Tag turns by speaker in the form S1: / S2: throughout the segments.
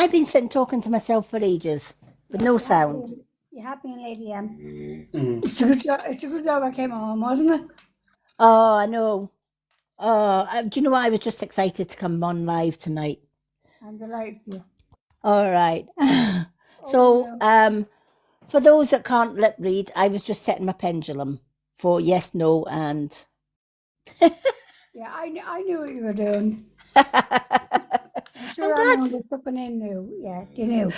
S1: I've been sitting talking to myself for ages with no sound.
S2: You have been, Lady M. It's a good job I came home, wasn't it?
S1: Oh, I know. Oh, do you know what? I was just excited to come on live tonight.
S2: I'm delighted for you.
S1: All right. So, for those that can't lip read, I was just setting my pendulum for yes, no, and
S2: Yeah, I knew what you were doing.
S1: I'm
S2: I'm sure
S1: glad.
S2: everyone was stepping in knew. Yeah, they knew.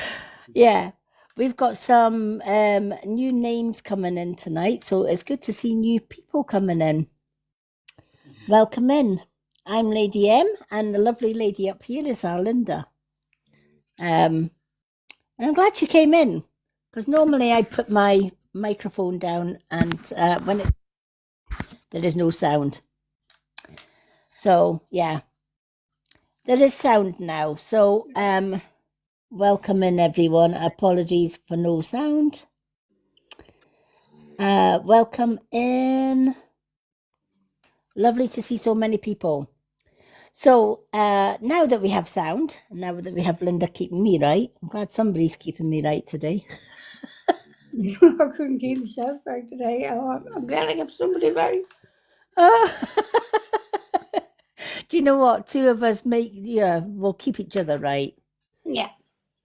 S1: Yeah, we've got some new names coming in tonight, so it's good to see new people coming in. Welcome in. I'm Lady M, and the lovely lady up here is our Linda. And I'm glad she came in, because normally I put my microphone down, and when there is no sound. So yeah, there is sound now. So welcome in, everyone. Apologies for no sound. Welcome in. Lovely to see so many people. So now that we have sound, now that we have Linda keeping me right, I'm glad somebody's keeping me right today.
S2: I couldn't keep myself right today. Oh, I'm glad I got somebody right.
S1: Do you know what? Two of us we'll keep each other right.
S2: Yeah.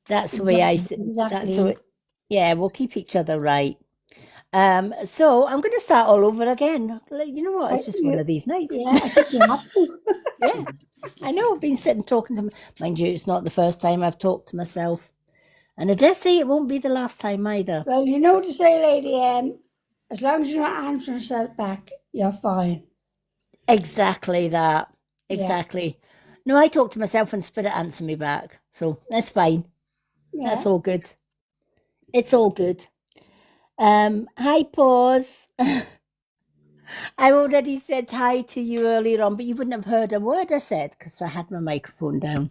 S1: That's the way I see. That's the way. Yeah, we'll keep each other right. So I'm going to start all over again. You know what? It's just one of these nights.
S2: Yeah, I think you have to.
S1: Yeah, I know. I've been sitting talking to, mind you, it's not the first time I've talked to myself, and I dare say it won't be the last time either.
S2: Well, you know what to say, Lady M. As long as you're not answering yourself back, you're fine.
S1: Exactly that.
S2: Yeah.
S1: Exactly. No, I talk to myself and spirit answer me back, so that's fine.
S2: Yeah.
S1: That's all good. It's all good. Hi, Pause. I already said hi to you earlier on, but you wouldn't have heard a word I said because I had my microphone down.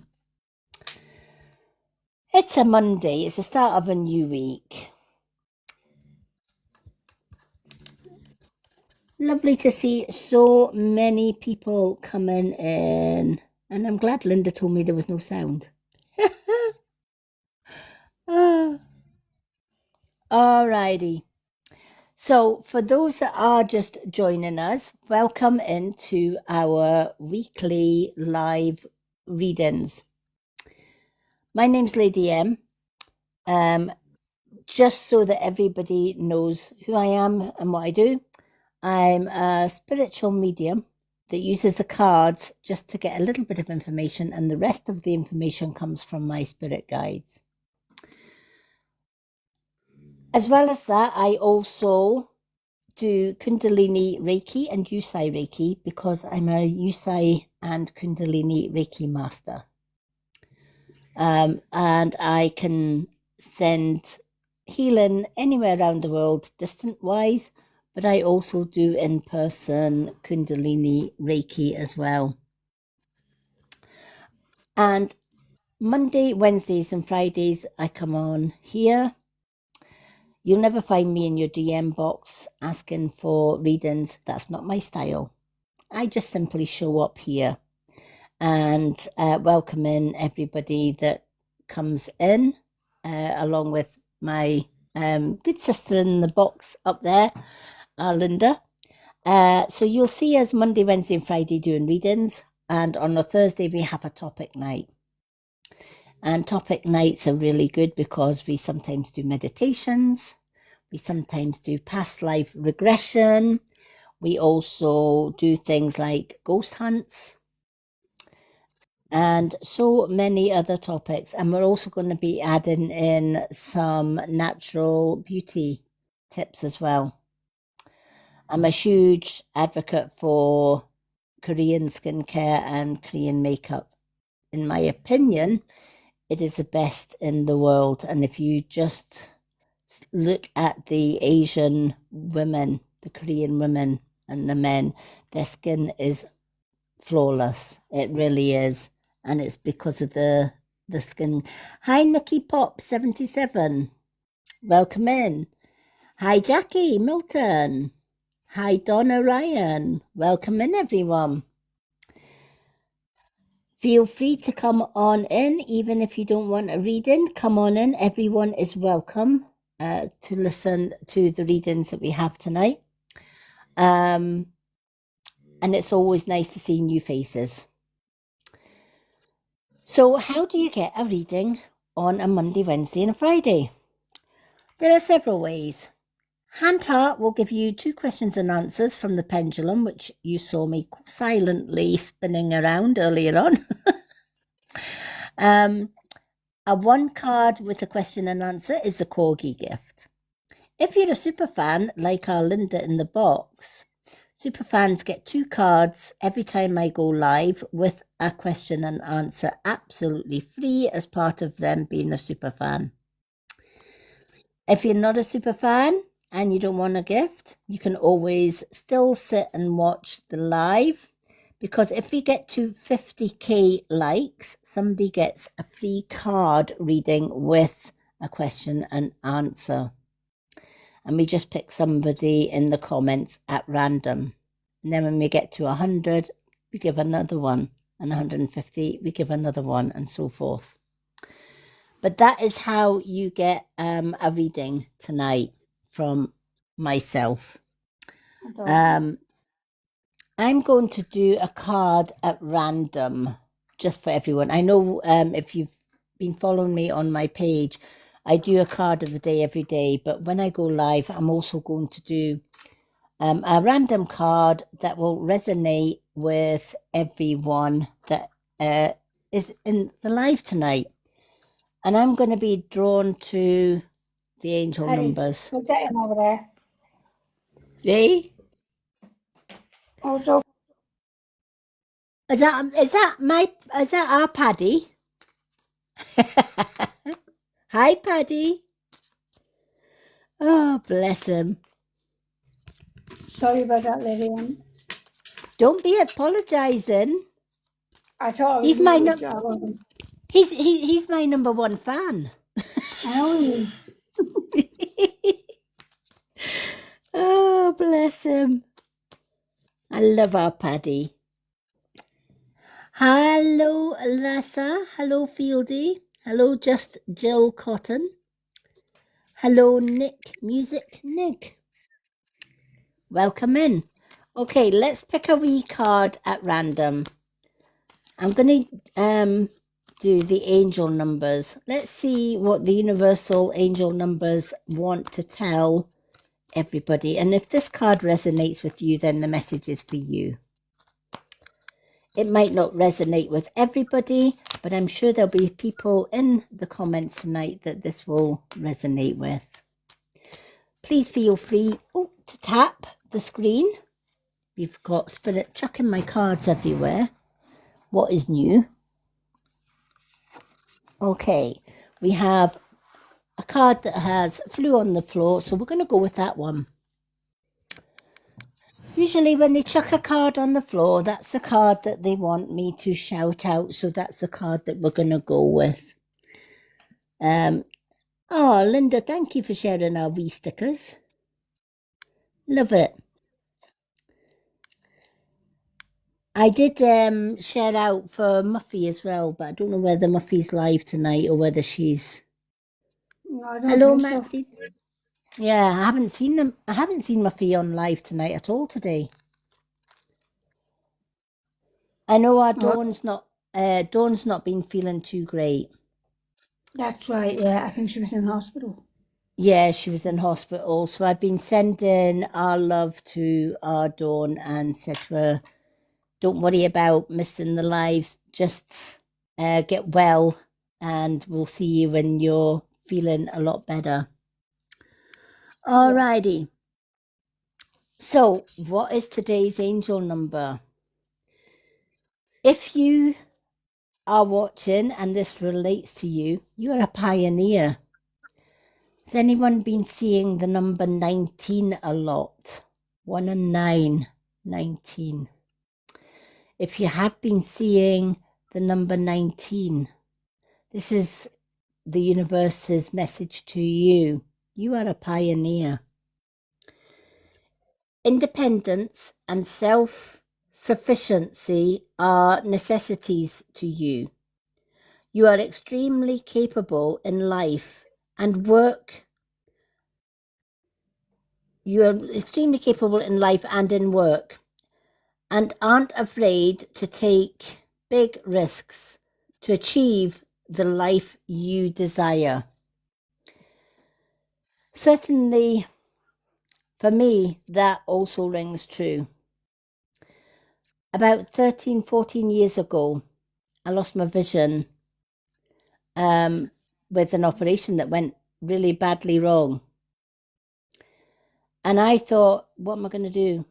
S1: It's a Monday. It's the start of a new week. Lovely to see so many people coming in. And I'm glad Linda told me there was no sound. Alrighty. So for those that are just joining us, welcome into our weekly live readings. My name's Lady M. Just so that everybody knows who I am and what I do, I'm a spiritual medium that uses the cards just to get a little bit of information, and the rest of the information comes from my spirit guides. As well as that, I also do Kundalini Reiki and Yusai Reiki because I'm a Yusai and Kundalini Reiki master. And I can send healing anywhere around the world, distant-wise, but I also do in-person Kundalini Reiki as well. And Monday, Wednesdays and Fridays, I come on here. You'll never find me in your DM box asking for readings. That's not my style. I just simply show up here and welcome in everybody that comes in, along with my good sister in the box up there, Linda. So you'll see us Monday, Wednesday and Friday doing readings, and on a Thursday we have a topic night. And topic nights are really good because we sometimes do meditations, we sometimes do past life regression, we also do things like ghost hunts, and so many other topics. And we're also going to be adding in some natural beauty tips as well. I'm a huge advocate for Korean skincare and Korean makeup. In my opinion, it is the best in the world. And if you just look at the Asian women, the Korean women and the men, their skin is flawless. It really is. And it's because of the skin. Hi, Nikki Pop 77. Welcome in. Hi, Jackie Milton. Hi, Donna Ryan. Welcome in, everyone. Feel free to come on in, even if you don't want a reading. Come on in. Everyone is welcome to listen to the readings that we have tonight. And it's always nice to see new faces. So how do you get a reading on a Monday, Wednesday and a Friday? There are several ways. Hand Heart will give you 2 questions and answers from the pendulum, which you saw me silently spinning around earlier on. A 1 card with a question and answer is a Corgi gift. If you're a super fan, like our Linda in the box, super fans get 2 cards every time I go live with a question and answer absolutely free as part of them being a super fan. If you're not a super fan and you don't want a gift, you can always still sit and watch the live, because if we get to 50k likes, somebody gets a free card reading with a question and answer. And we just pick somebody in the comments at random. And then when we get to 100, we give another one. And 150, we give another one, and so forth. But that is how you get a reading tonight from myself. I'm going to do a card at random just for everyone. I know if you've been following me on my page, I do a card of the day every day. But when I go live, I'm also going to do a random card that will resonate with everyone that is in the live tonight. And I'm going to be drawn to the angel numbers.
S2: Put that in over there.
S1: Eh?
S2: Also,
S1: Is that our Paddy? Hi, Paddy. Oh, bless him.
S2: sorry about that, Lillian.
S1: Don't be apologising.
S2: I thought
S1: He's my he's my number 1 fan. Oh, bless him. I love our Paddy. Hello, Lassa. Hello, Fieldy. Hello, Just Jill Cotton. Hello, Nick. Music Nick. Welcome in. Okay, let's pick a wee card at random. I'm going to do the angel numbers. Let's see what the universal angel numbers want to tell everybody. And if this card resonates with you, then the message is for you. It might not resonate with everybody, but I'm sure there'll be people in the comments tonight that this will resonate with. Please feel free to tap the screen. We've got Spirit chucking my cards everywhere. What is new? Okay, we have a card that has flew on the floor, so we're going to go with that one. Usually when they chuck a card on the floor, that's the card that they want me to shout out. So that's the card that we're going to go with. Oh, Linda, thank you for sharing our wee stickers. Love it. I did share out for Muffy as well, but I don't know whether Muffy's live tonight or whether she's...
S2: No,
S1: Hello, Maxine. So. Yeah, I haven't seen Muffy on live tonight at all today. I know our Dawn's not been feeling too great.
S2: That's right, yeah. I think she was in hospital.
S1: Yeah, she was in hospital. So I've been sending our love to our Dawn and said to her, don't worry about missing the lives. Just get well and we'll see you when you're feeling a lot better. Alrighty. Yeah. So what is today's angel number? If you are watching and this relates to you, you are a pioneer. Has anyone been seeing the number 19 a lot? 1 and 9, 19. If you have been seeing the number 19, this is the universe's message to you. You are a pioneer. Independence and sufficiency are necessities to you. You are extremely capable in life and work. You are extremely capable in life and in work, and aren't afraid to take big risks to achieve the life you desire. Certainly, for me, that also rings true. About 13, 14 years ago, I lost my vision with an operation that went really badly wrong. And I thought, what am I going to do?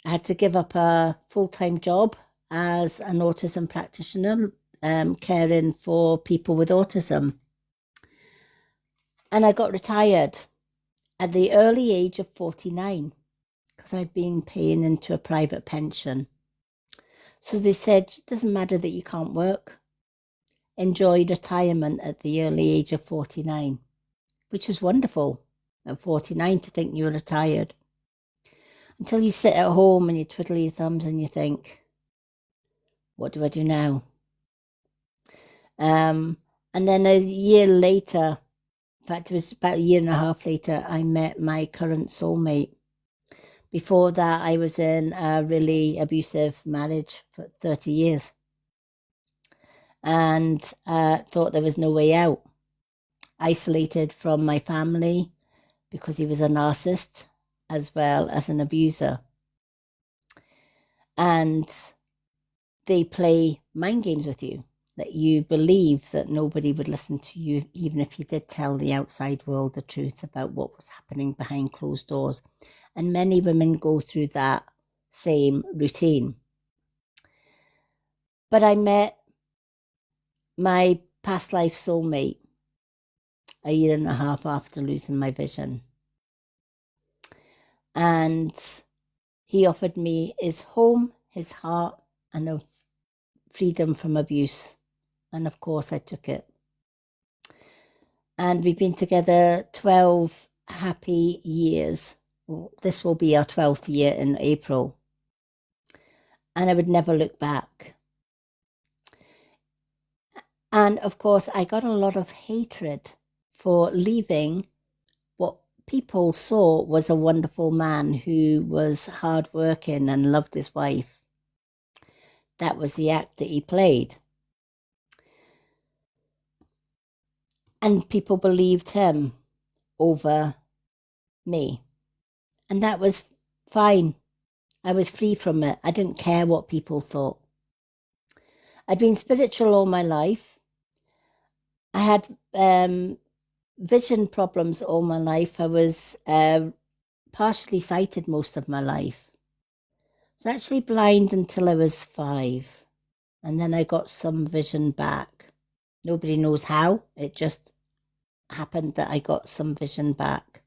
S1: I had to give up a full-time job as an autism practitioner, caring for people with autism. And I got retired at the early age of 49 because I'd been paying into a private pension. So they said, it doesn't matter that you can't work. Enjoy retirement at the early age of 49, which was wonderful at 49 to think you were retired. Until you sit at home and you twiddle your thumbs and you think, what do I do now? And then a year later, in fact, it was about a year and a half later, I met my current soulmate. Before that, I was in a really abusive marriage for 30 years and thought there was no way out. Isolated from my family because he was a narcissist as well as an abuser. And they play mind games with you, that you believe that nobody would listen to you, even if you did tell the outside world the truth about what was happening behind closed doors. And many women go through that same routine. But I met my past life soulmate a year and a half after losing my vision. And he offered me his home, his heart, and a freedom from abuse. And of course, I took it. And we've been together 12 happy years. This will be our 12th year in April. And I would never look back. And of course, I got a lot of hatred for leaving what people saw was a wonderful man who was hardworking and loved his wife. That was the act that he played. And people believed him over me. And that was fine. I was free from it. I didn't care what people thought. I'd been spiritual all my life. I had vision problems all my life. I was partially sighted most of my life. I was actually blind until I was 5. And then I got some vision back. Nobody knows how. It just happened that I got some vision back.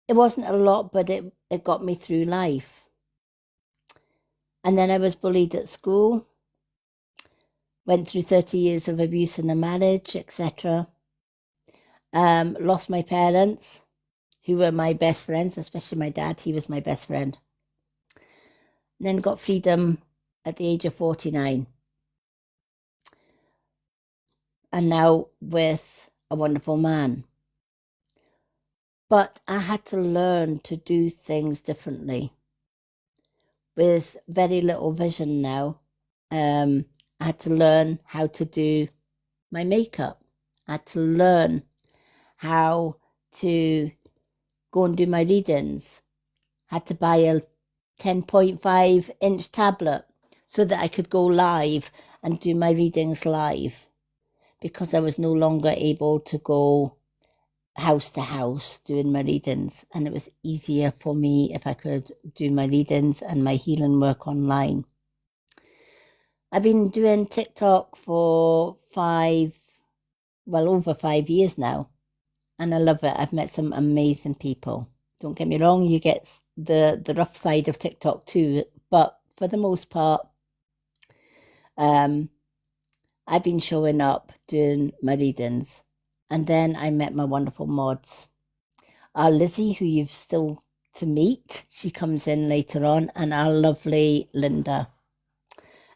S1: It wasn't a lot, but it got me through life. And then I was bullied at school, went through 30 years of abuse in a marriage, etc. Lost my parents, who were my best friends, especially my dad. He was my best friend. And then got freedom at the age of 49. And now with a wonderful man. But I had to learn to do things differently. With very little vision now, I had to learn how to do my makeup. I had to learn how to go and do my readings. I had to buy a 10.5-inch tablet so that I could go live and do my readings live, because I was no longer able to go house to house doing my readings, and it was easier for me if I could do my readings and my healing work online. I've been doing TikTok for over 5 years now, and I love it. I've met some amazing people. Don't get me wrong, you get the rough side of TikTok too, but for the most part, I've been showing up doing my readings. And then I met my wonderful mods. Lizzie, who you've still to meet. She comes in later on, and our lovely Linda,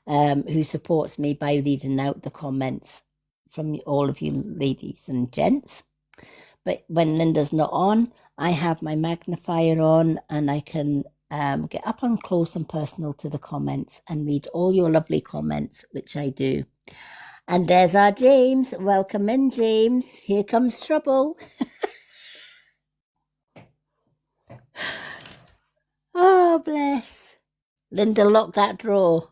S1: who supports me by reading out the comments from all of you ladies and gents. But when Linda's not on, I have my magnifier on, and I can get up and close and personal to the comments and read all your lovely comments, which I do. And there's our James. Welcome in, James. Here comes trouble. Oh, bless. Linda, lock that drawer.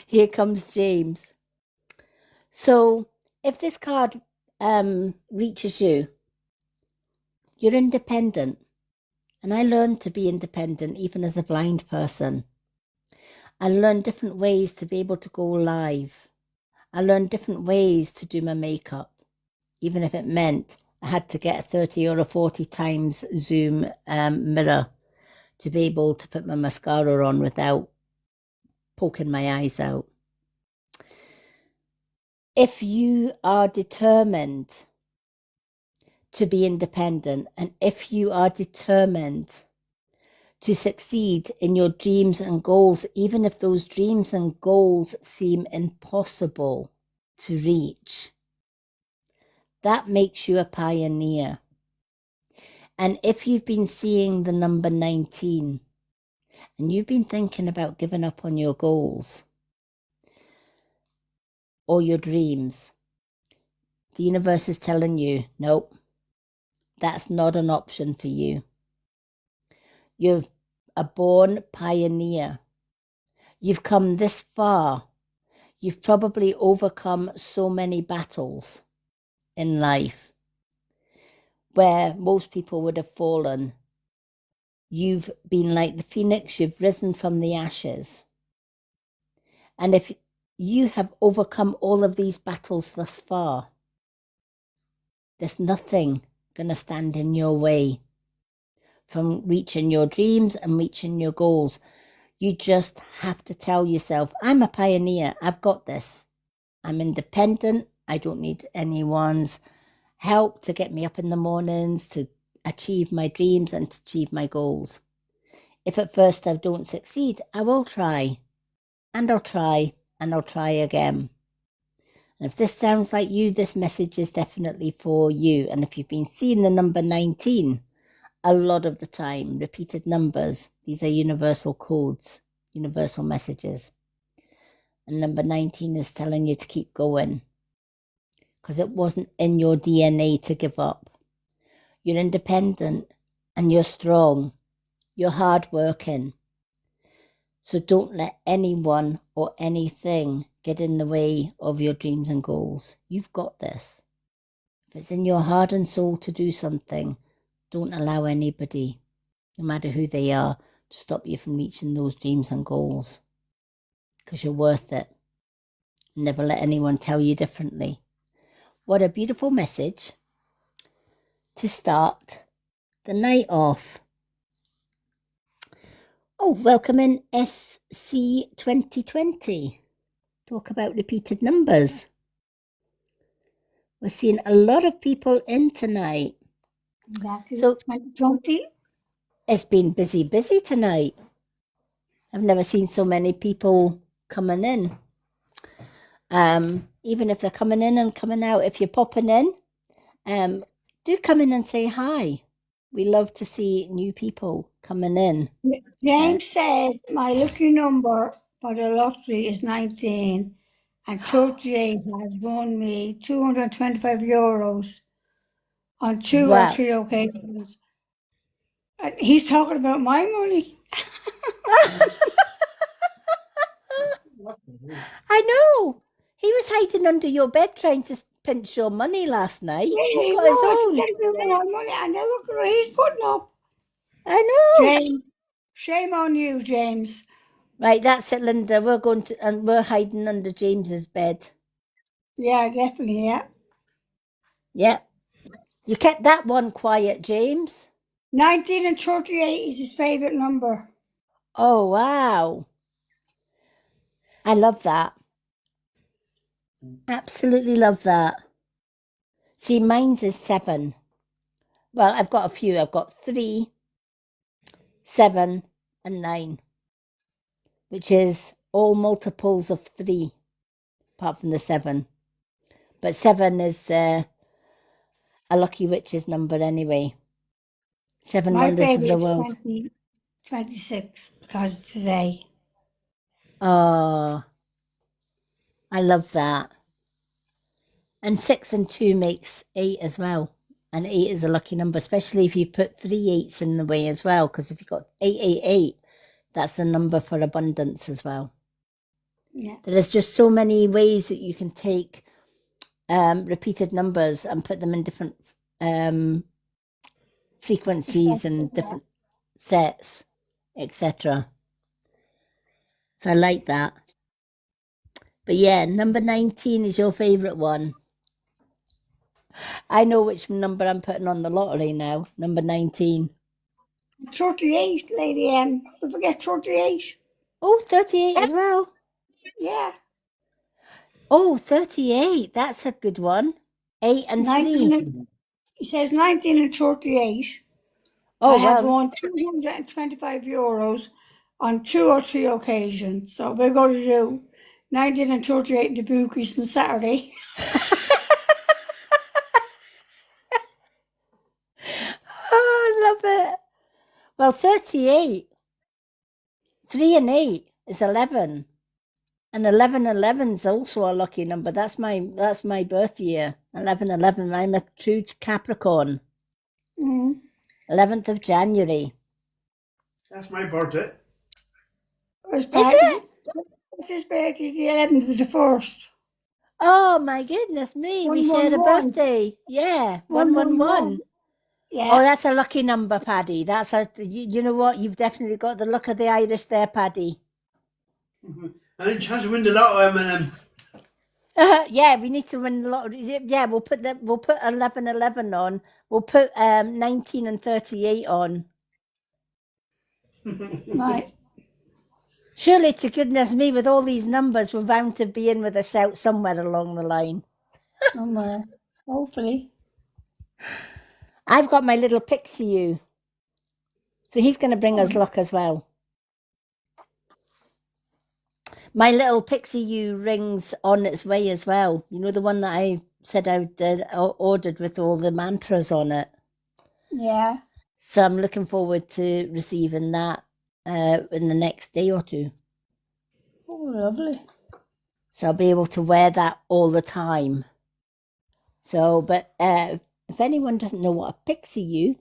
S1: Here comes James. So if this card reaches you, you're independent. And I learned to be independent even as a blind person. I learned different ways to be able to go live. I learned different ways to do my makeup, even if it meant I had to get a 30 or a 40 times zoom mirror to be able to put my mascara on without poking my eyes out. If you are determined to be independent, and if you are determined to succeed in your dreams and goals, even if those dreams and goals seem impossible to reach, that makes you a pioneer. And if you've been seeing the number 19 and you've been thinking about giving up on your goals or your dreams, the universe is telling you, nope, that's not an option for you. You're a born pioneer. You've come this far. You've probably overcome so many battles in life where most people would have fallen. You've been like the phoenix, you've risen from the ashes. And if you have overcome all of these battles thus far, there's nothing going to stand in your way from reaching your dreams and reaching your goals. You just have to tell yourself, I'm a pioneer. I've got this. I'm independent. I don't need anyone's help to get me up in the mornings, to achieve my dreams and to achieve my goals. If at first I don't succeed, I will try. And I'll try. And I'll try again. And if this sounds like you, this message is definitely for you. And if you've been seeing the number 19, a lot of the time, repeated numbers, these are universal codes, universal messages. And number 19 is telling you to keep going because it wasn't in your DNA to give up. You're independent and you're strong. You're hardworking. So don't let anyone or anything get in the way of your dreams and goals. You've got this. If it's in your heart and soul to do something, don't allow anybody, no matter who they are, to stop you from reaching those dreams and goals. Because you're worth it. Never let anyone tell you differently. What a beautiful message to start the night off. Oh, welcome in SC 2020. Talk about repeated numbers. We're seeing a lot of people in tonight.
S2: Back to
S1: So
S2: 2020.
S1: it's been busy tonight. I've never seen so many people coming in. Even if they're coming in and coming out, if you're popping in, do come in and say hi. We love to see new people coming in.
S2: James said my lucky number for the lottery is 19 and 38 has won me €225 on two or
S1: Wow.
S2: three occasions. And he's talking about my money.
S1: I know. He was hiding under your bed trying to pinch your money last night. He's got his own.
S2: My money, and now look at what he's putting up.
S1: I know.
S2: James, shame on you, James.
S1: Right, that's it, Linda. We're going to, and we're hiding under James's bed.
S2: Yeah, definitely, yeah.
S1: Yep. You kept that one quiet, James.
S2: 19 and 38 is his favourite number.
S1: Oh, wow. I love that. Absolutely love that. See, mine's is 7. Well, I've got a few. I've got 3, 7, and 9, which is all multiples of 3, apart from the 7. But 7 is a lucky witch's number anyway. 7
S2: My
S1: wonders of the
S2: favourite is
S1: world.
S2: 26 because today.
S1: Oh, I love that. And 6 and 2 makes 8 as well. And 8 is a lucky number, especially if you put 3 8s in the way as well. Because if you've got 888, that's the number for abundance as well.
S2: Yeah.
S1: There's just so many ways that you can take repeated numbers and put them in different frequencies and different sets, etc. So I like that. But yeah, number 19 is your favourite one. I know which number I'm putting on the lottery now. Number 19.
S2: 38, Lady M. Don't forget 38.
S1: Oh, 38 as well.
S2: Yeah.
S1: Oh, 38. That's a good one. 8 and 3.
S2: It says 19 and 38.
S1: Oh,
S2: I have
S1: well.
S2: won €225 on 2 or 3 occasions. So we're going to do 19 and 38 in the bookies on Saturday.
S1: Oh, I love it. Well, 38. 3 and 8 is 11. And 1111 is also a lucky number. That's my birth year. 1111. I'm a true Capricorn. 11th of January.
S3: That's my birthday.
S2: Is
S1: it?
S2: What's his birthday? The 11th of the 1st.
S1: Oh my goodness me. We shared a
S2: 111.
S1: birthday. Yeah. 111.
S2: Yeah.
S1: Oh, that's a lucky number, Paddy. That's you know what? You've definitely got the look of the Irish there, Paddy.
S3: I didn't chance to win the lotto, Eminem.
S1: Yeah, we need to win a lot. Yeah, we'll put 1111 on. We'll put 19 and 38 on.
S2: Right.
S1: Surely, to goodness me, with all these numbers, we're bound to be in with a shout somewhere along the line.
S2: Somewhere. Hopefully.
S1: I've got my little pixie you. So he's going to bring us luck as well. My little pixie you ring's on its way as well. You know, the one that I said I ordered with all the mantras on it.
S2: Yeah.
S1: So I'm looking forward to receiving that in the next day or 2.
S2: Oh, lovely.
S1: So I'll be able to wear that all the time. So, but if anyone doesn't know what a pixie you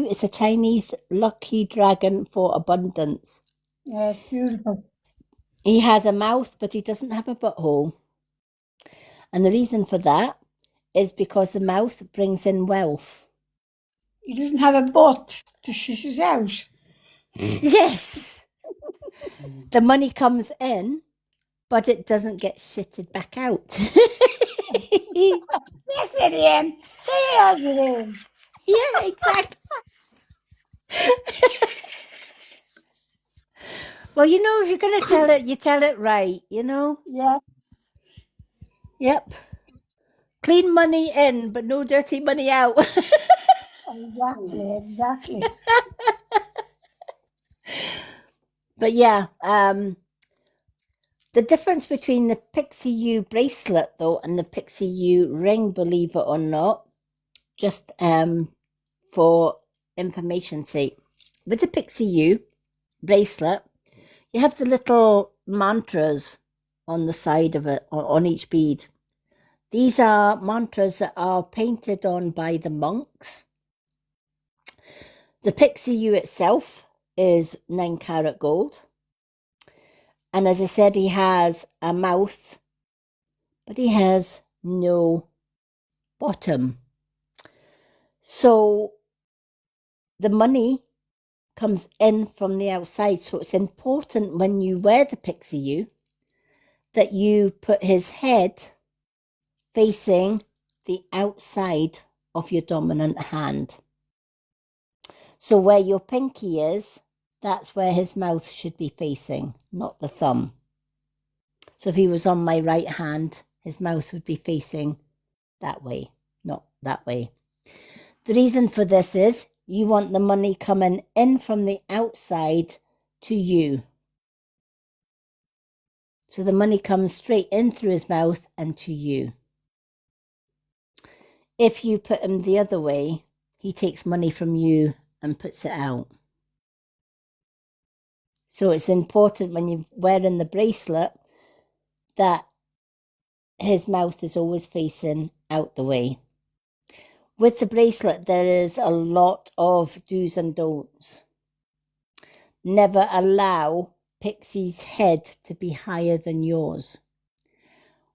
S1: is a Chinese lucky dragon for abundance.
S2: Yeah, it's beautiful.
S1: He has a mouth, but he doesn't have a butthole. And the reason for that is because the mouth brings in wealth.
S2: He doesn't have a butt to shish his out.
S1: Yes. The money comes in, but it doesn't get shitted back out.
S2: Yes, Lady M. Say it as it is.
S1: Yeah, exactly. Well, you know, if you're going to tell it, you tell it right, you know?
S2: Yes.
S1: Yep. Clean money in, but no dirty money out.
S2: Exactly.
S1: But yeah, the difference between the Pixie U bracelet, though, and the Pixie U ring, believe it or not, just for information's sake, with the Pixie U bracelet, you have the little mantras on the side of it, on each bead. These are mantras that are painted on by the monks. The Pixie U itself is 9-carat gold. And as I said, he has a mouth, but he has no bottom. So the money comes in from the outside. So it's important when you wear the Pixie U that you put his head facing the outside of your dominant hand. So where your pinky is, that's where his mouth should be facing, not the thumb. So if he was on my right hand, his mouth would be facing that way, not that way. The reason for this is you want the money coming in from the outside to you. So the money comes straight in through his mouth and to you. If you put him the other way, he takes money from you and puts it out. So it's important when you're wearing the bracelet that his mouth is always facing out the way. With the bracelet, there is a lot of do's and don'ts. Never allow Pixie's head to be higher than yours.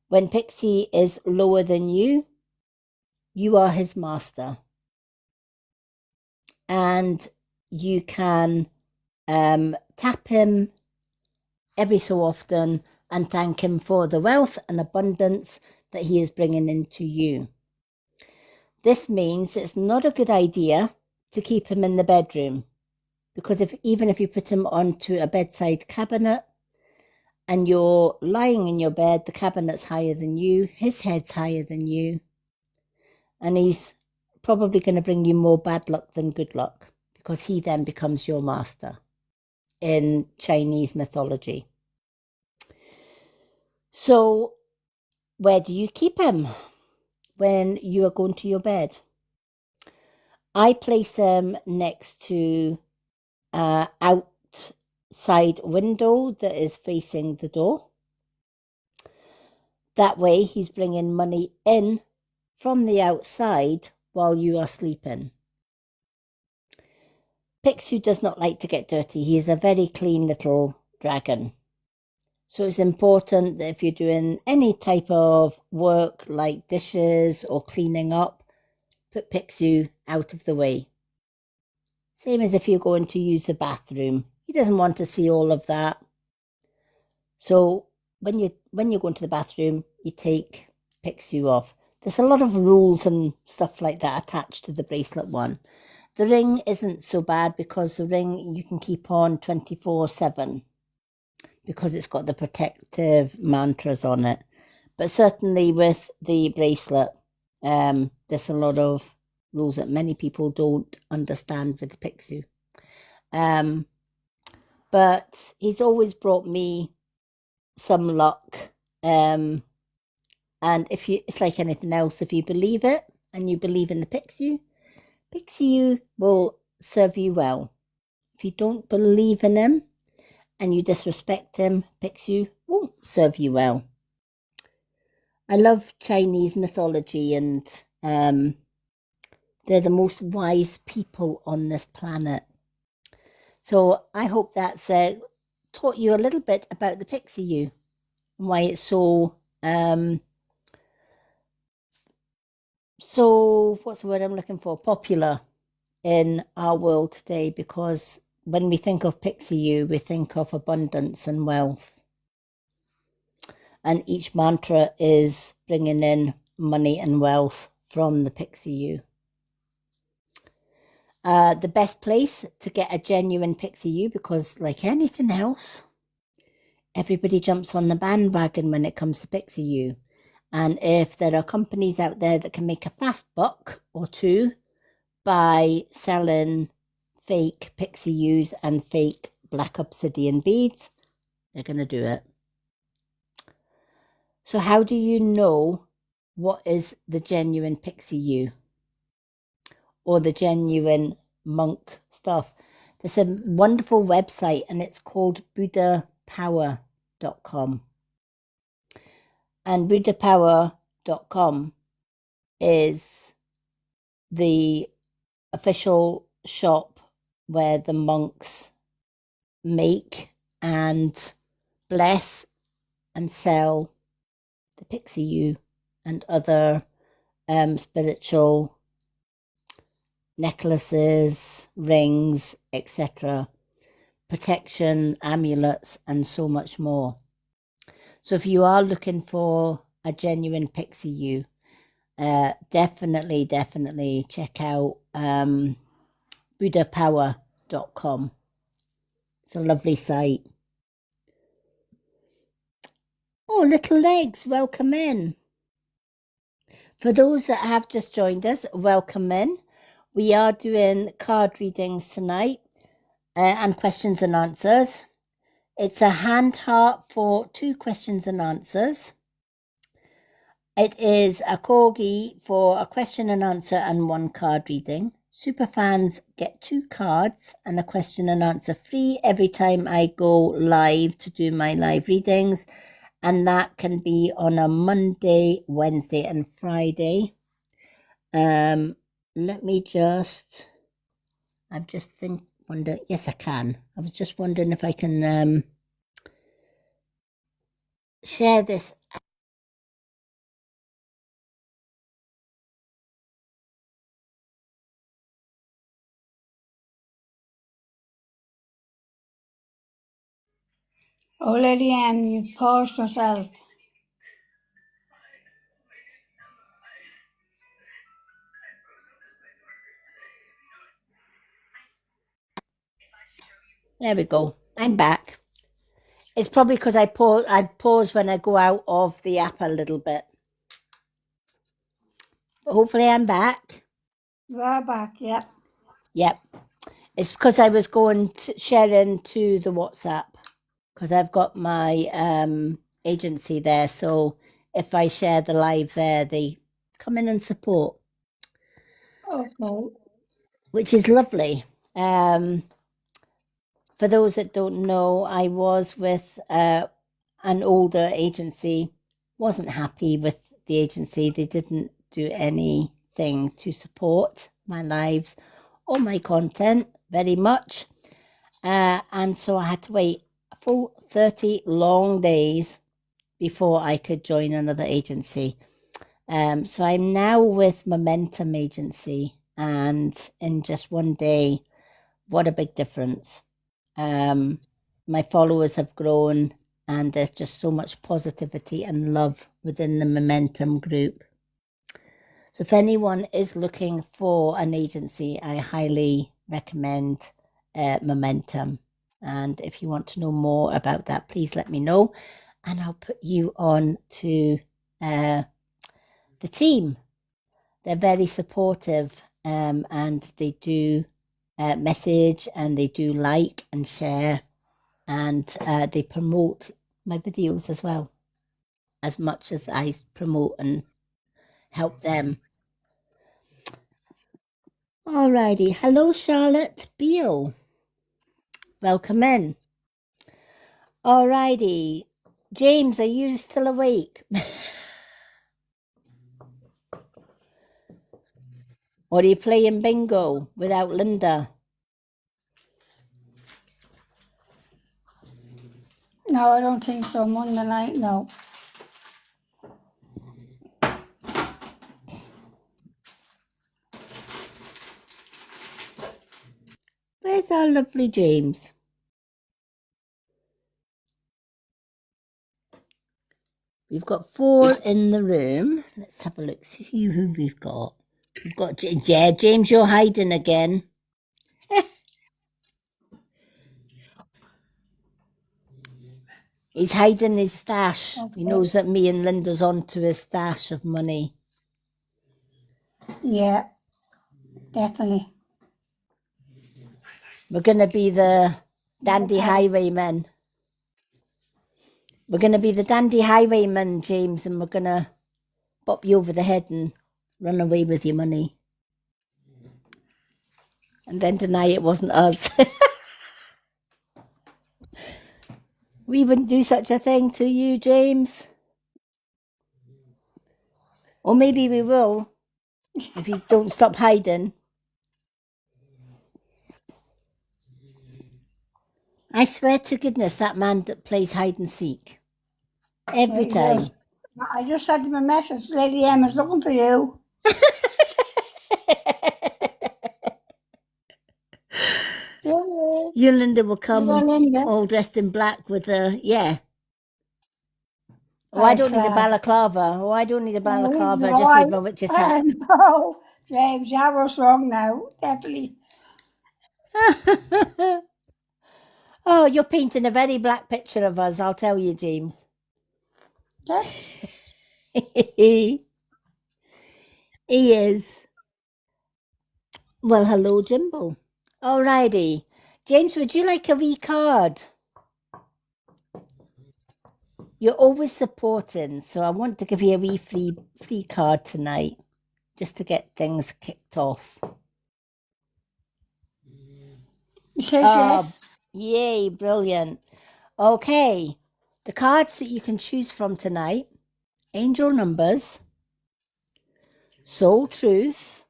S1: When Pixie is lower than you are his master. And you can tap him every so often and thank him for the wealth and abundance that he is bringing into you. This means it's not a good idea to keep him in the bedroom, because even if you put him onto a bedside cabinet and you're lying in your bed, the cabinet's higher than you, his head's higher than you, and he's probably going to bring you more bad luck than good luck, because he then becomes your master in Chinese mythology. So where do you keep him when you are going to your bed? I place them next to an outside window that is facing the door. That way he's bringing money in from the outside while you are sleeping. Pixiu does not like to get dirty. He is a very clean little dragon. So it's important that if you're doing any type of work like dishes or cleaning up, put Pixiu out of the way. Same as if you're going to use the bathroom. He doesn't want to see all of that. So when you're going to the bathroom, you take Pixiu off. There's a lot of rules and stuff like that attached to the bracelet one. The ring isn't so bad because the ring you can keep on 24/7 because it's got the protective mantras on it. But certainly with the bracelet, there's a lot of rules that many people don't understand with the Pixiu. But he's always brought me some luck. And it's like anything else, if you believe it and you believe in the Pixiu will serve you well. If you don't believe in him and you disrespect him, Pixiu won't serve you well. I love Chinese mythology, and they're the most wise people on this planet. So I hope that's taught you a little bit about the Pixiu and why it's so what's the word I'm looking for? Popular in our world today, because when we think of Pixiu, we think of abundance and wealth. And each mantra is bringing in money and wealth from the Pixiu. The best place to get a genuine Pixiu, because like anything else, everybody jumps on the bandwagon when it comes to Pixiu. And if there are companies out there that can make a fast buck or two by selling fake Pixius and fake black obsidian beads, they're going to do it. So how do you know what is the genuine Pixiu or the genuine monk stuff? There's a wonderful website and it's called BuddhaPower.com. And BuddhaPower.com is the official shop where the monks make and bless and sell the Pixiu and other spiritual necklaces, rings, etc., protection, amulets, and so much more. So if you are looking for a genuine Pixiu, definitely check out BuddhaPower.com. It's a lovely site. Oh, Little Legs, welcome in. For those that have just joined us, welcome in. we are doing card readings tonight and questions and answers. It's a hand heart for 2 questions and answers. It is a corgi for a question and answer and 1 card reading. Superfans get 2 cards and a question and answer free every time I go live to do my live readings. And that can be on a Monday, Wednesday and Friday. Let me just, wonder, yes I can. I was just wondering if I can share this.
S2: Oh, Lady Anne, you've paused yourself.
S1: There we go. I'm back. It's probably because I pause when I go out of the app a little bit. But hopefully I'm back.
S2: You are back, yep.
S1: Yep. It's because I was sharing to the WhatsApp because I've got my agency there. So if I share the live there, they come in and support,
S2: Okay.
S1: which is lovely. For those that don't know, I was with an older agency, wasn't happy with the agency. They didn't do anything to support my lives or my content very much. And so I had to wait a full 30 long days before I could join another agency. So I'm now with Momentum Agency, and in just one day, what a big difference. My followers have grown, and there's just so much positivity and love within the Momentum group. So if anyone is looking for an agency, I highly recommend Momentum. And if you want to know more about that, please let me know, and I'll put you on to the team. They're very supportive, and they do message, and they do like and share, and they promote my videos as well, as much as I promote and help them. Alrighty, hello Charlotte Beale, welcome in. Alrighty, James, are you still awake? Or are you playing bingo without Linda?
S2: No, I don't think so. Monday night, no.
S1: Where's our lovely James? We've got 4 in the room. Let's have a look, see who we've got. We've got, yeah, James, you're hiding again. He's hiding his stash.
S2: Okay.
S1: He knows that me and Linda's onto his stash of money.
S2: Yeah, definitely.
S1: We're going to be the dandy highwaymen. We're going to be the dandy highwaymen, James, and we're going to pop you over the head and run away with your money. And then deny it wasn't us. We wouldn't do such a thing to you, James. Or maybe we will, if you don't stop hiding. I swear to goodness, that man that plays hide and seek. Every time.
S2: Yes. I just sent him a message. Lady Emma's looking for you.
S1: You and Linda will come all dressed in black with a, yeah. Oh, I don't need a balaclava. Oh, I don't need a balaclava. I just need my witch's hat.
S2: No, James, I was wrong now. Definitely.
S1: Oh, you're painting a very black picture of us, I'll tell you, James.
S2: Yeah.
S1: He is. Well, hello, Jimbo. Alrighty. James, would you like a wee card? You're always supporting, so I want to give you a wee free card tonight, just to get things kicked off.
S2: He says
S1: Ah,
S2: yes.
S1: yay, brilliant. Okay, the cards that you can choose from tonight: Angel Numbers, Soul Truth,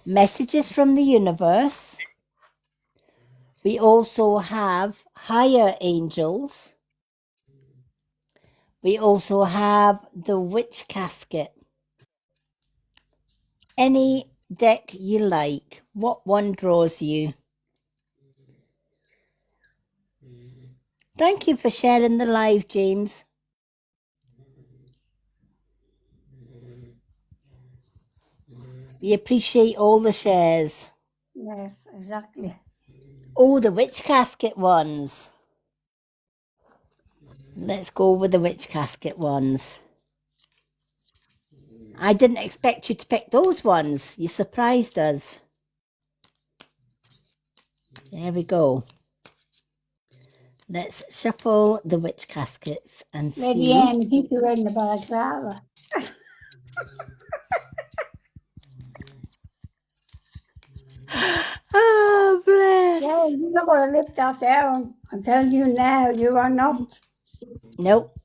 S1: Messages from the Universe. We also have Higher Angels. We also have the Witch Casket. Any deck you like. What one draws you? Thank you for sharing the live, James. We appreciate all the shares.
S2: Yes, exactly.
S1: Oh, the Witch Casket ones. Let's go with the Witch Casket ones. I didn't expect you to pick those ones. You surprised us. There we go. Let's shuffle the Witch Caskets and
S2: Lady
S1: see.
S2: Anne, keep you reading the balaclava.
S1: Oh, bless.
S2: Yeah, you're not going to lift that down. I'm telling you now, you are not.
S1: Nope.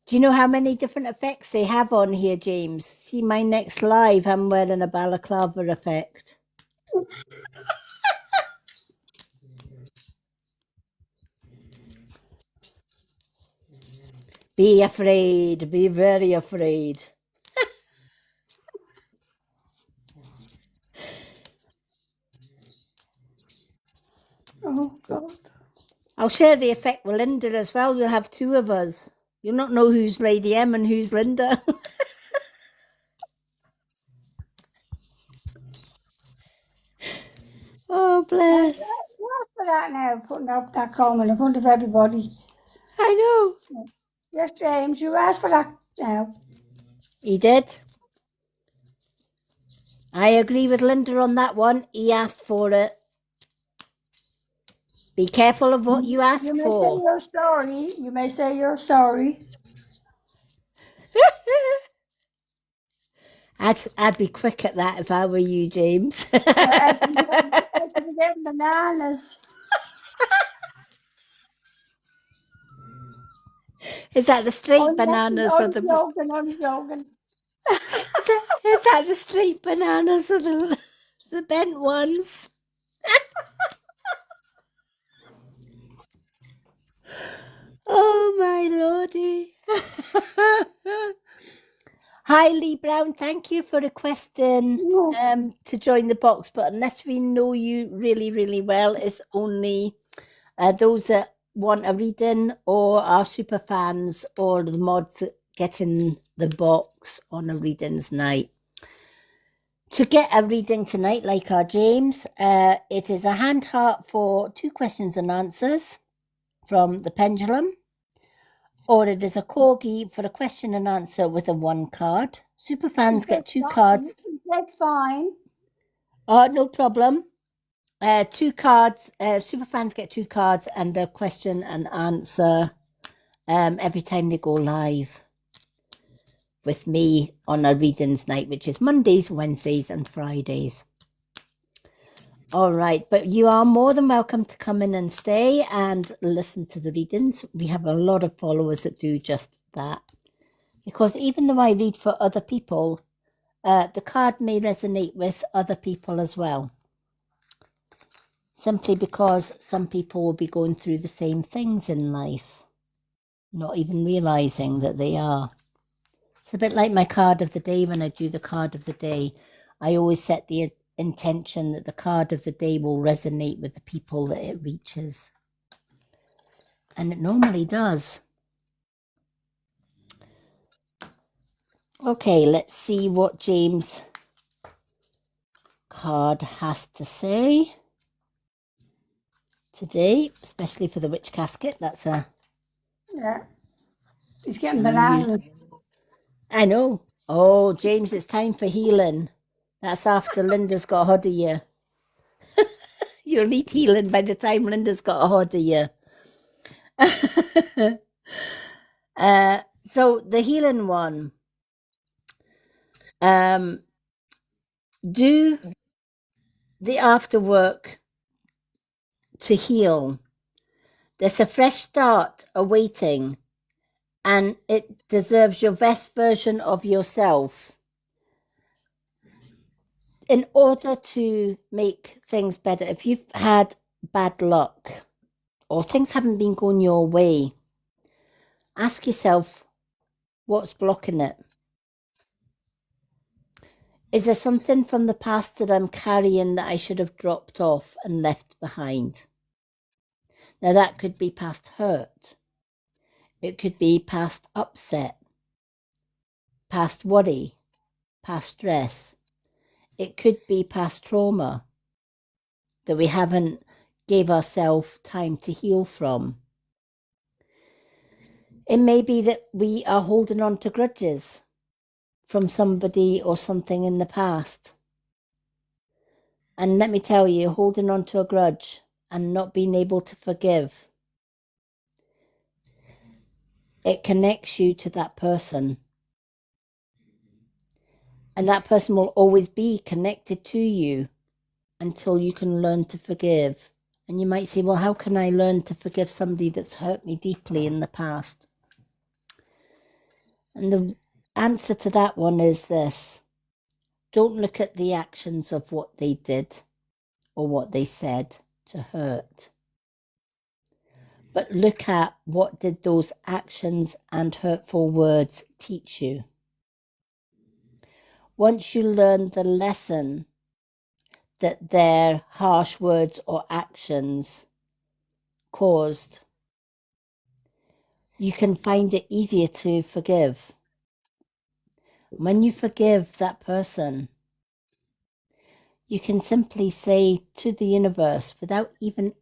S1: Do you know how many different effects they have on here, James? See my next live, I'm wearing a balaclava effect. Be afraid, be very afraid.
S2: Oh, God.
S1: I'll share the effect with Linda as well. We'll have two of us. You'll not know who's Lady M and who's Linda. Oh, bless.
S2: What's for that now, putting up that comment in front of everybody?
S1: I know.
S2: Yes, James, you asked for that now.
S1: He did. I agree with Linda on that one. He asked for it. Be careful of what you ask
S2: You may say
S1: for.
S2: your story. You may say your story.
S1: I'd be quick at that if I were you, James.
S2: As you get bananas.
S1: Is that the straight
S2: I'm
S1: bananas or the
S2: joking.
S1: is that the straight bananas or the bent ones? Oh my lordy. Hi Lee Brown, thank you for requesting to join the box, but unless we know you really, really well, it's only those that want a reading or are super fans or the mods that get in the box on a readings night. To get a reading tonight, like our James, it is a hand heart for 2 questions and answers from the pendulum, or it is a corgi for a question and answer with a 1 card. Super fans get 2 cards.
S2: That's fine.
S1: Oh, no problem. 2 cards. Super fans get 2 cards and a question and answer every time they go live with me on a readings night, which is Mondays, Wednesdays, and Fridays. All right, but you are more than welcome to come in and stay and listen to the readings. We have a lot of followers that do just that. Because even though I read for other people, the card may resonate with other people as well. Simply because some people will be going through the same things in life, not even realizing that they are. It's a bit like my card of the day. When I do the card of the day, I always set the intention that the card of the day will resonate with the people that it reaches. And it normally does. Okay, let's see what James' card has to say today, especially for the Witch Casket. That's a...
S2: Yeah. He's getting bananas.
S1: I know. Oh, James, it's time for healing. That's after Linda's got a hold of you. You'll need healing by the time Linda's got a hold of you. So the healing one. Do the after work to heal. There's a fresh start awaiting, and it deserves your best version of yourself. In order to make things better, if you've had bad luck or things haven't been going your way, ask yourself, what's blocking it? Is there something from the past that I'm carrying that I should have dropped off and left behind? Now, that could be past hurt. It could be past upset, past worry, past stress. It could be past trauma that we haven't gave ourselves time to heal from. It may be that we are holding on to grudges from somebody or something in the past. And let me tell you, holding on to a grudge and not being able to forgive, it connects you to that person. And that person will always be connected to you until you can learn to forgive. And you might say, well, how can I learn to forgive somebody that's hurt me deeply in the past? And the answer to that one is this. Don't look at the actions of what they did or what they said to hurt. But look at what did those actions and hurtful words teach you. Once you learn the lesson that their harsh words or actions caused, you can find it easier to forgive. When you forgive that person, you can simply say to the universe, without even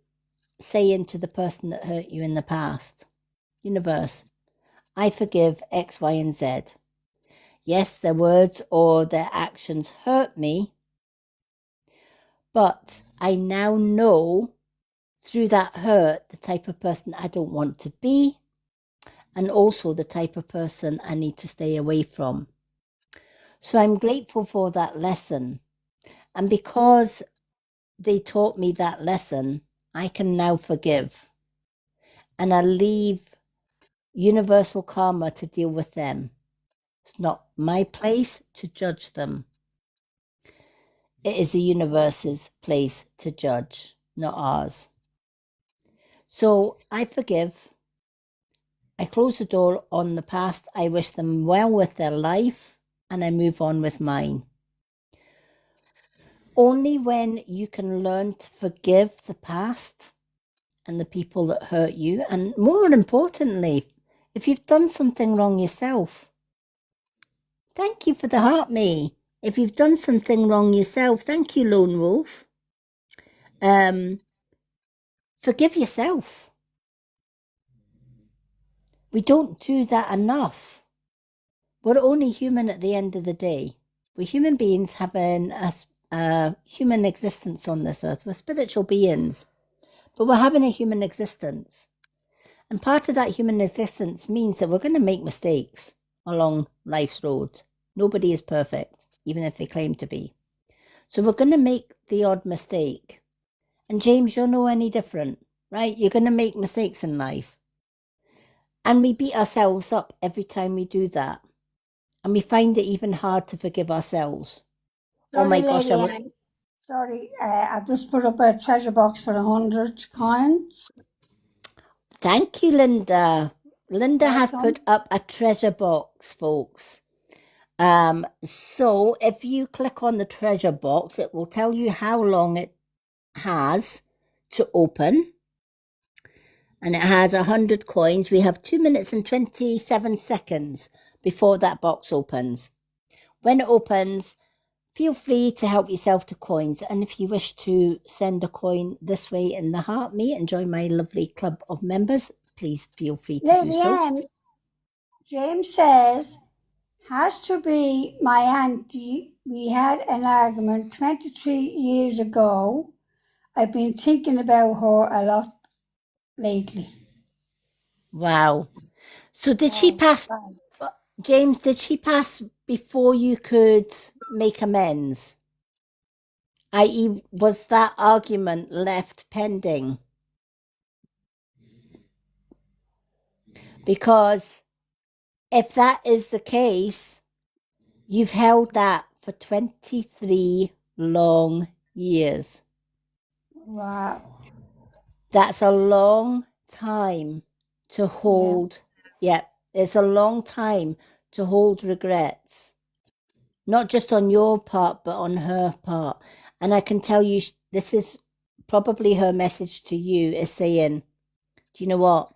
S1: saying to the person that hurt you in the past, universe, I forgive X, Y, and Z. Yes, their words or their actions hurt me, but I now know through that hurt the type of person I don't want to be, and also the type of person I need to stay away from. So I'm grateful for that lesson. And because they taught me that lesson, I can now forgive. And I leave universal karma to deal with them. It's not my place to judge them. It is the universe's place to judge, not ours. So I forgive. I close the door on the past. I wish them well with their life, and I move on with mine. Only when you can learn to forgive the past and the people that hurt you, and more importantly, if you've done something wrong yourself, thank you for the heart, me. If you've done something wrong yourself, thank you, Lone Wolf. Forgive yourself. We don't do that enough. We're only human at the end of the day. We're human beings having a human existence on this earth. We're spiritual beings, but we're having a human existence. And part of that human existence means that we're going to make mistakes along life's road. Nobody is perfect, even if they claim to be. So we're going to make the odd mistake. And James, you're no any different, right? You're going to make mistakes in life. And we beat ourselves up every time we do that. And we find it even hard to forgive ourselves.
S2: Sorry,
S1: oh my gosh,
S2: Sorry, I've just put up a treasure box for 100 coins.
S1: Thank you, Linda. Linda has put up a treasure box, folks. So if you click on the treasure box, it will tell you how long it has to open. And it has 100 coins. We have 2 minutes and 27 seconds before that box opens. When it opens, feel free to help yourself to coins. And if you wish to send a coin this way in the heart me and join my lovely club of members, please feel free to do so.
S2: James says has to be my auntie. We had an argument 23 years ago. I've been thinking about her a lot lately.
S1: Wow. So did she pass, James, did she pass before you could make amends? I.e., was that argument left pending? Because if that is the case, you've held that for 23 long years.
S2: Wow.
S1: That's a long time to hold. Yeah, it's a long time to hold regrets, not just on your part, but on her part. And I can tell you, this is probably her message to you is saying, do you know what?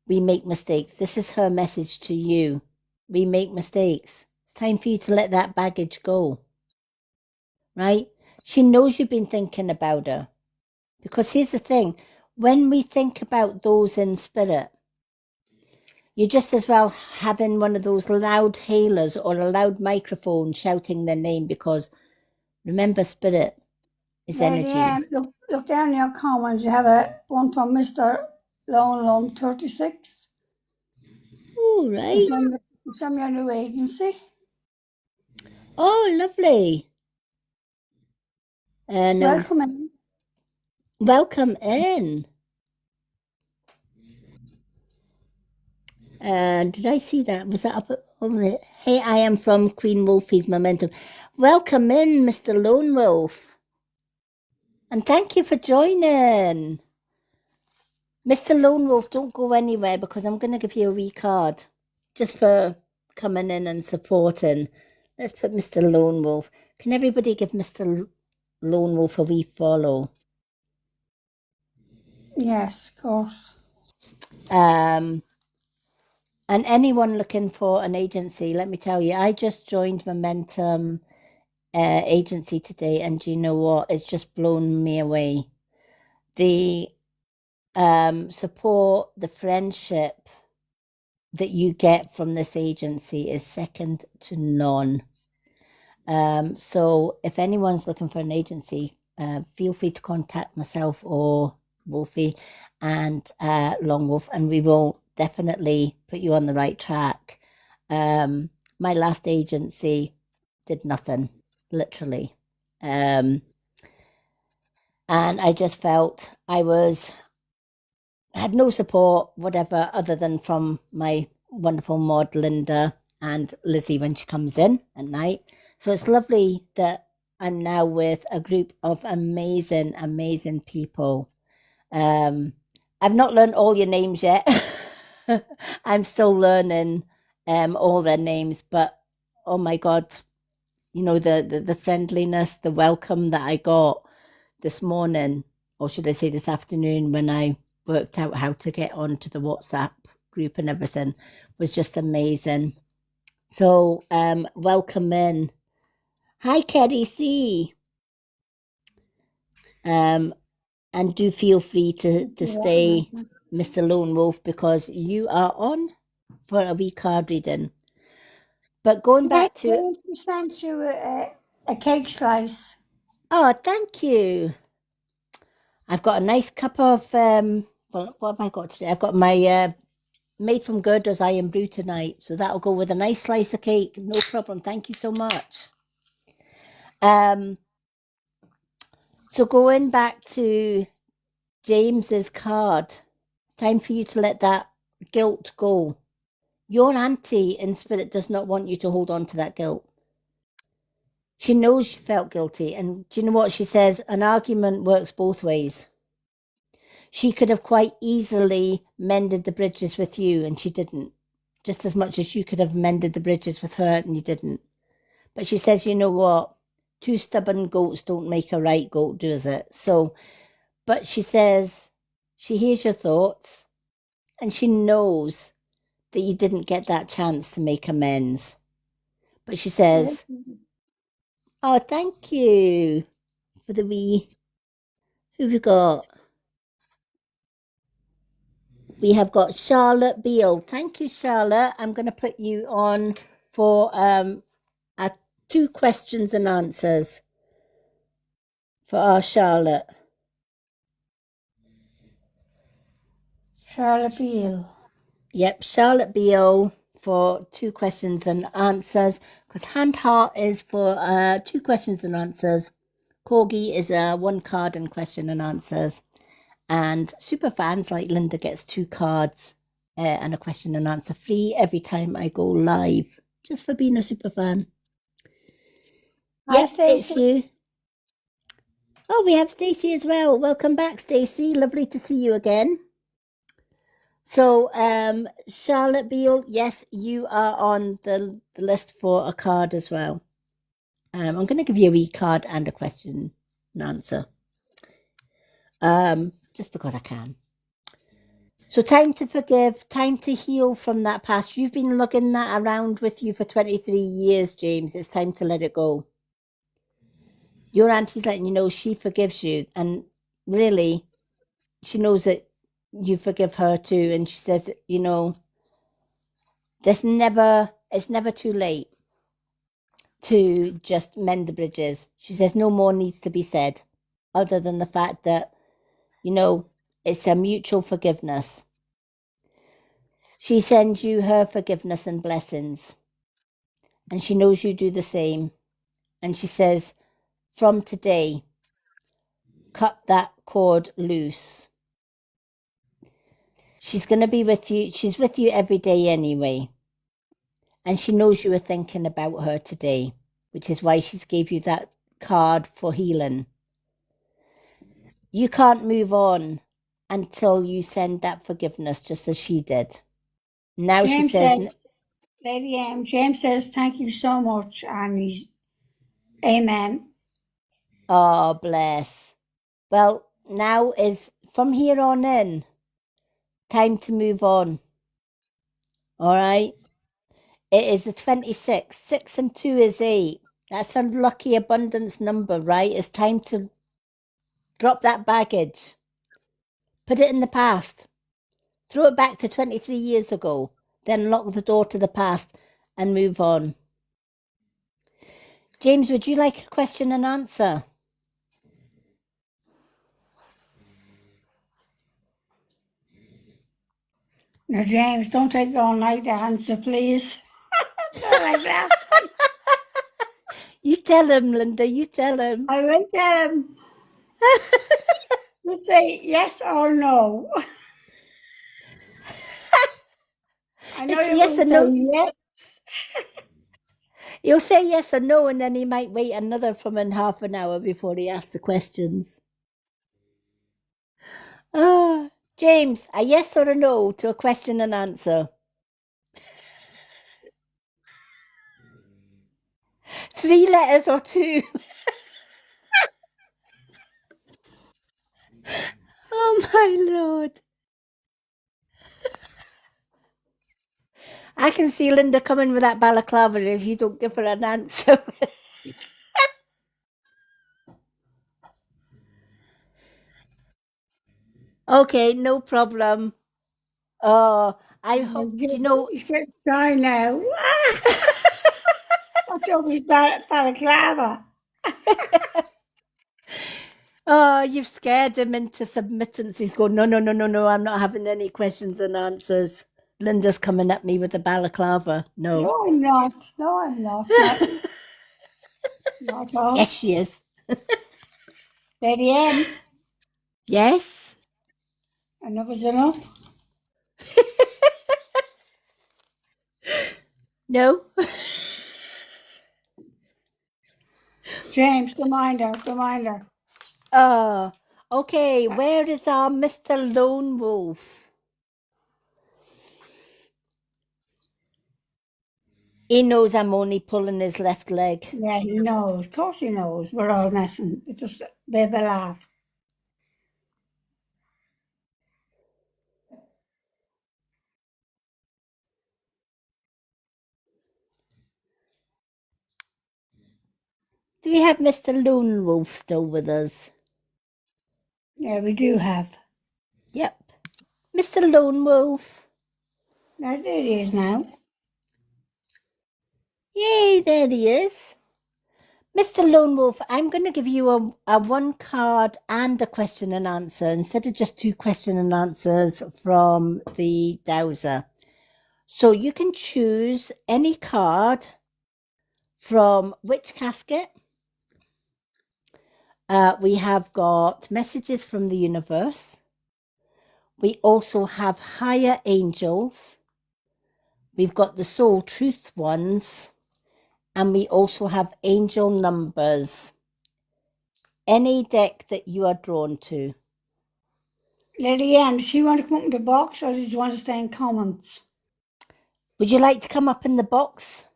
S1: We make mistakes. This is her message to you. We make mistakes. It's time for you to let that baggage go. Right? She knows you've been thinking about her. Because here's the thing, when we think about those in spirit, you're just as well having one of those loud hailers or a loud microphone shouting their name, because remember, spirit is energy.
S2: Yeah, look down in your comments. You have one from Mr. Lone 36.
S1: Oh, right.
S2: It's from your new agency.
S1: Oh, lovely.
S2: Welcome in.
S1: Welcome in. Did I see that? Was that up over there? Hey, I am from Queen Wolfie's Momentum. Welcome in, Mr. Lone Wolf. And thank you for joining. Mr. Lone Wolf, don't go anywhere because I'm going to give you a wee card just for coming in and supporting. Let's put Mr. Lone Wolf. Can everybody give Mr. Lone Wolf a wee follow?
S2: Yes, of course.
S1: And anyone looking for an agency, let me tell you, I just joined Momentum agency today, and do you know what? It's just blown me away. The support, the friendship that you get from this agency is second to none. So if anyone's looking for an agency, feel free to contact myself or Wolfie and Long Wolf, and we will definitely put you on the right track. My last agency did nothing, literally. And I just felt I had no support, whatever, other than from my wonderful mod, Linda, and Lizzie when she comes in at night. So it's lovely that I'm now with a group of amazing, amazing people. I've not learned all your names yet. I'm still learning all their names, but oh my God, you know, the friendliness, the welcome that I got this morning, or should I say this afternoon, when I worked out how to get onto the WhatsApp group and everything, was just amazing. So welcome in. Hi, Kerry C. And do feel free to stay, Mr. Lone Wolf, because you are on for a wee card reading. But going back to...
S2: She sent you a cake slice.
S1: Oh, thank you. I've got a nice cup of... well, what have I got today? I've got my... made from Gerda's Iron Brew tonight, so that'll go with a nice slice of cake. No problem. Thank you so much. So going back to James's card, it's time for you to let that guilt go. Your auntie in spirit does not want you to hold on to that guilt. She knows you felt guilty, and do you know what she says? An argument works both ways. She could have quite easily mended the bridges with you, and she didn't. Just as much as you could have mended the bridges with her, and you didn't. But she says, you know what? Two stubborn goats don't make a right goat, does it? So, but she says she hears your thoughts, and she knows that you didn't get that chance to make amends. But she says, oh, thank you for the wee... Who've we got? We have got Charlotte Beale. Thank you, Charlotte. I'm going to put you on for 2 questions and answers for our Charlotte.
S2: Charlotte Beale.
S1: Yep, Charlotte Beale for 2 questions and answers, because Hand Heart is for 2 questions and answers. Corgi is a 1 card and question and answers. And super fans like Linda gets 2 cards and a question and answer free every time I go live, just for being a super fan.
S2: Hi,
S1: Yep, it's
S2: Stacey.
S1: you. Oh, we have Stacey as well. Welcome back, Stacey. Lovely to see you again. So, Charlotte Beale, yes, you are on the list for a card as well. I'm going to give you a wee card and a question and answer. Just because I can. So time to forgive, time to heal from that past. You've been lugging that around with you for 23 years, James. It's time to let it go. Your auntie's letting you know she forgives you, and really, she knows that you forgive her too. And she says, you know, it's never too late to just mend the bridges. She says no more needs to be said, other than the fact that, you know, it's a mutual forgiveness. She sends you her forgiveness and blessings, and she knows you do the same. And she says, from today, cut that cord loose. She's going to be with you. She's with you every day anyway. And she knows you were thinking about her today, which is why she's gave you that card for healing. You can't move on until you send that forgiveness, just as she did. Now
S2: James
S1: she says,
S2: Lady M, James says, thank you so much. And he's, amen.
S1: oh, bless. Well, now is from here on in, time to move on. All right. It is the 26. 6 and 2 is 8. That's a lucky abundance number, right? It's time to drop that baggage. Put it in the past. Throw it back to 23 years ago. Then lock the door to the past and move on. James, would you like a question and answer?
S2: Now, James, don't take all night to answer, please. Don't like that.
S1: You tell him, Linda. You tell him.
S2: I will tell him. You say yes or no. I know
S1: It's
S2: you're
S1: yes
S2: going to
S1: or no.
S2: say yes.
S1: He'll say yes or no, and then he might wait another from in half an hour before he asks the questions. James, a yes or a no to a question and answer? 3 letters or 2? Oh my Lord. I can see Linda coming with that balaclava if you don't give her an answer. Okay, no problem. Oh, I hope, do you know,
S2: He's getting shy now. What's up with balaclava?
S1: oh, you've scared him into submittance. He's going, no, no, no, no, no, I'm not having any questions and answers. Linda's coming at me with a balaclava. No.
S2: No, I'm not. No, I'm not. Not at all.
S1: Yes, she is.
S2: Lady M,
S1: Yes.
S2: enough is enough.
S1: No.
S2: James, reminder.
S1: Oh, okay. Where is our Mr. Lone Wolf? He knows I'm only pulling his left leg.
S2: Yeah, he knows. Of course he knows. We're all messing. It's just a bit of a laugh.
S1: Do we have Mr. Lone Wolf still with us?
S2: Yeah, we do have.
S1: Yep. Mr. Lone Wolf.
S2: There it is now.
S1: Yay, there he is. Mr. Lone Wolf, I'm going to give you a one card and a question and answer instead of just two question and answers from the dowser. So you can choose any card from which casket. We have got messages from the universe. We also have higher angels. We've got the soul truth ones. And we also have angel numbers. Any deck that you are drawn to.
S2: Lady Anne, does she want to come up in the box or does she want to stay in comments?
S1: Would you like to come up in the box?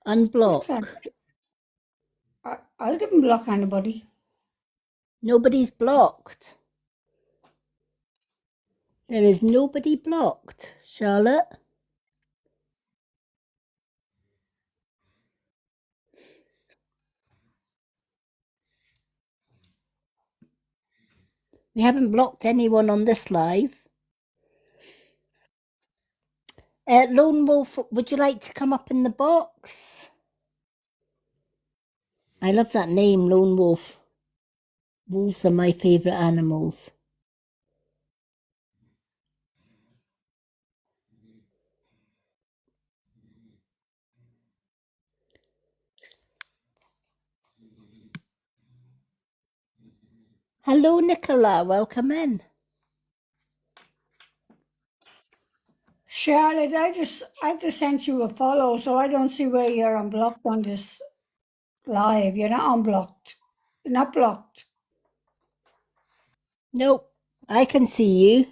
S1: Unblock.
S2: I didn't block anybody.
S1: Nobody's blocked. There is nobody blocked, Charlotte. We haven't blocked anyone on this live. Lone Wolf, would you like to come up in the box? I love that name, Lone Wolf. Wolves are my favourite animals. Hello, Nicola. Welcome in.
S2: Charlotte, I just sent you a follow, so I don't see where you're unblocked on this live. You're not unblocked. You're not blocked.
S1: Nope. I can see you.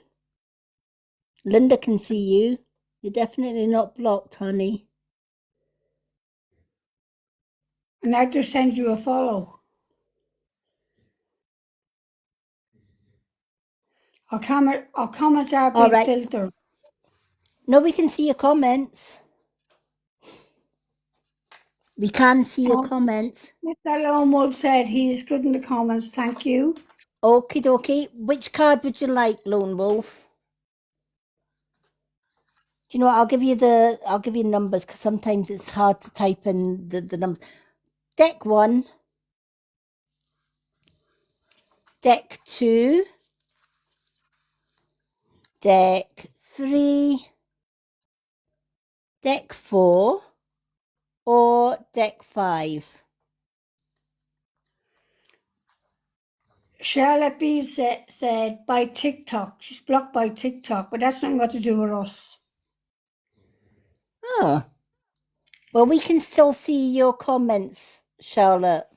S1: Linda can see you. You're definitely not blocked, honey.
S2: And I just sent you a follow. Our comments are
S1: All
S2: being
S1: right.
S2: filtered.
S1: No, we can see your comments. We can see your comments.
S2: Mr. Lone Wolf said he is good in the comments. Thank you.
S1: Okie dokie. Which card would you like, Lone Wolf? Do you know what? I'll give you numbers because sometimes it's hard to type in the numbers. Deck 1, deck 2, deck 3, deck 4, or deck 5.
S2: Charlotte B said by TikTok. She's blocked by TikTok, but that's nothing got to do with us.
S1: Oh. Well, we can still see your comments, Charlotte.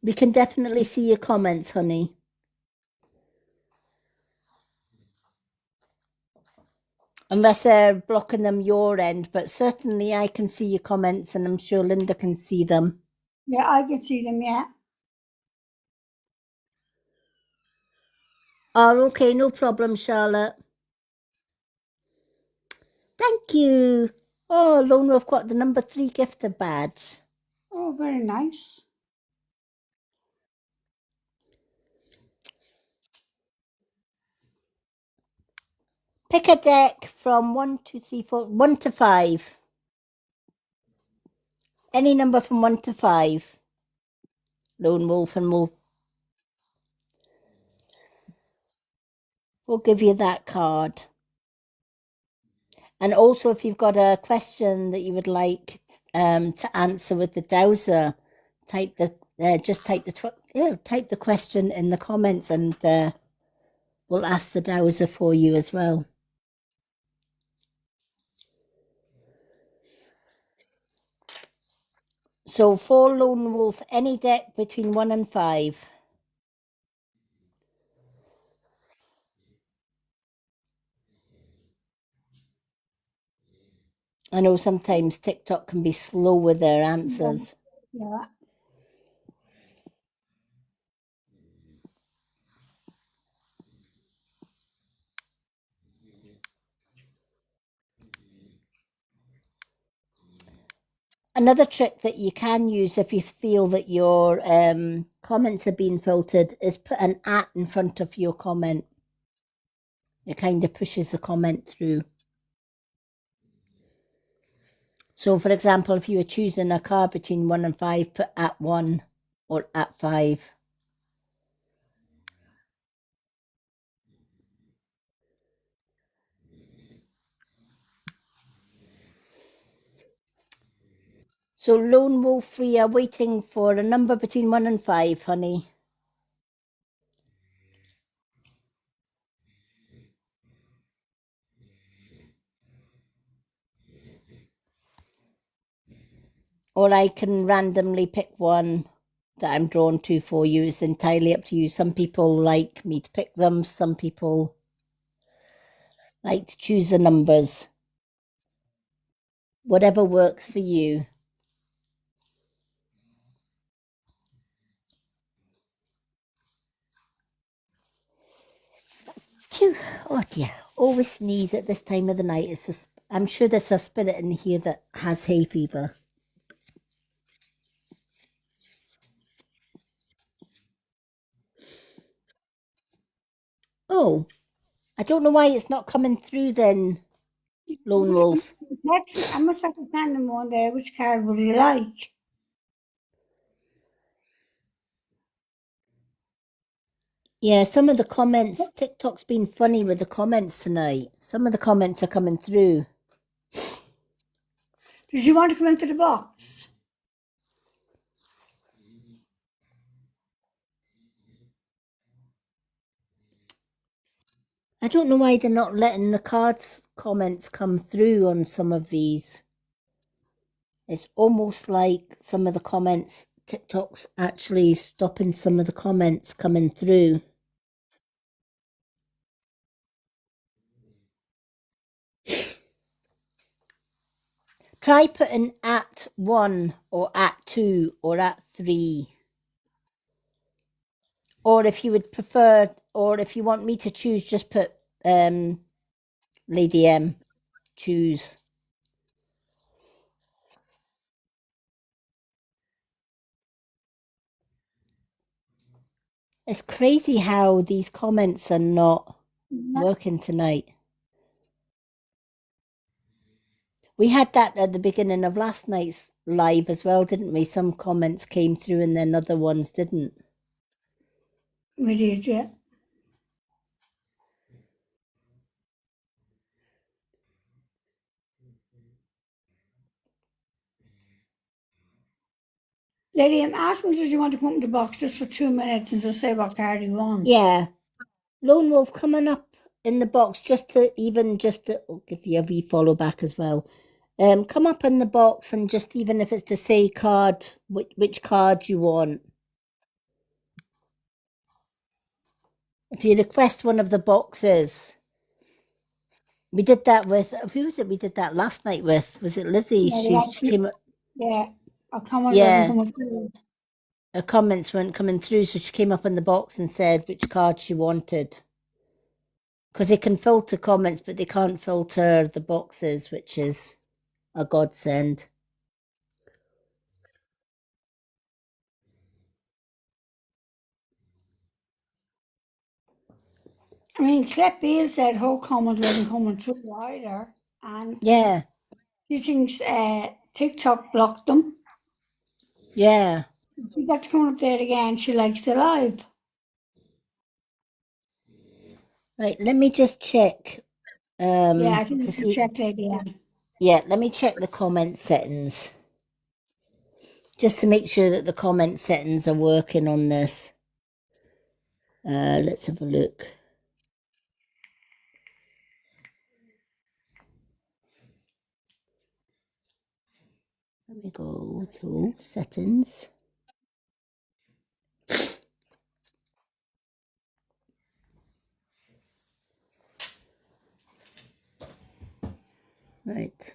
S1: We can definitely see your comments, honey. Unless they're blocking them your end, but certainly I can see your comments and I'm sure Linda can see them.
S2: Yeah, I can see them, yeah.
S1: Oh, okay, no problem, Charlotte. Thank you. Oh, Lone Wolf got the number 3 gifter badge.
S2: Oh, very nice.
S1: Pick a deck from 1, 2, 3, 4, 1 to 5. Any number from 1 to 5. Lone Wolf, and we'll give you that card. And also, if you've got a question that you would like to answer with the dowser, type the question in the comments, and we'll ask the dowser for you as well. So for Lone Wolf, any deck between 1 and 5. I know sometimes TikTok can be slow with their answers.
S2: Yeah.
S1: Another trick that you can use if you feel that your comments are being filtered is put an @ in front of your comment. It kind of pushes the comment through. So, for example, if you were choosing a card between 1 and 5, put @1 or @5. So, Lone Wolf, we are waiting for a number between 1 and 5, honey. Or I can randomly pick one that I'm drawn to for you. It's entirely up to you. Some people like me to pick them. Some people like to choose the numbers. Whatever works for you. Phew. Oh dear. Always sneeze at this time of the night. I'm sure there's a spirit in here that has hay fever. Oh, I don't know why it's not coming through then, Lone Wolf.
S2: I must have to find them one there. Which card would you like?
S1: Yeah, some of the comments, TikTok's been funny with the comments tonight. Some of the comments are coming through.
S2: Did you want to come into the box?
S1: I don't know why they're not letting the cards comments come through on some of these. It's almost like some of the comments, TikTok's actually stopping some of the comments coming through. Try putting @1 or @2 or @3. Or if you would prefer, or if you want me to choose, just put Lady M, choose. It's crazy how these comments are not working tonight. We had that at the beginning of last night's live as well, didn't we? Some comments came through and then other ones didn't.
S2: We did, yeah. Lady, I'm asking, does you want to come into the box just for 2 minutes and just say what card you want?
S1: Yeah. Lone Wolf coming up in the box just to I'll give you a wee follow back as well. Come up in the box and just even if it's to say card, which card you want. If you request one of the boxes. We did that with, who was it we did that last night with? Was it Lizzie?
S2: Yeah,
S1: She came up.
S2: yeah, a comment
S1: Yeah.
S2: wasn't coming through.
S1: Her comments weren't coming through, so she came up in the box and said which card she wanted. Because they can filter comments, but they can't filter the boxes, which is a godsend.
S2: I mean, Clip Beale said her comment wasn't coming through either. And
S1: Yeah,
S2: she thinks TikTok blocked them.
S1: yeah.
S2: She's got to come up there again. She likes the live.
S1: Right, let me just check.
S2: Yeah, I think
S1: to
S2: you should
S1: see.
S2: check Lady M.
S1: Yeah, let me check the comment settings. Just to make sure that the comment settings are working on this. Let's have a look. Let me go to settings. Right.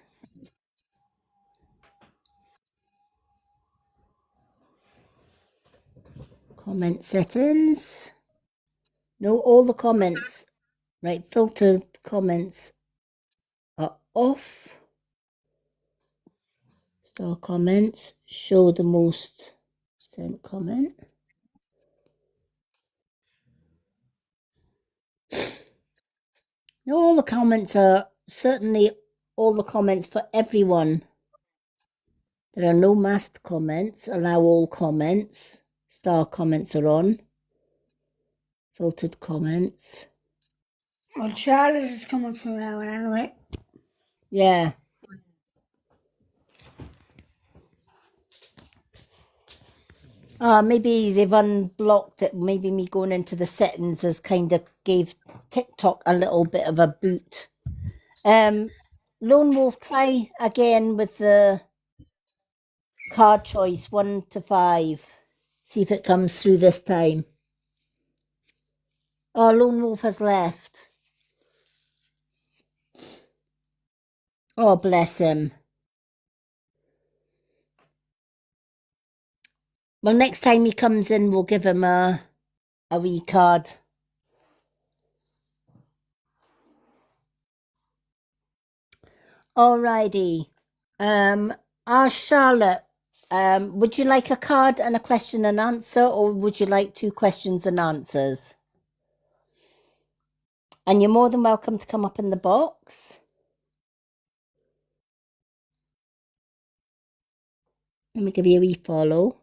S1: Comment settings. No, all the comments. Right, filtered comments are off. Star comments. Show the most sent comment. All the comments are certainly all the comments for everyone. There are no masked comments. Allow all comments. Star comments are on. Filtered comments.
S2: Well, Charlotte is coming through now anyway.
S1: Yeah. Maybe they've unblocked it. Maybe me going into the settings has kind of gave TikTok a little bit of a boot. Lone Wolf, try again with the card choice 1 to 5. See if it comes through this time. Oh, Lone Wolf has left. Oh, bless him. Well, next time he comes in, we'll give him a wee card. Alrighty. Charlotte, would you like a card and a question and answer, or would you like 2 questions and answers? And you're more than welcome to come up in the box. Let me give you a wee follow.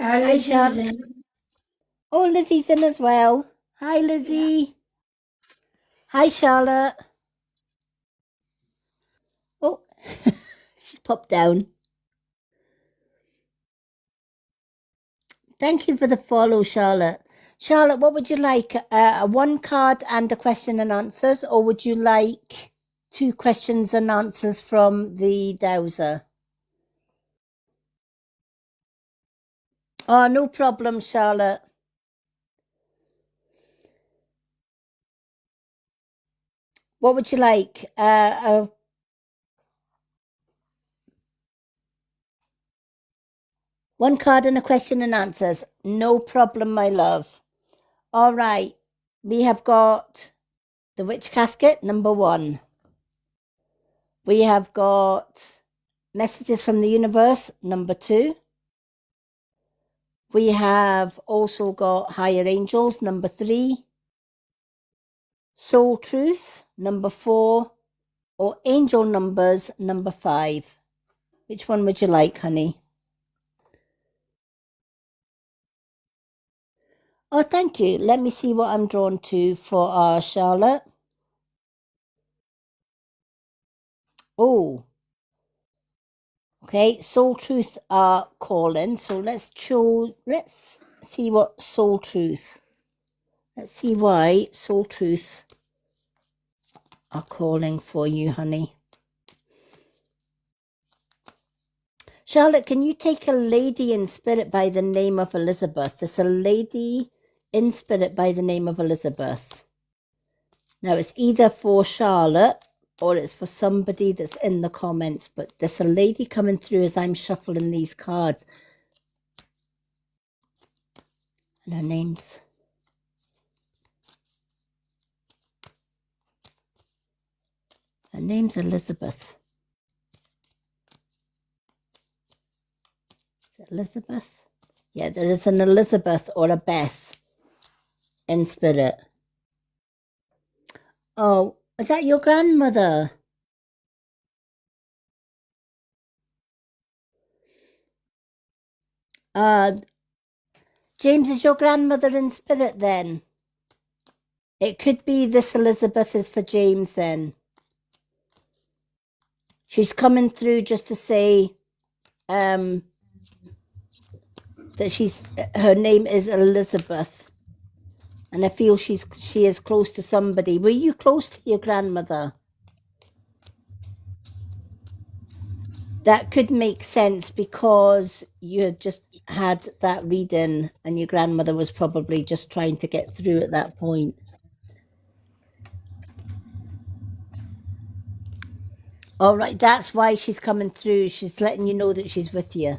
S2: Lizzie's
S1: Charlotte.
S2: in.
S1: Oh, Lizzie's in as well. Hi, Lizzie. Yeah. Hi, Charlotte. Oh, she's popped down. Thank you for the follow, Charlotte. Charlotte, what would you like? A 1 card and a question and answers, or would you like 2 questions and answers from the dowser? Oh, no problem, Charlotte. What would you like? 1 card and a question and answers. No problem, my love. All right. We have got the Witch Casket, number 1. We have got Messages from the Universe, number 2. We have also got Higher Angels, number 3. Soul Truth, number 4. Or Angel Numbers, number 5. Which one would you like, honey? Oh, thank you. Let me see what I'm drawn to for our Charlotte. Oh. Okay, Soul Truth are calling. So let's see what Soul Truth. Let's see why Soul Truth are calling for you, honey. Charlotte, can you take a lady in spirit by the name of Elizabeth? There's a lady in spirit by the name of Elizabeth. Now, it's either for Charlotte or it's for somebody that's in the comments, but there's a lady coming through as I'm shuffling these cards. And her name's... Her name's Elizabeth. Is it Elizabeth? Yeah, there is an Elizabeth or a Beth in spirit. Oh, is that your grandmother? James, is your grandmother in spirit then? It could be this Elizabeth is for James then. She's coming through just to say that her name is Elizabeth. And I feel she is close to somebody. Were you close to your grandmother? That could make sense because you had just had that reading and your grandmother was probably just trying to get through at that point. All right, that's why she's coming through. She's letting you know that she's with you.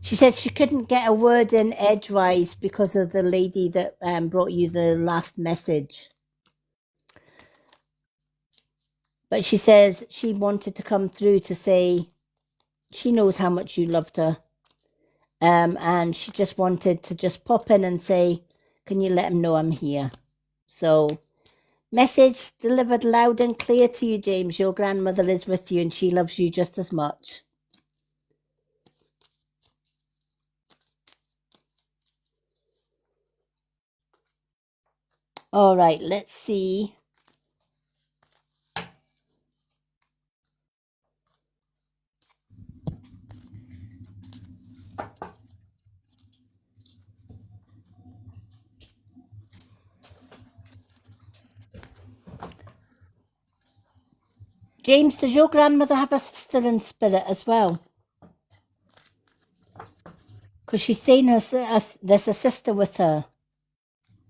S1: She said she couldn't get a word in edgewise because of the lady that brought you the last message. But she says she wanted to come through to say she knows how much you loved her. And she just wanted to just pop in and say, can you let him know I'm here? So, message delivered loud and clear to you, James. Your grandmother is with you and she loves you just as much. All right, let's see. James, does your grandmother have a sister in spirit as well? Because she's saying there's a sister with her.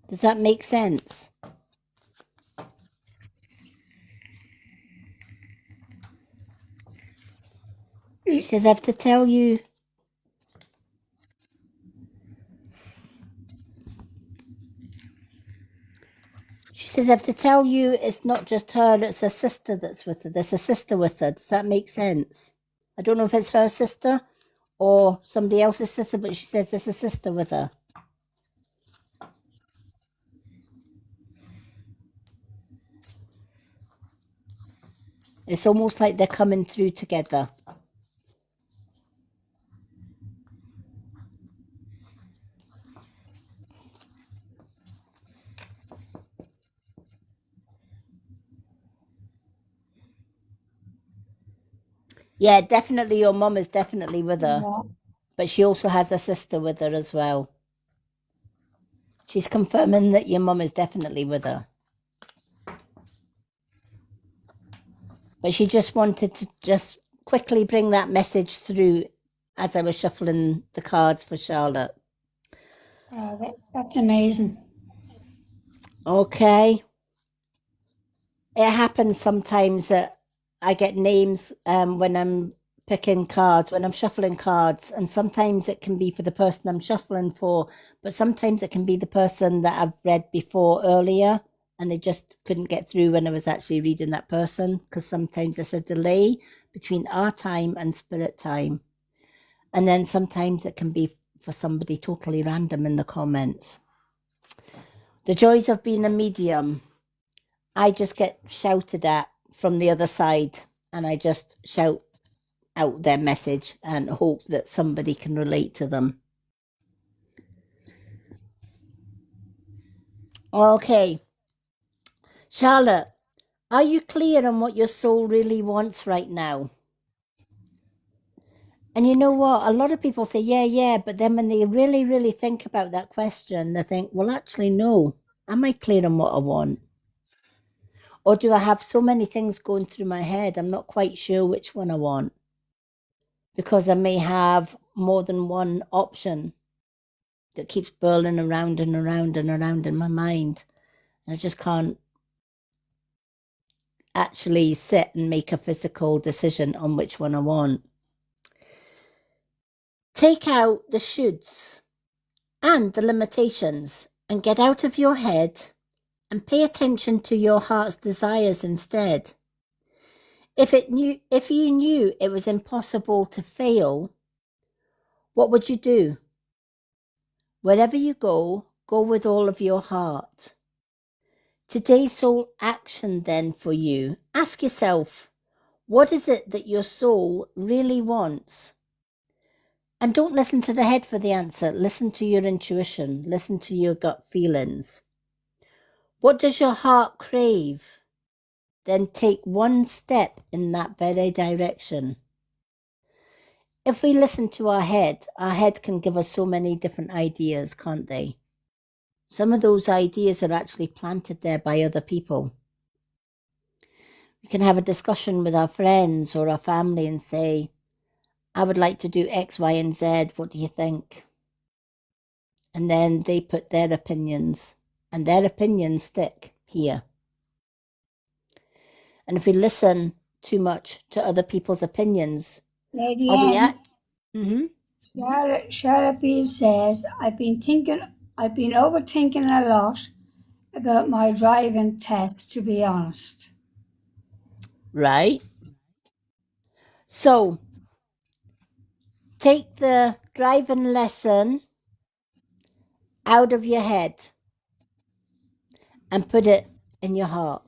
S1: Does that make sense? She says, I have to tell you. She says, I have to tell you it's not just her, it's a sister that's with her. There's a sister with her. Does that make sense? I don't know if it's her sister or somebody else's sister, but she says there's a sister with her. It's almost like they're coming through together. Yeah, definitely your mum is definitely with her.
S2: Yeah.
S1: But she also has a sister with her as well. She's confirming that your mum is definitely with her. But she just wanted to just quickly bring that message through as I was shuffling the cards for Charlotte.
S2: That's amazing.
S1: Okay. It happens sometimes that I get names when I'm picking cards, when I'm shuffling cards, and sometimes it can be for the person I'm shuffling for, but sometimes it can be the person that I've read before earlier, and they just couldn't get through when I was actually reading that person, because sometimes there's a delay between our time and spirit time. And then sometimes it can be for somebody totally random in the comments. The joys of being a medium. I just get shouted at from the other side, and I just shout out their message and hope that somebody can relate to them. Okay. Charlotte, are you clear on what your soul really wants right now? And you know what? A lot of people say, yeah, but then when they really, really think about that question, they think, well, actually, no. Am I clear on what I want? Or do I have so many things going through my head, I'm not quite sure which one I want? Because I may have more than one option that keeps whirling around and around and around in my mind. And I just can't actually sit and make a physical decision on which one I want. Take out the shoulds and the limitations and get out of your head and pay attention to your heart's desires instead. If you knew it was impossible to fail, what would you do? Wherever you go, go with all of your heart. Today's soul action then for you. Ask yourself, what is it that your soul really wants? And don't listen to the head for the answer. Listen to your intuition. Listen to your gut feelings. What does your heart crave? Then take one step in that very direction. If we listen to our head can give us so many different ideas, can't they? Some of those ideas are actually planted there by other people. We can have a discussion with our friends or our family and say, I would like to do X, Y, and Z. What do you think? And then they put their opinions, and their opinions stick here. And if we listen too much to other people's opinions.
S2: Lady
S1: Or we
S2: Anne,
S1: mm-hmm.
S2: Charlotte Beale says, I've been overthinking a lot about my driving test, to be honest.
S1: Right. So take the driving lesson out of your head and put it in your heart.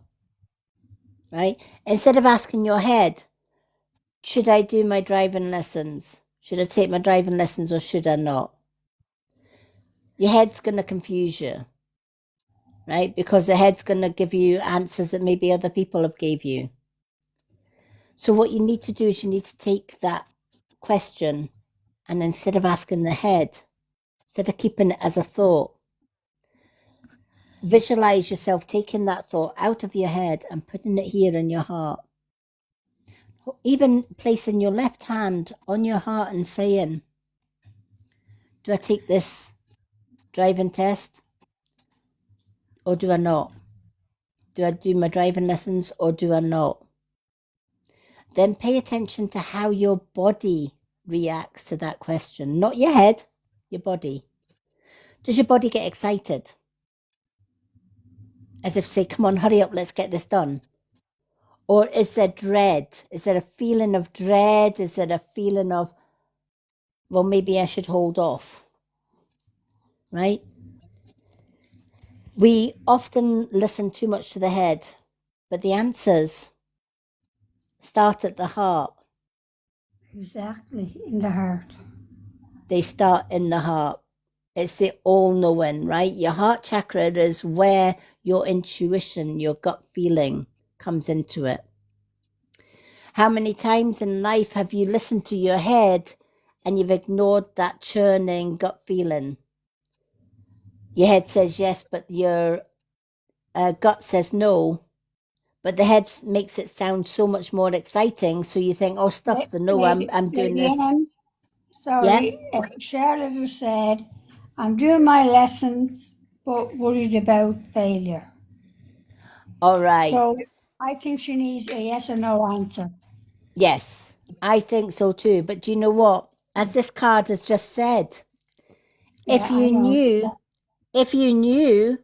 S1: Right? Instead of asking your head, should I do my driving lessons? Should I take my driving lessons or should I not? Your head's going to confuse you, right? Because the head's going to give you answers that maybe other people have gave you. So what you need to do is you need to take that question and instead of asking the head, instead of keeping it as a thought, visualize yourself taking that thought out of your head and putting it here in your heart. Even placing your left hand on your heart and saying, do I take this driving test or do I not? Do I do my driving lessons or do I not? Then pay attention to how your body reacts to that question. Not your head, your body. Does your body get excited? As if say, come on, hurry up, let's get this done. Or is there dread? Is there a feeling of dread? Is there a feeling of, well, maybe I should hold off? Right? We often listen too much to the head, but the answers start at the heart.
S2: Exactly, in the heart.
S1: They start in the heart. It's the all-knowing, right? Your heart chakra is where your intuition, your gut feeling comes into it. How many times in life have you listened to your head and you've ignored that churning gut feeling? Your head says yes, but your gut says no. But the head makes it sound so much more exciting. So you think, oh, stuff the no, I'm doing this.
S2: Sorry, yeah? Charlotte has said, I'm doing my lessons, but worried about failure.
S1: All right.
S2: So I think she needs a yes or no answer.
S1: Yes, I think so too. But do you know what? As this card has just said,
S2: yeah,
S1: if you knew if you knew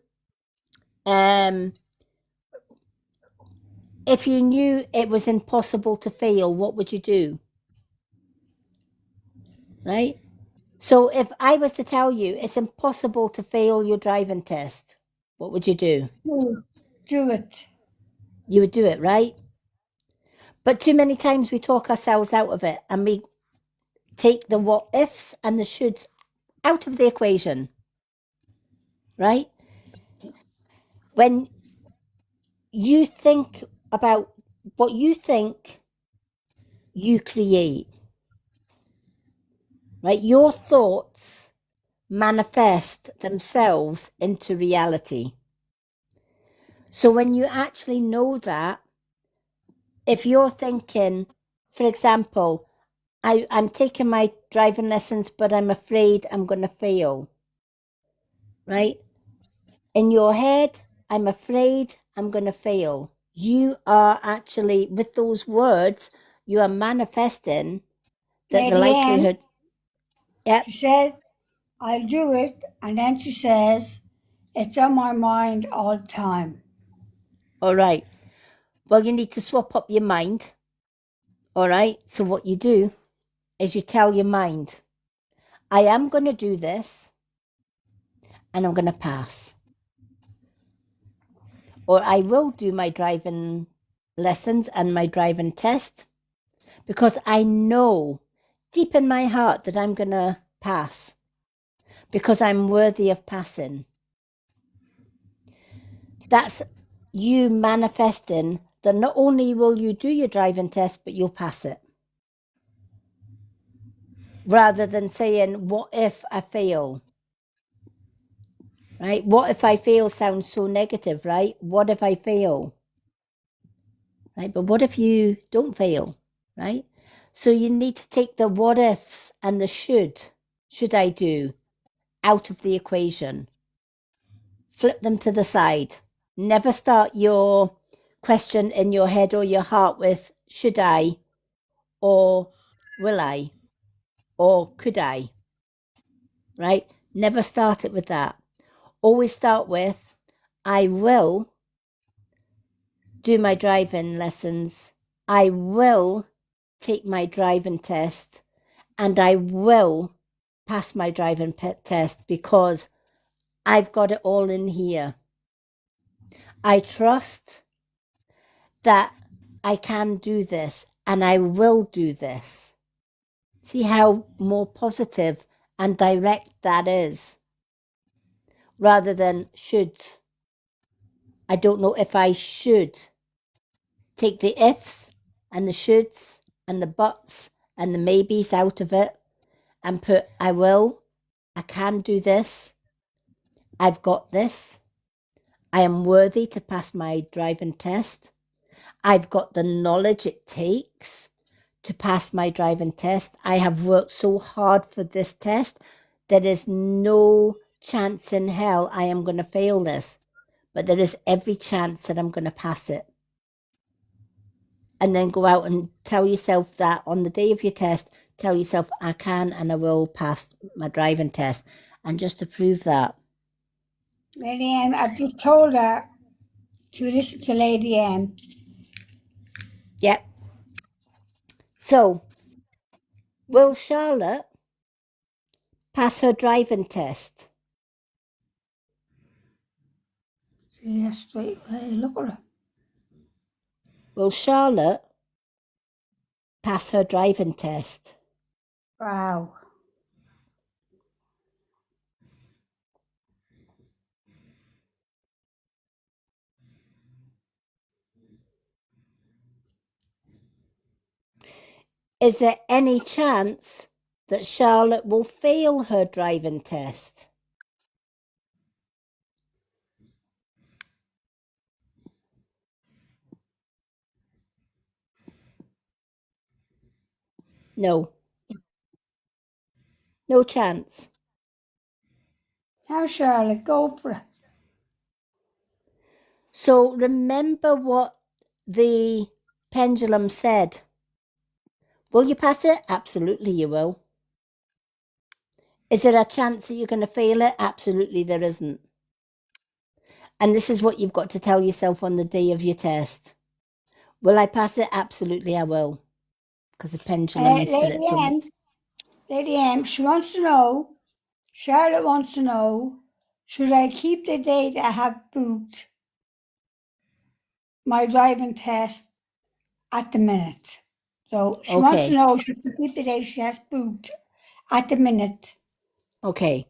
S1: it was impossible to fail, what would you do? Right? So if I was to tell you it's impossible to fail your driving test, what would you do?
S2: Do it.
S1: You would do it, right? But too many times we talk ourselves out of it and we take the what ifs and the shoulds out of the equation, right? When you think about what you think, you create, right? Your thoughts manifest themselves into reality. So when you actually know that, if you're thinking, for example, I'm taking my driving lessons, but I'm afraid I'm going to fail, right? In your head, I'm afraid I'm going to fail. You are actually, with those words, you are manifesting that
S2: Lady
S1: the likelihood.
S2: Yep. She says, I'll do it. And then she says, it's on my mind all the time.
S1: All right. Well, you need to swap up your mind. All right. So what you do is you tell your mind, I am going to do this and I'm going to pass. Or I will do my driving lessons and my driving test because I know deep in my heart that I'm going to pass because I'm worthy of passing. That's you manifesting that not only will you do your driving test, but you'll pass it. Rather than saying, what if I fail? Right? What if I fail sounds so negative, right? What if I fail? Right? But what if you don't fail? Right? So you need to take the what ifs and the should I do, out of the equation. Flip them to the side. Never start your question in your head or your heart with should I, or will I, or could I, right? Never start it with that. Always start with I will do my driving lessons. I will take my driving test, and I will pass my driving test because I've got it all in here. I trust that I can do this and I will do this. See how more positive and direct that is, rather than shoulds. I don't know if I should. Take the ifs and the shoulds and the buts and the maybes out of it and put I will, I can do this, I've got this, I am worthy to pass my driving test, I've got the knowledge it takes to pass my driving test, I have worked so hard for this test, there is no chance in hell I am going to fail this, but there is every chance that I'm going to pass it. And then go out and tell yourself that on the day of your test, tell yourself I can and I will pass my driving test. And just to prove that.
S2: Lady M, I've just told her to listen to Lady M.
S1: Yep. So, will Charlotte pass her driving test?
S2: See her straight away, look at her.
S1: Will Charlotte pass her driving test?
S2: Wow.
S1: Is there any chance that Charlotte will fail her driving test? No. No chance.
S2: Now, Charlotte, go for it.
S1: So remember what the pendulum said. Will you pass it? Absolutely you will. Is there a chance that you're going to fail it? Absolutely there isn't. And this is what you've got to tell yourself on the day of your test. Will I pass it? Absolutely I will. Because the pendulum and spirit told me.
S2: Lady M, she wants to know, Charlotte wants to know, should I keep the date I have booked my driving test at the minute? So she wants to know, should she keep the date she has booked at the minute?
S1: Okay.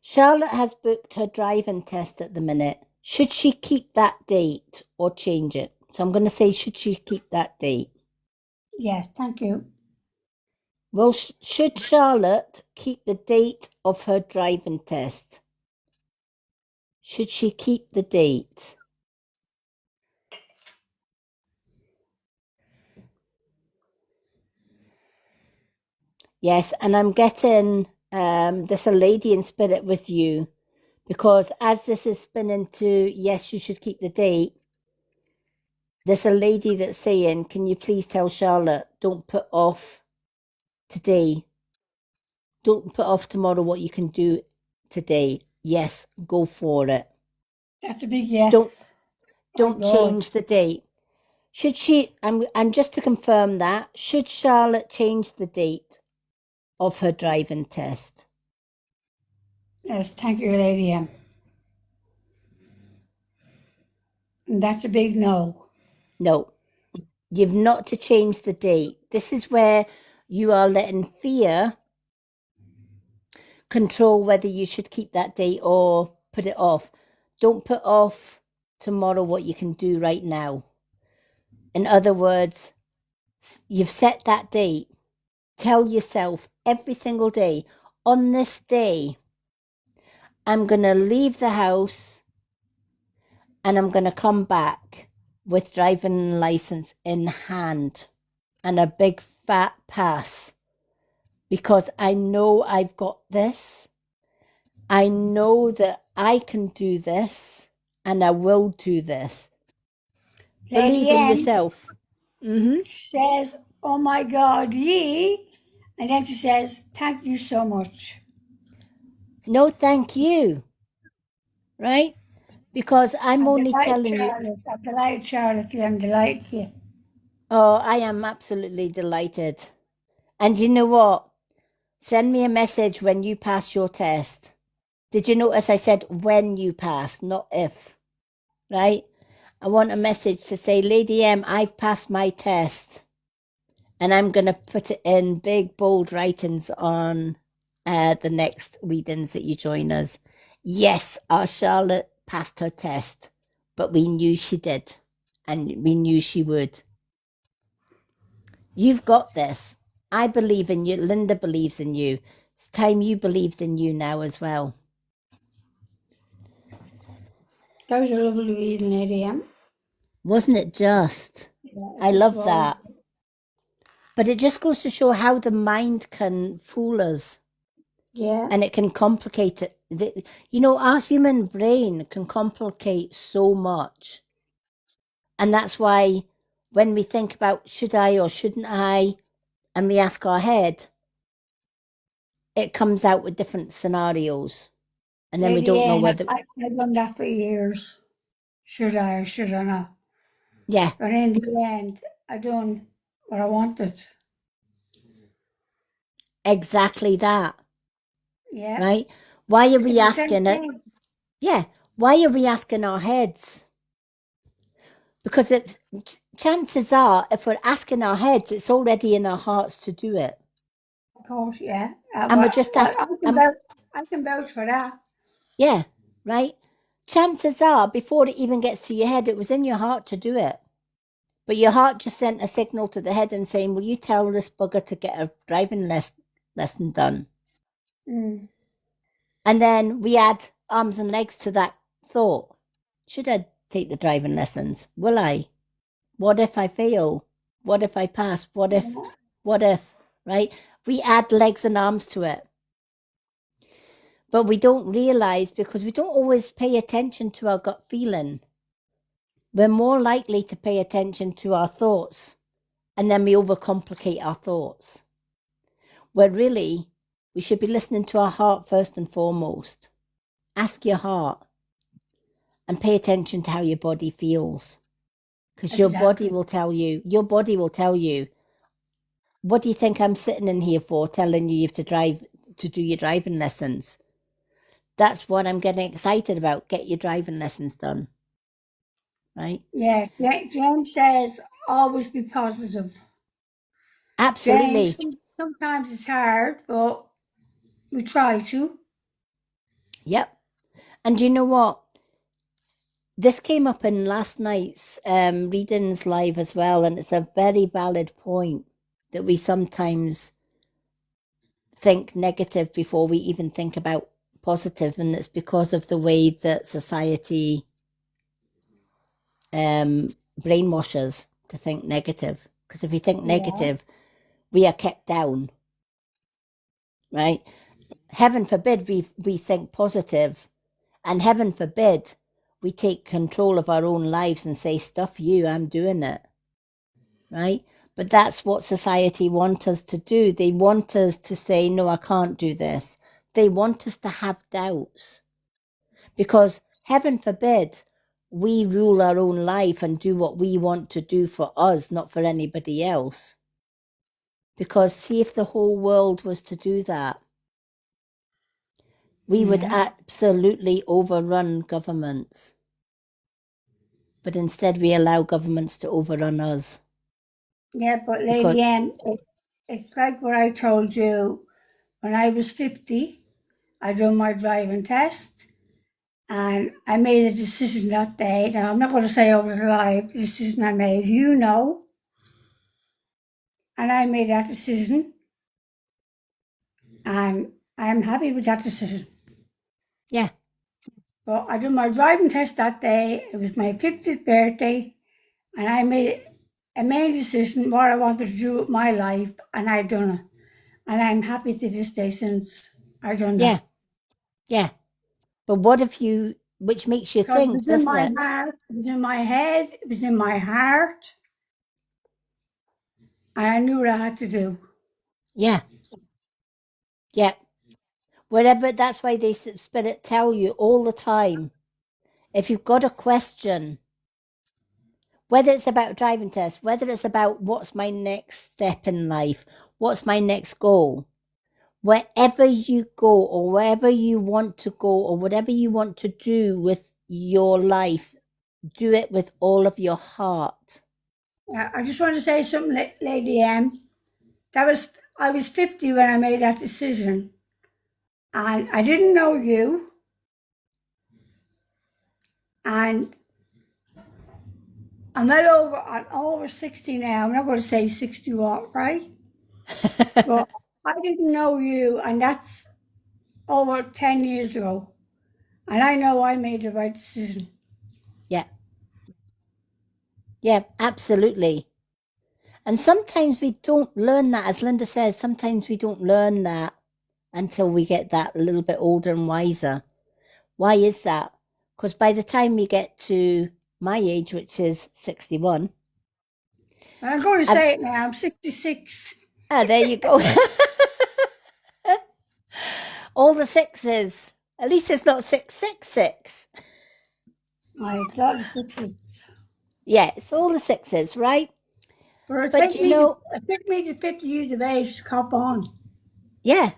S1: Charlotte has booked her driving test at the minute. Should she keep that date or change it? So I'm going to say, should she keep that date?
S2: Yes, thank you.
S1: Well, should Charlotte keep the date of her driving test? Should she keep the date? Yes, and I'm getting there's a lady in spirit with you, because as this is spinning to yes, you should keep the date, there's a lady that's saying, can you please tell Charlotte, don't put off today. Don't put off tomorrow what you can do today. Yes, go for it.
S2: That's a big yes.
S1: Don't change the date. Should she, and just to confirm that, should Charlotte change the date of her driving test?
S2: Yes, thank you, Lady M. And that's a big no.
S1: No, you've not to change the date. This is where you are letting fear control whether you should keep that date or put it off. Don't put off tomorrow what you can do right now. In other words, you've set that date. Tell yourself every single day, on this day, I'm going to leave the house and I'm going to come back with driving license in hand and a big fat pass, because I know I've got this. I know that I can do this and I will do this.
S2: Lady
S1: Believe in
S2: M
S1: yourself. Mm-hmm.
S2: says, "Oh my God, ye," and then she says, "Thank you so much."
S1: No, thank you. Right? Because I'm
S2: I'm
S1: only
S2: delighted,
S1: telling you.
S2: Charlotte. I'm delighted, Charlotte. I'm delighted for you.
S1: Oh, I am absolutely delighted. And you know what? Send me a message when you pass your test. Did you notice I said when you pass, not if? Right? I want a message to say, Lady M, I've passed my test. And I'm going to put it in big, bold writings on the next readings that you join us. Yes, our Charlotte passed her test, but we knew she did. And we knew she would. You've got this. I believe in you. Linda believes in you. It's time you believed in you now as well.
S2: That was a lovely reading, Lady M.
S1: Wasn't it just?
S2: Yeah,
S1: I
S2: this
S1: love
S2: was.
S1: that. But it just goes to show how the mind can fool us
S2: Yeah.
S1: and it can complicate it. You know, our human brain can complicate so much. And that's why when we think about should I or shouldn't I, and we ask our head, it comes out with different scenarios. And then we
S2: Lady
S1: don't know
S2: M,
S1: whether,
S2: I've done that for years. Should I or should I not?
S1: yeah,
S2: But in the end, I done what I wanted.
S1: exactly that,
S2: Yeah.
S1: right? Why are
S2: It's
S1: we
S2: the same
S1: asking it?
S2: thing.
S1: Yeah, why are we asking our heads? Because chances are, if we're asking our heads, it's already in our hearts to do it.
S2: Of course, yeah.
S1: And we're just asking,
S2: I can vouch for that.
S1: yeah, right? Chances are, before it even gets to your head, it was in your heart to do it. But your heart just sent a signal to the head and saying, will you tell this bugger to get a driving lesson done?
S2: Mm.
S1: And then we add arms and legs to that thought. Should I take the driving lessons? Will I? What if I fail? What if I pass? What if, right? We add legs and arms to it. But we don't realize because we don't always pay attention to our gut feeling. We're more likely to pay attention to our thoughts and then we overcomplicate our thoughts. Where really, we should be listening to our heart first and foremost. Ask your heart and pay attention to how your body feels. Because your body will tell you, what do you think I'm sitting in here for, telling you have to do your driving lessons? That's what I'm getting excited about. Get your driving lessons done. Right?
S2: Yeah, James says always be positive.
S1: Absolutely.
S2: James, sometimes it's hard, but we try to.
S1: Yep. And you know what? This came up in last night's readings live as well, and it's a very valid point that we sometimes think negative before we even think about positive, and it's because of the way that society brainwashes to think negative. Because if we think negative, we are kept down, right? Heaven forbid we think positive, and heaven forbid we take control of our own lives and say, stuff you, I'm doing it, right? But that's what society wants us to do. They want us to say, no, I can't do this. They want us to have doubts. Because heaven forbid we rule our own life and do what we want to do for us, not for anybody else. Because see, if the whole world was to do that, we would absolutely overrun governments. But instead we allow governments to overrun us.
S2: Yeah, but Lady M, it's like what I told you. When I was 50, I done my driving test and I made a decision that day. Now, I'm not going to say over the live the decision I made, you know. And I made that decision and I'm happy with that decision.
S1: Yeah.
S2: But I did my driving test that day. It was my 50th birthday and I made a main decision what I wanted to do with my life and I done it. And I'm happy to this day since I done that.
S1: Yeah. But what if you which makes you
S2: Because it
S1: think,
S2: was in
S1: doesn't
S2: my
S1: it?
S2: heart, it was in my head, it was in my heart, and I knew what I had to do.
S1: Yeah, yeah. Whatever, that's why they spirit tell you all the time. If you've got a question, whether it's about a driving test, whether it's about what's my next step in life, what's my next goal, wherever you go or wherever you want to go or whatever you want to do with your life, do it with all of your heart.
S2: I just want to say something, Lady M. I was 50 when I made that decision, and I didn't know you, and I'm over 60 now. I'm not going to say 60 what, right? But I didn't know you, and that's over 10 years ago. And I know I made the right decision.
S1: Yeah. Yeah, absolutely. And sometimes we don't learn that, as Linda says, sometimes we don't learn that until we get that a little bit older and wiser. Why is that? Because by the time we get to my age, which is 61.
S2: And I'm going to say it now, I'm 66.
S1: There you go. All the sixes. At least it's not 666.
S2: It's all the sixes.
S1: Yeah, it's all the sixes, right?
S2: But
S1: But
S2: it took me to 50 years of age to cop on.
S1: Yeah,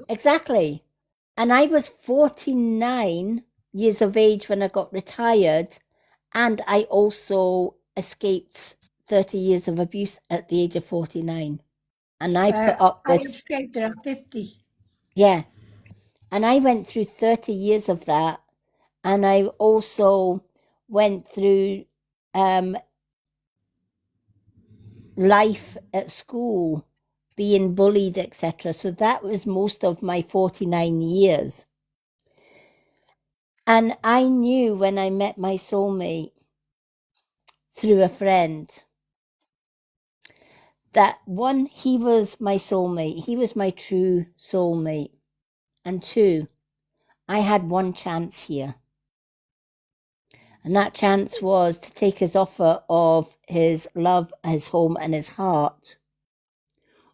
S1: exactly. And I was 49 years of age when I got retired. And I also escaped 30 years of abuse at the age of 49. And I put up
S2: I
S1: with,
S2: escaped it at 50.
S1: yeah. And I went through 30 years of that. And I also went through life at school, being bullied, etc. So that was most of my 49 years. And I knew when I met my soulmate through a friend that one, he was my soulmate. He was my true soulmate. And two, I had one chance here. And that chance was to take his offer of his love, his home, and his heart,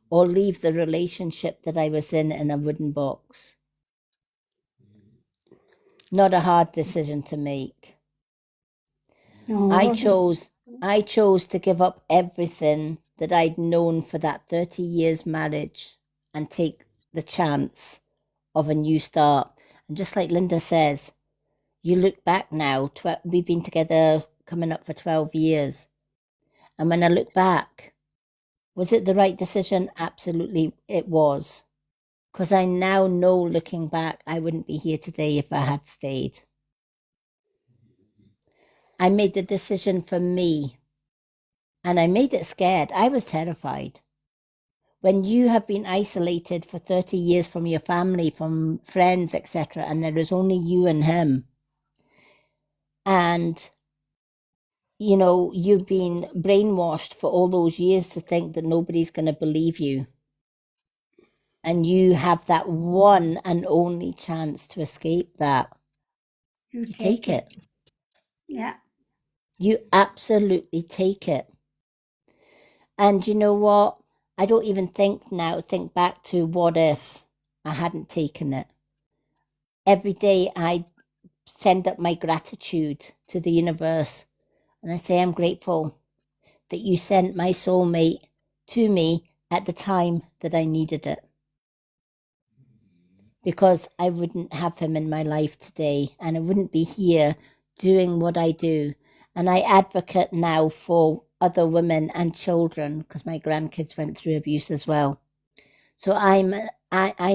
S1: or leave the relationship that I was in a wooden box. Not a hard decision to make.
S2: No,
S1: I chose to give up everything that I'd known for that 30 years marriage and take the chance of a new start. And just like Linda says, you look back now, we've been together coming up for 12 years. And when I look back, was it the right decision? Absolutely, it was. Because I now know, looking back, I wouldn't be here today if I had stayed. I made the decision for me. And I made it scared. I was terrified. When you have been isolated for 30 years from your family, from friends, etc., and there is only you and him, and you've been brainwashed for all those years to think that nobody's going to believe you, and you have that one and only chance to escape that, you take it.
S2: Yeah.
S1: You absolutely take it. And you know what? I don't even think back to what if I hadn't taken it. Every day I send up my gratitude to the universe and I say I'm grateful that you sent my soulmate to me at the time that I needed it. Because I wouldn't have him in my life today and I wouldn't be here doing what I do. And I advocate now for other women and children because my grandkids went through abuse as well. So I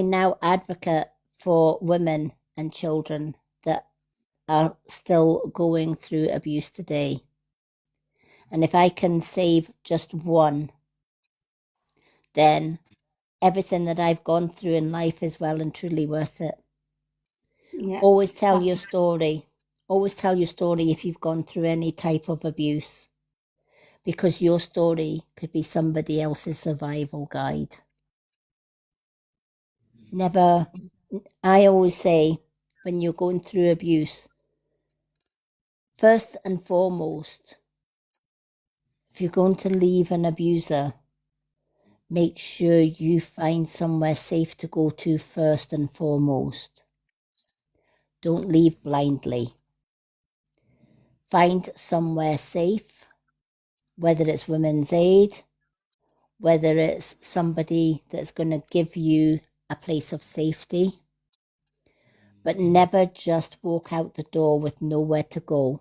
S1: now advocate for women and children that are still going through abuse today. And if I can save just one, then everything that I've gone through in life is well and truly worth it.
S2: Yeah.
S1: Always tell your story. Always tell your story if you've gone through any type of abuse, because your story could be somebody else's survival guide. I always say, when you're going through abuse, First and foremost, if you're going to leave an abuser, make sure you find somewhere safe to go to first and foremost. Don't leave blindly. Find somewhere safe, whether it's Women's Aid, whether it's somebody that's going to give you a place of safety, but never just walk out the door with nowhere to go,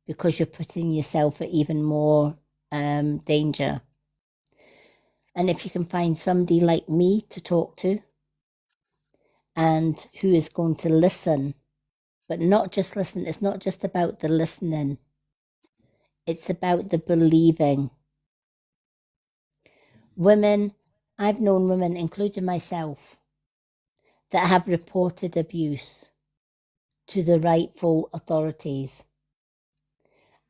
S1: because you're putting yourself at even more danger. And if you can find somebody like me to talk to, and who is going to listen, but not just listen, it's not just about the listening, it's about the believing. Women, I've known women, including myself, that have reported abuse to the rightful authorities.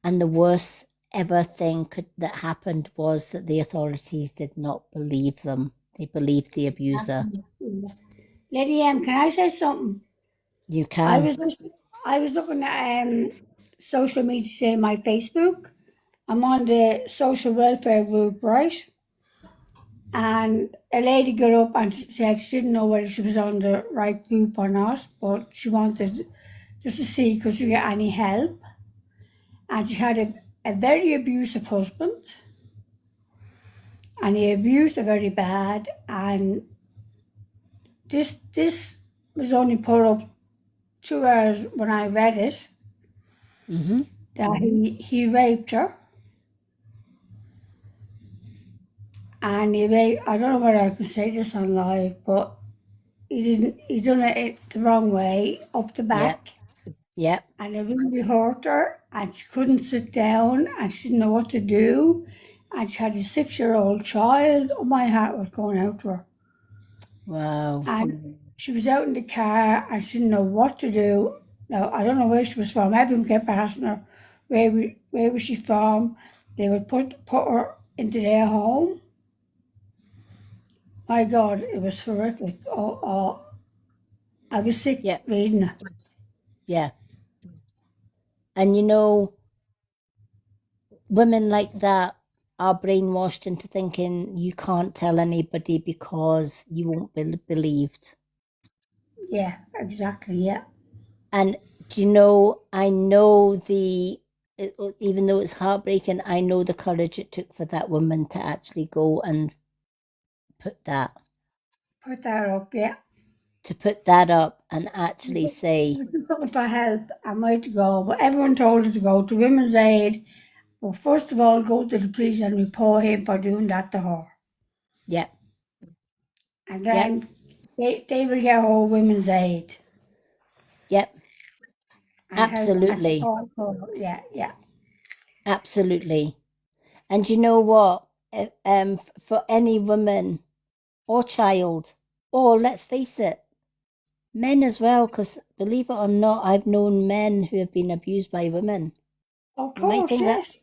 S1: And the worst ever thing that happened was that the authorities did not believe them. They believed the abuser.
S2: Lady M, can I say something?
S1: You
S2: I
S1: can.
S2: was looking at social media today, my Facebook. I'm on the social welfare group, right? And a lady got up and she said she didn't know whether she was on the right group or not, but she wanted just to see could she get any help. And she had a very abusive husband, and he abused her very bad. And this was only put up 2 hours when I read it, that he raped her. And I don't know whether I can say this on live, but he done it the wrong way, up the back.
S1: Yep.
S2: And it really hurt her, and she couldn't sit down, and she didn't know what to do. And she had a 6-year-old child. Oh, my heart was going out to her.
S1: Wow.
S2: And she was out in the car, and she didn't know what to do. Now, I don't know where she was from. Everyone kept asking her, where was she from? They would put her into their home. My God, it was horrific. I was sick reading it.
S1: Yeah. And you know, women like that are brainwashed into thinking you can't tell anybody because you won't be believed.
S2: Yeah, exactly, yeah.
S1: And do you know, I know even though it's heartbreaking, I know the courage it took for that woman to actually go and put that
S2: up, yeah.
S1: To put that up and actually say,
S2: looking for help and where to go, but everyone told her to go to Women's Aid. Well, first of all, go to the police and report him for doing that to her.
S1: Yeah.
S2: And then they will get her Women's Aid.
S1: Yep.
S2: And
S1: Absolutely.
S2: Yeah.
S1: Absolutely. And you know what? For any woman or child, or let's face it, men as well, because believe it or not, I've known men who have been abused by women.
S2: Of course, yes.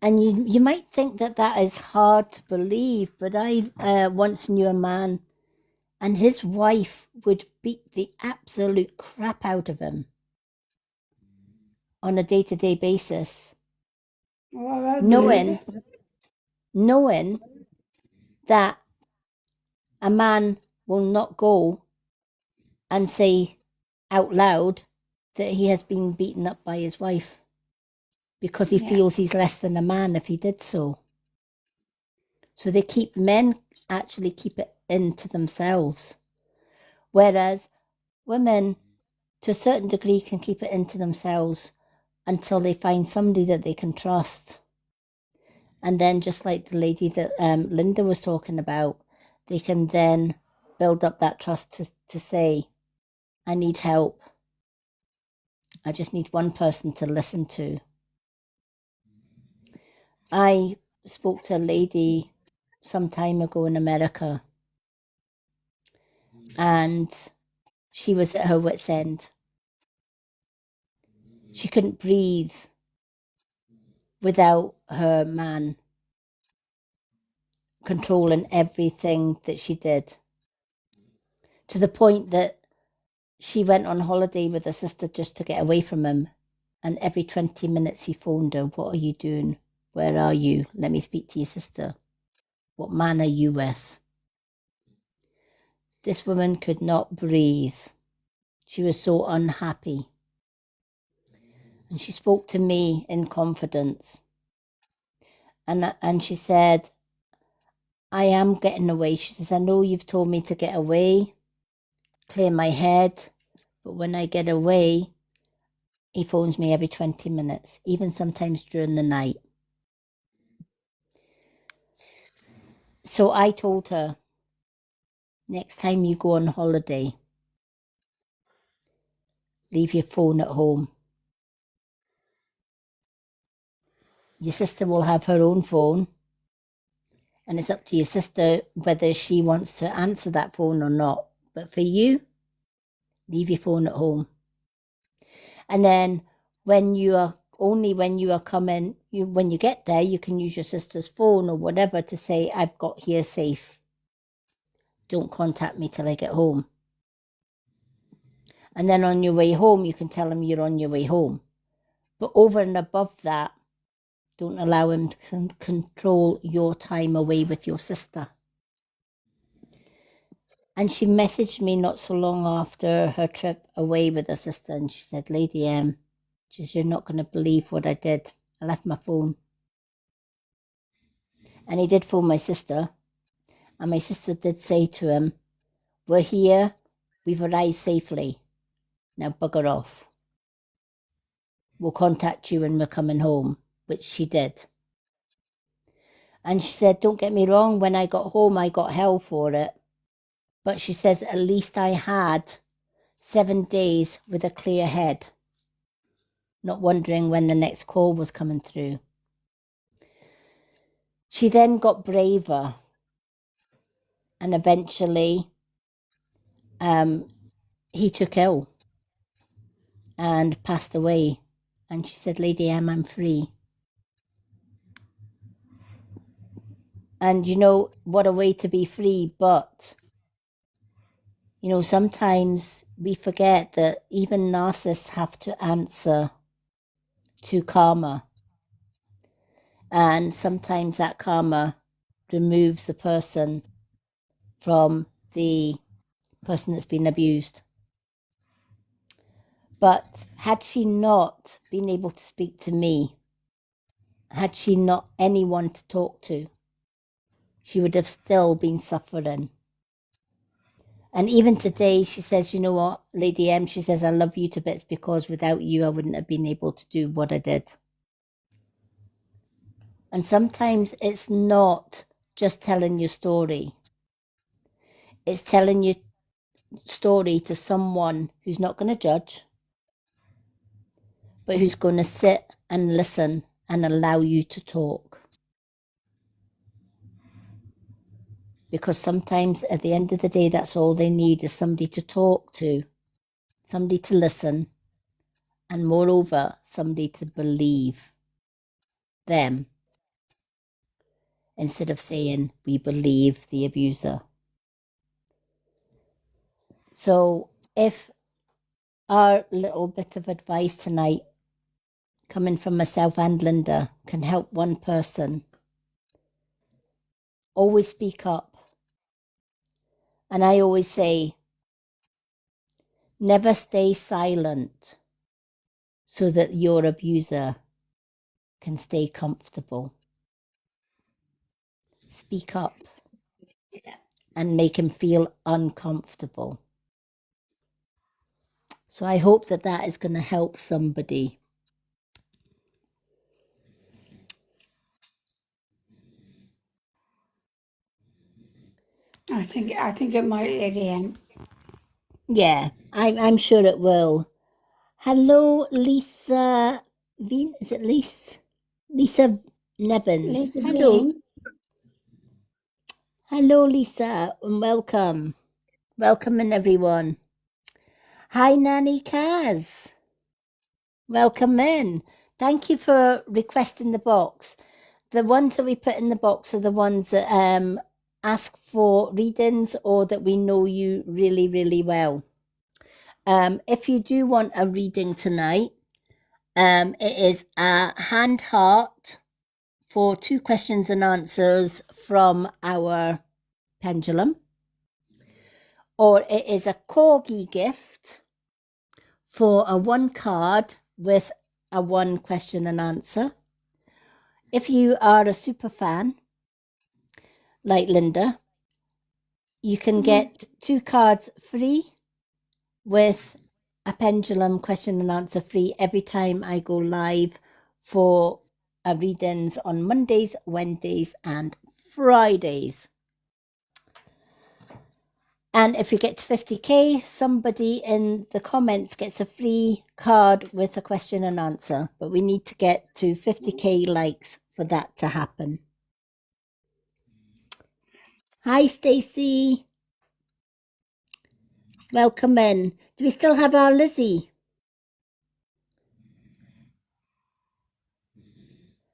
S1: And you might think that is hard to believe, but I once knew a man, and his wife would beat the absolute crap out of him on a day-to-day basis, knowing that a man will not go and say out loud that he has been beaten up by his wife because he feels he's less than a man if he did so. So men actually keep it into themselves, whereas women, to a certain degree, can keep it into themselves until they find somebody that they can trust. And then, just like the lady that Linda was talking about, they can then build up that trust to say, I need help. I just need one person to listen to. I spoke to a lady some time ago in America, and she was at her wit's end. She couldn't breathe without her man controlling everything that she did, to the point that she went on holiday with her sister just to get away from him And every 20 minutes he phoned her. What are you doing? Where are you? Let me speak to your sister. What man are you with? This woman could not breathe. She was so unhappy. And she spoke to me in confidence. And she said, I am getting away. She says, I know you've told me to get away, clear my head, but when I get away, he phones me every 20 minutes, even sometimes during the night. So I told her, next time you go on holiday, leave your phone at home. Your sister will have her own phone, and it's up to your sister whether she wants to answer that phone or not. But for you, leave your phone at home. And then when you are coming, when you get there, you can use your sister's phone or whatever to say, I've got here safe. Don't contact me till I get home. And then on your way home, you can tell him you're on your way home. But over and above that, don't allow him to control your time away with your sister. And she messaged me not so long after her trip away with her sister, and she said, Lady M, she says, you're not going to believe what I did. I left my phone. And he did phone my sister, and my sister did say to him, we're here, we've arrived safely. Now bugger off. We'll contact you when we're coming home, which she did. And she said, don't get me wrong, when I got home, I got hell for it. But she says, at least I had 7 days with a clear head, not wondering when the next call was coming through. She then got braver, and eventually he took ill and passed away. And she said, Lady M, I'm free. And you know, what a way to be free. But, you know, sometimes we forget that even narcissists have to answer to karma. And sometimes that karma removes the person from the person that's been abused. But had she not been able to speak to me, had she not anyone to talk to, she would have still been suffering. And even today, she says, you know what, Lady M, she says, I love you to bits because without you, I wouldn't have been able to do what I did. And sometimes it's not just telling your story. It's telling your story to someone who's not going to judge, but who's going to sit and listen and allow you to talk. Because sometimes at the end of the day, that's all they need is somebody to talk to, somebody to listen, and moreover, somebody to believe them instead of saying, we believe the abuser. So if our little bit of advice tonight, coming from myself and Linda, can help one person, always speak up. And I always say, never stay silent so that your abuser can stay comfortable. Speak up and make him feel uncomfortable. So I hope that that is going to help somebody.
S2: I think it might, Lady M.
S1: Yeah, I'm sure it will. Hello, Lisa. Is it Lisa? Lisa Nevins.
S2: Lisa
S1: Hello.
S2: Bean.
S1: Hello, Lisa, and welcome. Welcome in, everyone. Hi, Nanny Kaz. Welcome in. Thank you for requesting the box. The ones that we put in the box are the ones that ask for readings or that we know you really, really well. If you do want a reading tonight, It is a hand heart for 2 questions and answers from our pendulum. Or it is a corgi gift for a 1 card with a 1 question and answer. If you are a super fan, like Linda, you can get 2 cards free with a pendulum question and answer free every time I go live for readings on Mondays, Wednesdays and Fridays. And if you get to 50k, somebody in the comments gets a free card with a question and answer. But we need to get to 50k likes for that to happen. Hi, Stacey. Welcome in. Do we still have our Lizzie?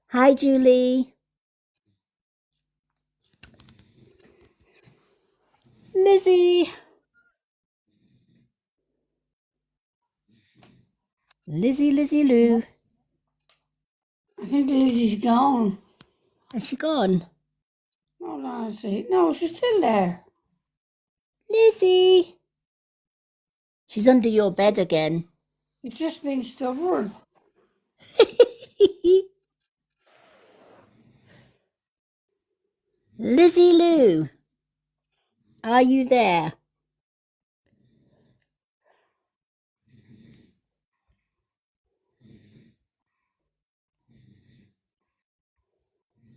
S1: Hi, Julie. Lizzie. Lizzie Lou.
S2: I think Lizzie's gone.
S1: Has she gone?
S2: Hold on a sec. No, she's still there.
S1: Lizzie. She's under your bed again.
S2: She's just being stubborn.
S1: Lizzie Lou. Are you there?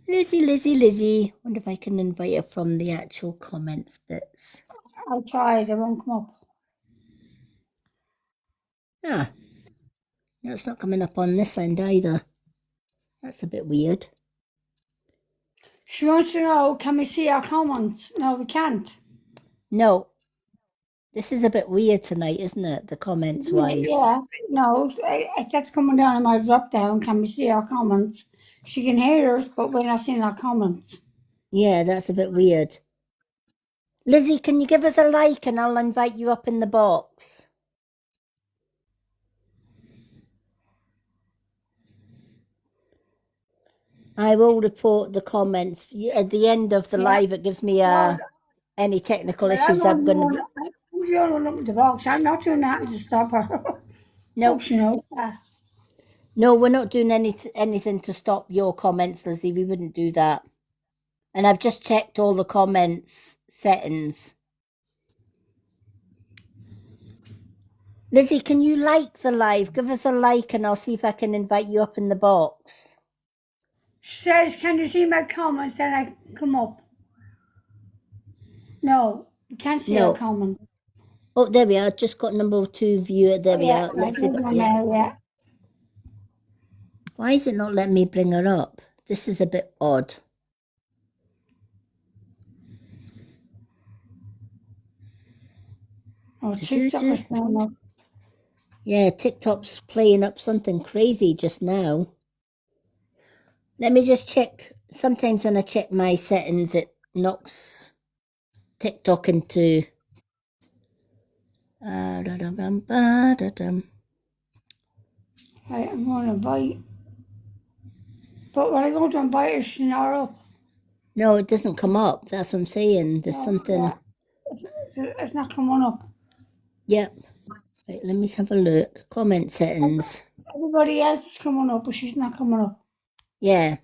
S1: Lizzie. Wonder if I can invite her from the actual comments bits.
S2: I tried, it won't come up.
S1: Ah, no, it's not coming up on this end either. That's a bit weird.
S2: She wants to know, can we see our comments? No, we can't.
S1: No, this is a bit weird tonight, isn't it? The comments wise.
S2: Yeah, no, it's that's coming down on my drop down. Can we see our comments? She can hear us, but we're not seeing our comments.
S1: Yeah, that's a bit weird. Lizzie, can you give us a like and I'll invite you up in the box? I will report the comments. At the end of the live, it gives me any technical issues. I'm going to...
S2: I'm the only one up in the box. I'm not doing that to stop her.
S1: No.
S2: Hope she knows that.
S1: No, we're not doing anything to stop your comments, Lizzie. We wouldn't do that. And I've just checked all the comments settings. Lizzie, can you like the live? Give us a like and I'll see if I can invite you up in the box.
S2: She says, can you see my comments? Then I come up. No, you can't see our comments.
S1: Oh, there we are. Just got number 2 viewer. There we are. Let's see if
S2: yeah.
S1: Why is it not letting me bring her up? This is a bit odd.
S2: Oh, TikTok is playing up.
S1: Yeah, TikTok's playing up something crazy just now. Let me just check. Sometimes when I check my settings, it knocks TikTok into... Right, I'm going
S2: to invite. But when I go to invite her, she's not up.
S1: No, it doesn't come up. That's what I'm saying. There's something...
S2: Yeah. It's not coming up.
S1: Yep. Right, let me have a look. Comment settings.
S2: Everybody else is coming up, but she's not coming up.
S1: Yeah.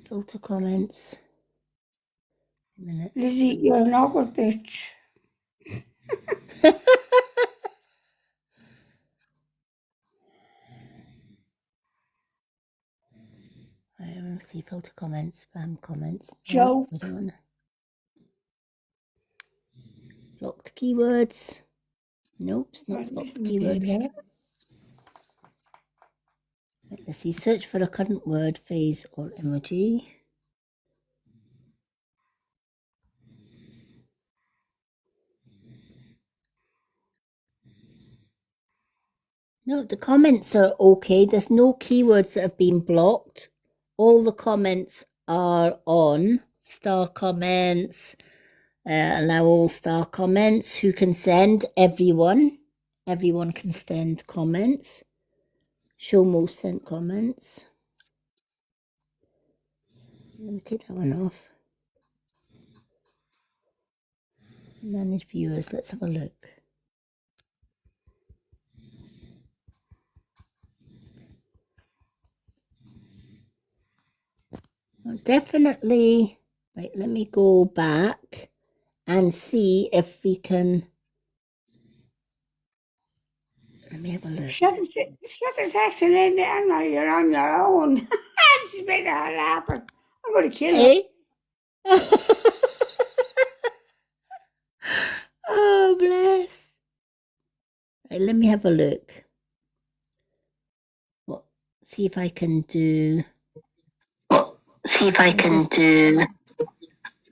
S1: Filter comments. A minute.
S2: Lizzie, you're an awkward bitch.
S1: Let's see, filter comments, spam comments.
S2: Joke.
S1: We don't want to. Blocked keywords. Nope, it's not blocked keywords. Right, let's see, search for a current word, phrase, or emoji. No, the comments are okay. There's no keywords that have been blocked. All the comments are on. Star comments, allow all star comments. Who can send? Everyone. everyone can send comments. Show most sent comments. Let me take that one off. Manage viewers. Let's have a look. Definitely. Right, let me go back and see if we can. Let me have a look.
S2: Shut the section in there. I know you're on your own. She's making her laughing. I'm going to kill her.
S1: Hey? Oh, bless. Right, let me have a look. Well, see if I can do. See if I can do.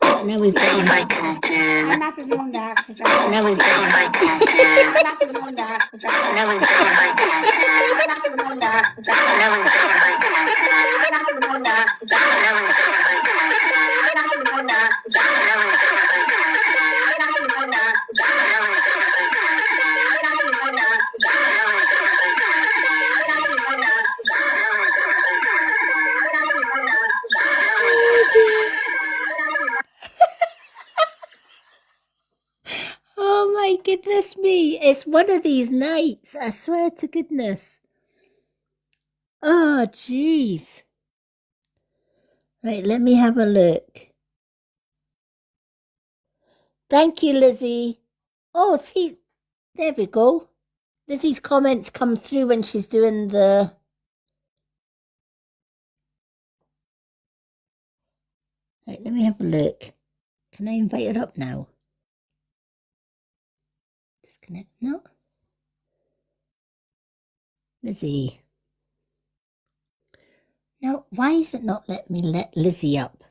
S1: Now we've got. See if I can do.
S2: I'm not doing that because
S1: Now we've got. See if I can do.
S2: I'm not doing that because
S1: Now we've got. See if I can do.
S2: I'm not doing that because
S1: Now we've got. See if I can do.
S2: I'm not doing that because
S1: Now we've got. See if I can do.
S2: I'm not doing that because
S1: Now we've got. See if I can do.
S2: I'm not doing that because
S1: Now we've got. See if I can do.
S2: I'm not doing that because
S1: Now we've got. Oh my goodness me, it's one of these nights, I swear to goodness. Oh jeez. Right, let me have a look. Thank you, Lizzie. Oh, see, there we go. Lizzie's comments come through when she's doing the... Right, let me have a look. Can I invite her up now? Disconnect, no? Lizzie. Now, why is it not letting me let Lizzie up?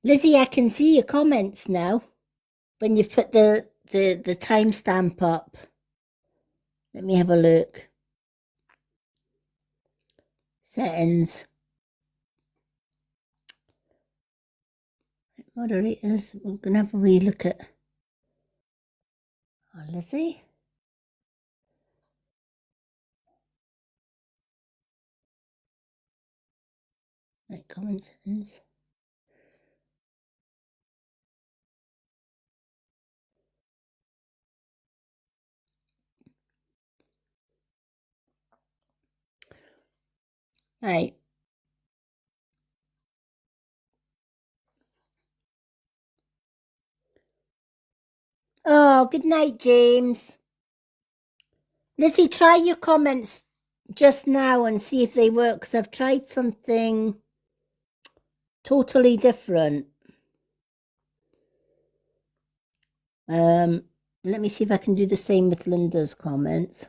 S1: Lizzie, I can see your comments now when you've put the timestamp up. Let me have a look. Settings. Moderators. We're going to have a wee look at... Oh, Lizzie. Right, comment settings. Right. Oh, good night, James. Lizzie, try your comments just now and see if they work, because I've tried something totally different. Let me see if I can do the same with Linda's comments.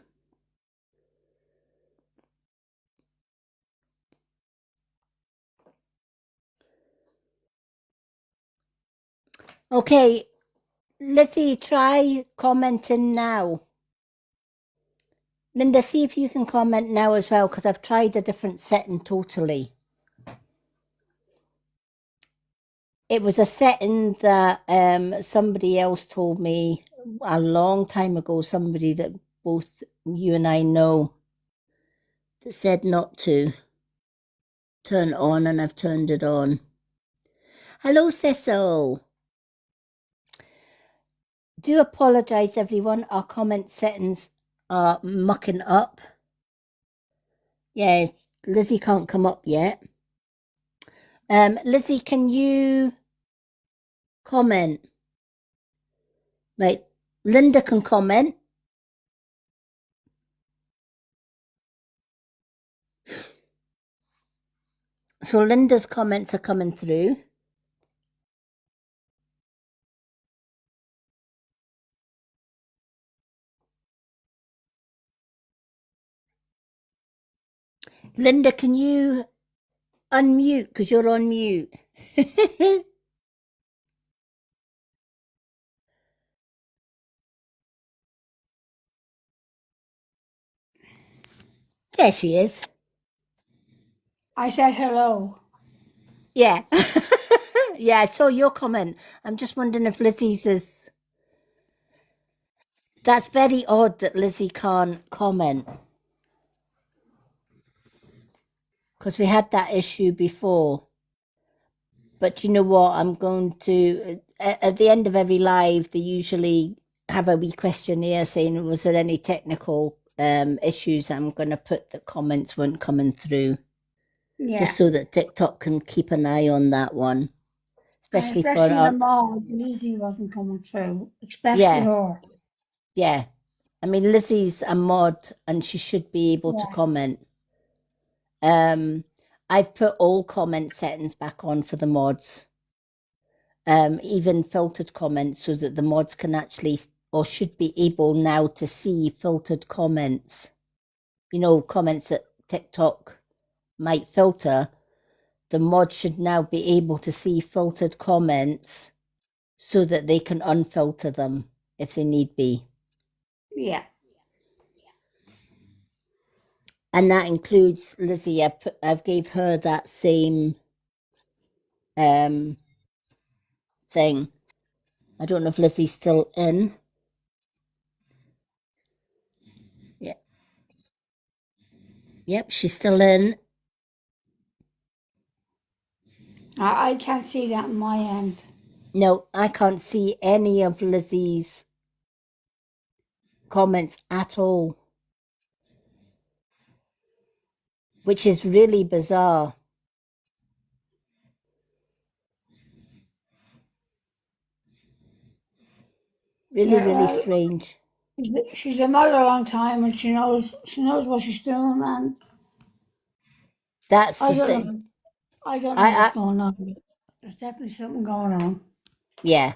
S1: Okay, Lizzie, try commenting now. Linda, see if you can comment now as well, because I've tried a different setting totally. It was a setting that somebody else told me a long time ago, somebody that both you and I know, that said not to turn it on, and I've turned it on. Hello, Cecil. Do apologise, everyone. Our comment settings are mucking up. Yeah, Lizzie can't come up yet. Lizzie, can you comment? Right, Linda can comment. So Linda's comments are coming through. Linda, can you unmute, because you're on mute? There she is.
S2: I said hello.
S1: Yeah. Yeah, I saw your comment. I'm just wondering if Lizzie's is... That's very odd that Lizzie can't comment. Because we had that issue before. But you know what? I'm going to, at the end of every live, they usually have a wee questionnaire saying, was there any technical issues? I'm going to put that comments weren't coming through.
S2: Yeah.
S1: Just so that TikTok can keep an eye on that one. Especially for
S2: the
S1: our,
S2: mod, Lizzie wasn't coming through, especially
S1: Yeah.
S2: her.
S1: yeah. I mean, Lizzie's a mod and she should be able to
S2: Yeah.
S1: comment. I've put all comment settings back on for the mods. Even filtered comments so that the mods can actually or should be able now to see filtered comments. You know, comments that TikTok might filter. The mod should now be able to see filtered comments so that they can unfilter them if they need be.
S2: Yeah.
S1: And that includes Lizzie. I've gave her that same thing. I don't know if Lizzie's still in. Yeah. Yep, she's still in.
S2: I can't see that on my end.
S1: No, I can't see any of Lizzie's comments at all, which is really bizarre. Really,
S2: Yeah,
S1: really
S2: well,
S1: strange.
S2: she's a mother a long time and she knows what she's doing, and
S1: That's
S2: I
S1: the
S2: don't
S1: thing.
S2: know. I don't know
S1: I
S2: what's going on. There's definitely something going on.
S1: Yeah.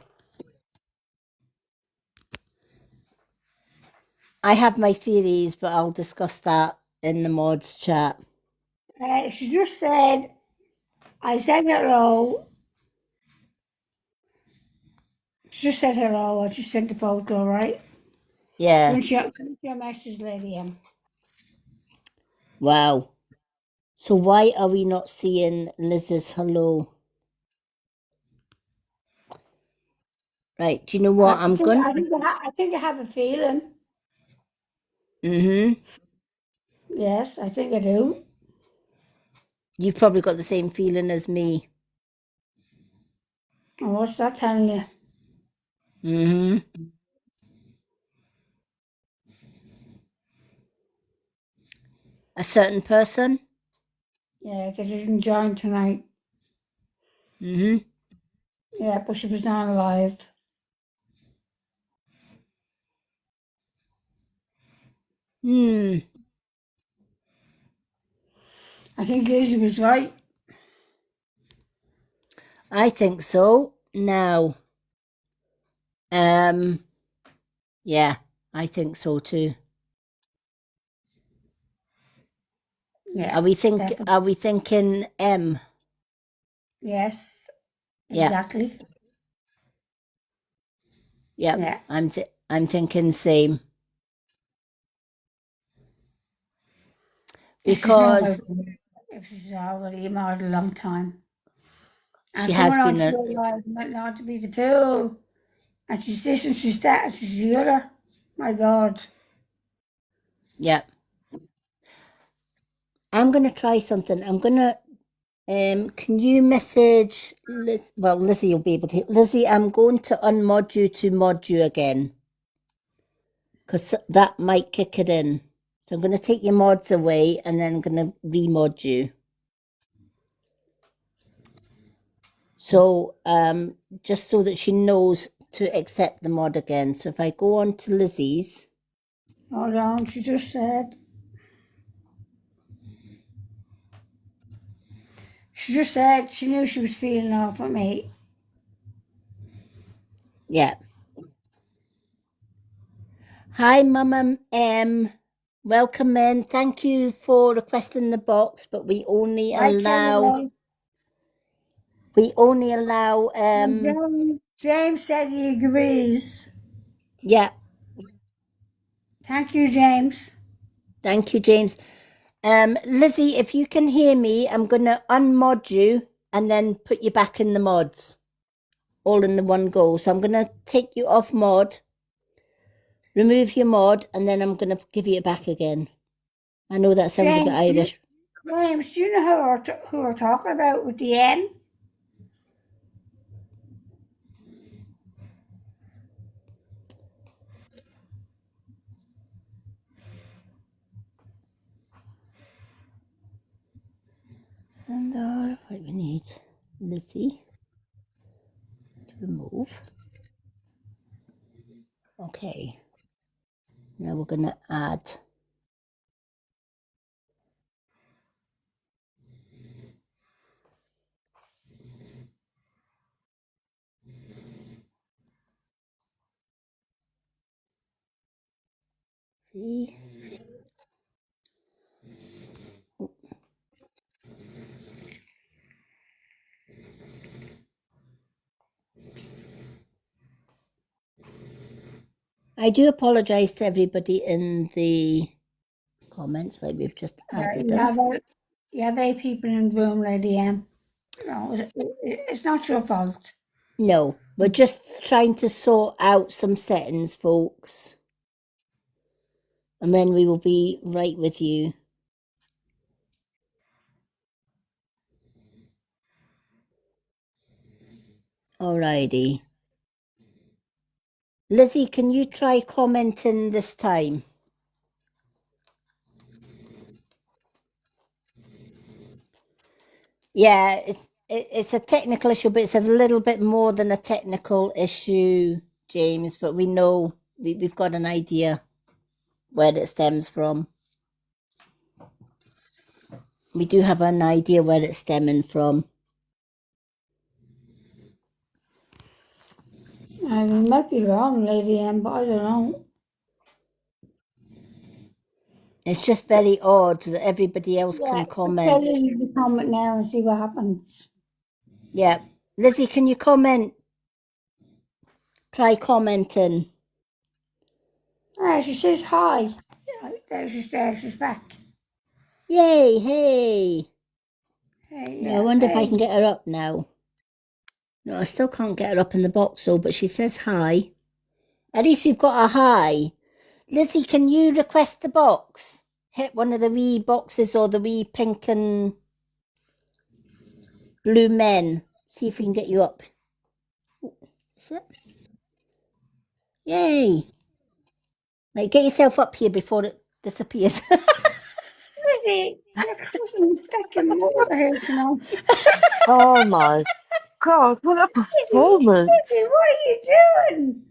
S1: I have my theories, but I'll discuss that in the mods chat.
S2: She just said, I said hello. She just said hello. I just sent the photo, right?
S1: Yeah.
S2: When your message, Lady M.
S1: Wow. So why are we not seeing Liz's hello? Right. Do you know what?
S2: I think I have a feeling.
S1: Mm-hmm.
S2: Yes, I think I do.
S1: You've probably got the same feeling as me.
S2: And what's that telling you?
S1: Mm-hmm. A certain person?
S2: Yeah, they didn't join tonight.
S1: Mm-hmm.
S2: Yeah, but she was not live.
S1: Hmm.
S2: I think Lizzie was right.
S1: I think so. Now, yeah, I think so too.
S2: Yeah.
S1: Are we thinking M?
S2: Yes.
S1: Yeah.
S2: Exactly.
S1: Yep.
S2: Yeah.
S1: I'm thinking same. Because
S2: if she's already married a long time. And
S1: she has
S2: coming on
S1: been
S2: to her life might not to be the fool. And she's this and she's that and she's the other. My God.
S1: yeah. I'm gonna try something. I'm gonna can you message Liz? Well, Lizzie will be able to. Lizzie, I'm going to unmod you to mod you again. Because that might kick it in. So I'm going to take your mods away and then I'm going to remod you. So just so that she knows to accept the mod again. So if I go on to Lizzie's.
S2: Hold on, she just said. She just said she knew she was feeling off at me.
S1: Yeah. Hi, Mama M. Welcome in. Thank you for requesting the box, but we only allow.
S2: James said he agrees.
S1: Yeah.
S2: Thank you, James.
S1: Thank you, James. Lizzie, if you can hear me, I'm going to unmod you and then put you back in the mods. All in the one go. So I'm going to take you off mod. remove your mod, and then I'm going to give you it back again. I know that sounds a bit Irish.
S2: James, do you know who we're talking about with the N?
S1: And what we need, Lizzie, to remove. Okay. Now we're going to add. See? I do apologise to everybody in the comments where we've just added them.
S2: You have 8 people in the room, Lady M. No, it's not your fault.
S1: No, we're just trying to sort out some settings, folks. And then we will be right with you. Alrighty. Lizzie, can you try commenting this time? Yeah, it's a technical issue, but it's a little bit more than a technical issue, James. But we know we've got an idea where it stems from. We do have an idea where it's stemming from.
S2: I might be wrong, Lady M, but I don't know.
S1: It's just very odd that everybody else can comment.
S2: Tell Lizzie to comment now and see what happens.
S1: Yeah. Lizzie, can you comment? Try commenting.
S2: She says hi. She's back.
S1: Yay, hey.
S2: Hey,
S1: Now, I wonder if I can get her up now. No, I still can't get her up in the box, though, but she says hi. At least we've got a hi. Lizzie, can you request the box? Hit one of the wee boxes or the wee pink and blue men. See if we can get you up. Is it? Yay. Like, get yourself up here before it disappears.
S2: Lizzie, you're causing fucking more here tonight.
S4: Oh my God, what a performance!
S2: Lizzie, what are you doing?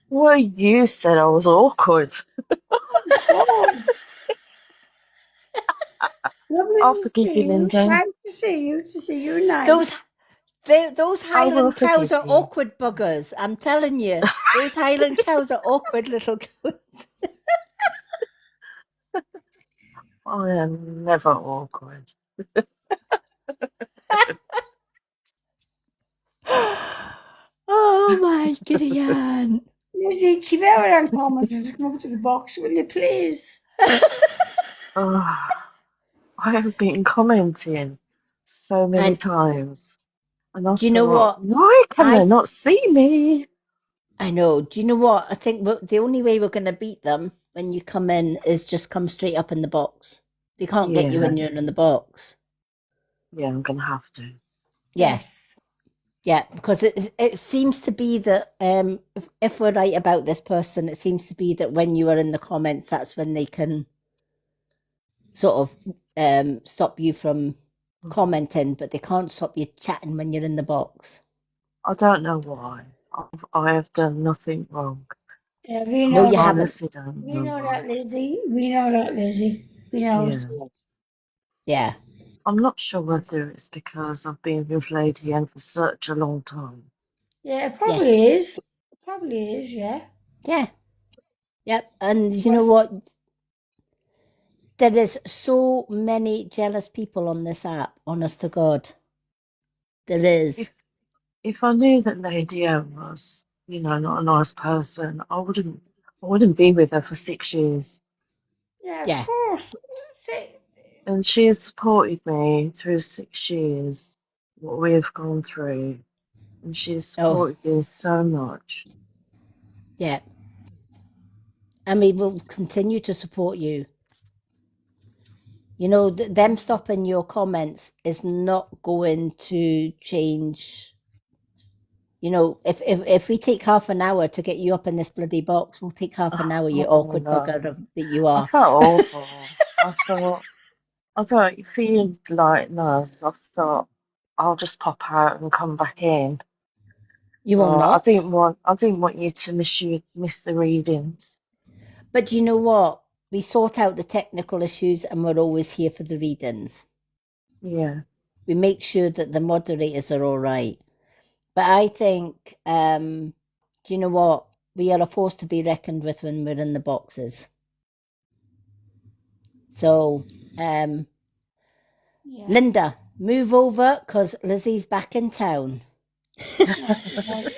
S4: Well, you said I was awkward.
S2: Oh.
S4: I'll forgive you, Linda.
S2: Nice to see you nice.
S1: Those Highland cows are
S4: you.
S1: awkward buggers. I'm telling you. Those Highland cows are awkward little cows.
S4: I am never awkward.
S1: Oh my Gideon.
S2: Lizzie, keep out of them comments and just come up to the box, will you please?
S4: Oh, I have been commenting so many times. And I
S1: do you know what?
S4: Why can they not see me?
S1: I know. Do you know what? I think the only way we're going to beat them when you come in is just come straight up in the box. They can't get you when you're in the box.
S4: Yeah, I'm going to have to.
S1: Yes. Yeah, because it seems to be that if we're right about this person, it seems to be that when you are in the comments, that's when they can sort of stop you from commenting, but they can't stop you chatting when you're in the box.
S4: I don't know why. I have done nothing wrong.
S2: Yeah, we know.
S1: No, you
S4: haven't.
S2: We know that, Lizzie. We know that, Lizzie. We know.
S1: Yeah.
S4: I'm not sure whether it's because I've been with Lady N for such a long time.
S2: Yeah, it probably is. It probably is, yeah.
S1: Yeah. Yep. And you know what? There is so many jealous people on this app, honest to God. There is.
S4: If I knew that Lady N was, not a nice person, I wouldn't be with her for 6 years.
S2: Yeah, of course.
S4: And she has supported me through 6 years, what we have gone through. and she's
S1: Oh,
S4: supported you so much.
S1: yeah. And we will continue to support you. You know, them stopping your comments is not going to change. You know, if we take half an hour to get you up in this bloody box, we'll take half an hour, you
S4: Oh
S1: awkward
S4: no,
S1: bugger that you
S4: I
S1: are.
S4: felt awful. I thought, I don't feel like nurse. I thought I'll just pop out and come back in.
S1: You will
S4: But
S1: not.
S4: I didn't want you to miss the readings.
S1: But you know what? We sort out the technical issues and we're always here for the readings.
S4: Yeah.
S1: We make sure that the moderators are all right. But I think, do you know what? We are a force to be reckoned with when we're in the boxes. So,
S2: Yeah.
S1: Linda, move over because Lizzie's back in town.
S2: Well,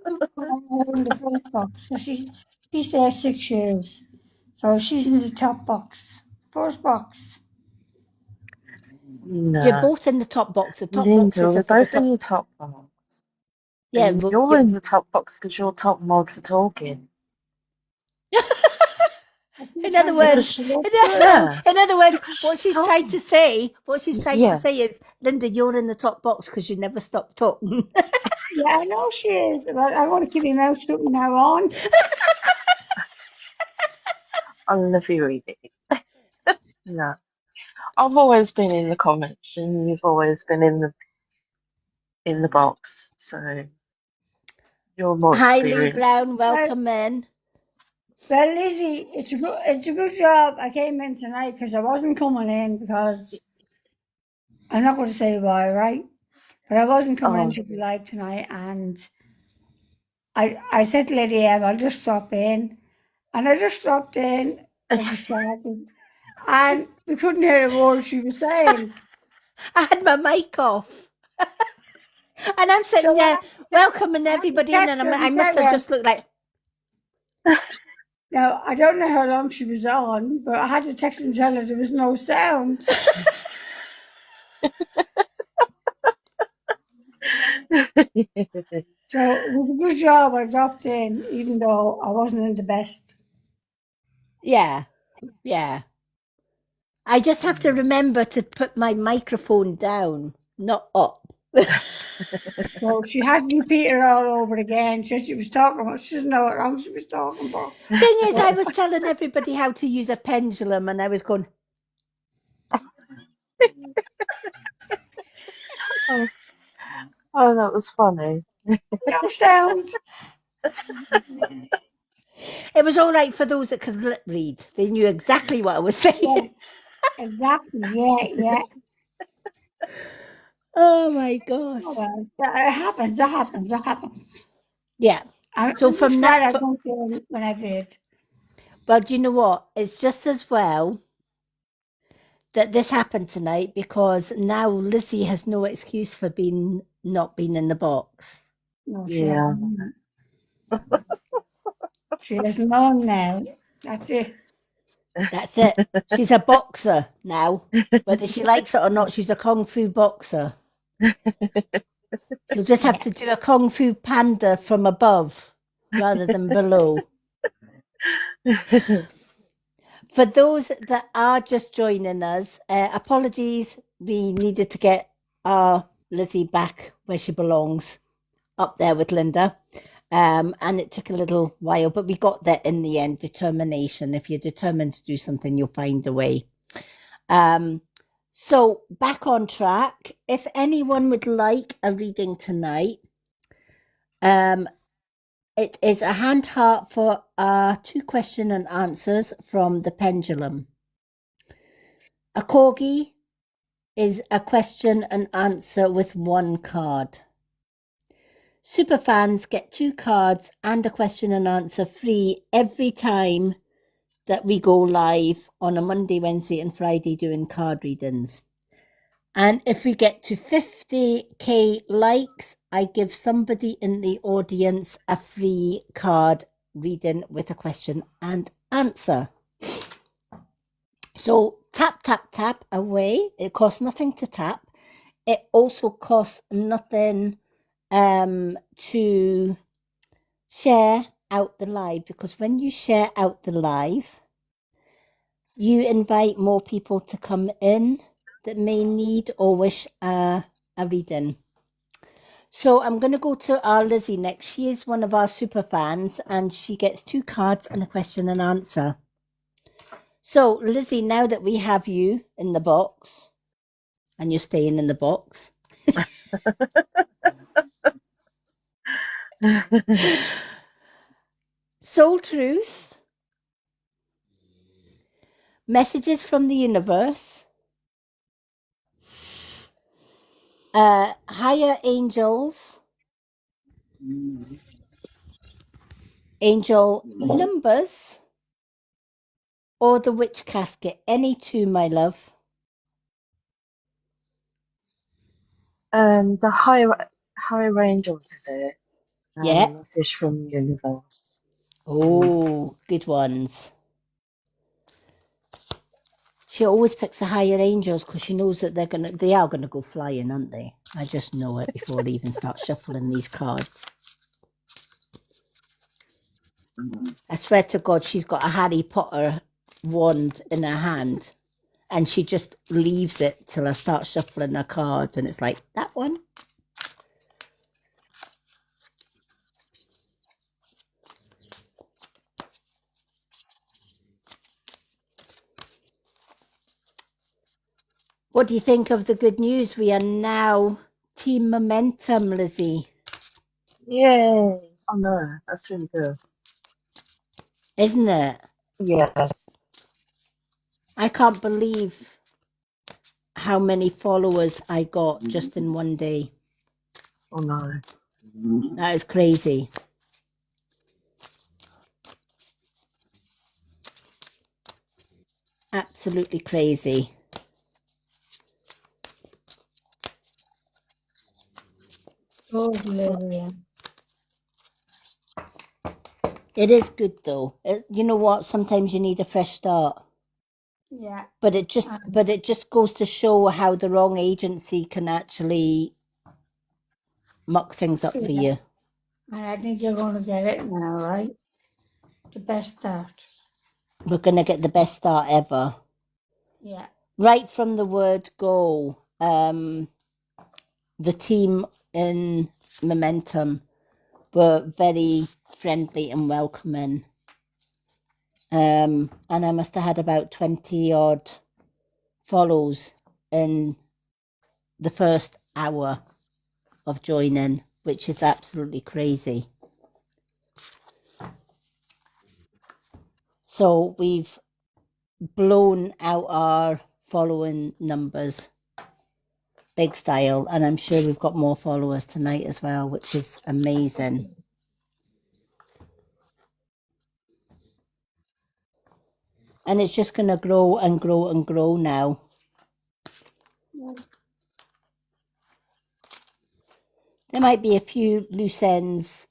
S2: I've put her in the first box because she's there 6 years. So she's in the top box. First box.
S1: You're
S4: No.
S1: both in the top box. The top
S4: Linda,
S1: boxes
S4: we're
S1: are for the
S4: both in
S1: top.
S4: the top box.
S1: Yeah,
S4: And you're in the top box because you're top mod for talking.
S2: I keep
S1: in other
S2: trying to
S4: Because
S1: words,
S2: get
S4: she,
S2: the good.
S4: yeah,
S1: in other words,
S4: because
S1: what
S4: she's
S1: she's trying
S4: talking.
S1: to say,
S4: Yeah.
S1: is, Linda, you're in the top box because you never stop talking.
S2: Yeah, I know she is, but I want to keep my mouth shut from now on.
S4: I love you, Edie. No. I've always been in the comments and you've always been in the box, so you're more
S1: Hi, Lee Brown.
S4: experienced.
S1: Welcome in.
S2: Well, Lizzie, it's a good job I came in tonight because I wasn't coming in because I'm not going to say why, right? But I wasn't coming
S4: Oh,
S2: into the live tonight, and I said to Lady M, I'll just stop in, and I just stopped in when she started, and we couldn't hear a word she was saying.
S1: I had my mic off. And I'm
S2: So
S1: sitting there welcoming
S2: I had to
S1: everybody in,
S2: text
S1: and
S2: her
S1: I
S2: and
S1: must
S2: tell
S1: have
S2: her.
S1: just looked like,
S2: Now I don't know how long she was on, but I had to text her and tell her there was no sound. So it was a good job I dropped in, even though I wasn't in the best.
S1: yeah, yeah. I just have to remember to put my microphone down, not up.
S2: So she had to repeat it all over again. She was talking about, she doesn't know what wrong she was talking about.
S1: Thing is, I
S2: So,
S1: was telling everybody how to use a pendulum, and I was going,
S4: oh, oh, that was funny.
S2: no sound.
S1: it was all right for those that could lip read. They knew exactly what I was
S2: Yeah,
S1: saying.
S2: exactly. Yeah.
S1: Oh my gosh.
S2: Oh, well, it happens.
S1: Yeah.
S2: I'm
S1: So
S2: just
S1: from
S2: glad
S1: that,
S2: I jumped in when I did.
S1: but you know what? It's just as well that this happened tonight because now Lizzie has no excuse for not being in the box.
S2: No, she
S4: Yeah.
S2: hasn't. She has none now. That's it.
S1: That's it. She's a boxer now. Whether she likes it or not, she's a kung fu boxer. She'll just have to do a kung fu panda from above rather than below. For those that are just joining us, apologies. We needed to get our Lizzie back where she belongs, up there with Linda. And it took a little while, but we got there in the end. Determination. If you're determined to do something, you'll find a way. So back on track. If anyone would like a reading tonight, it is a hand heart for our 2 question and answers from the pendulum. A corgi is a question and answer with 1 card. Superfans get 2 cards and a question and answer free every time that we go live on a Monday, Wednesday, and Friday doing card readings. And if we get to 50k likes, I give somebody in the audience a free card reading with a question and answer. So tap away. It costs nothing to tap. It also costs nothing to share out the live, because when you share out the live, you invite more people to come in that may need or wish a reading. So I'm going to go to our Lizzie next. She is one of our super fans, and she gets 2 cards and a question and answer. So Lizzie, now that we have you in the box, and you're staying in the box, Soul Truth, Messages from the Universe, Higher Angels, Angel Numbers, or the Witch Casket. Any 2, my love.
S4: The higher angels, is it?
S1: Yeah.
S4: Message from the universe.
S1: Oh, good ones. She always picks the higher angels because she knows that they are gonna go flying, aren't they? I just know it before they even start shuffling these cards. I swear to God, she's got a Harry Potter wand in her hand, and she just leaves it till I start shuffling her cards, and it's like, that one. What do you think of the good news? We are now Team Momentum, Lizzie.
S4: Yay! Oh no, that's really good.
S1: Isn't it?
S4: Yeah.
S1: I can't believe how many followers I got just in one day.
S4: Oh no.
S1: That is crazy. Absolutely crazy.
S2: Good, Lydia.
S1: It is good though. You know what? Sometimes you need a fresh start.
S2: Yeah.
S1: But it just goes to show how the wrong agency can actually muck things up for you.
S2: And I think you're going to get it now, right? The best start.
S1: We're going to get the best start ever.
S2: Yeah.
S1: Right from the word go, the team in Momentum were very friendly and welcoming. And I must have had about 20 odd follows in the first hour of joining, which is absolutely crazy. So we've blown out our following numbers big style, and I'm sure we've got more followers tonight as well, which is amazing. And it's just going to grow and grow and grow now. There might be a few loose ends,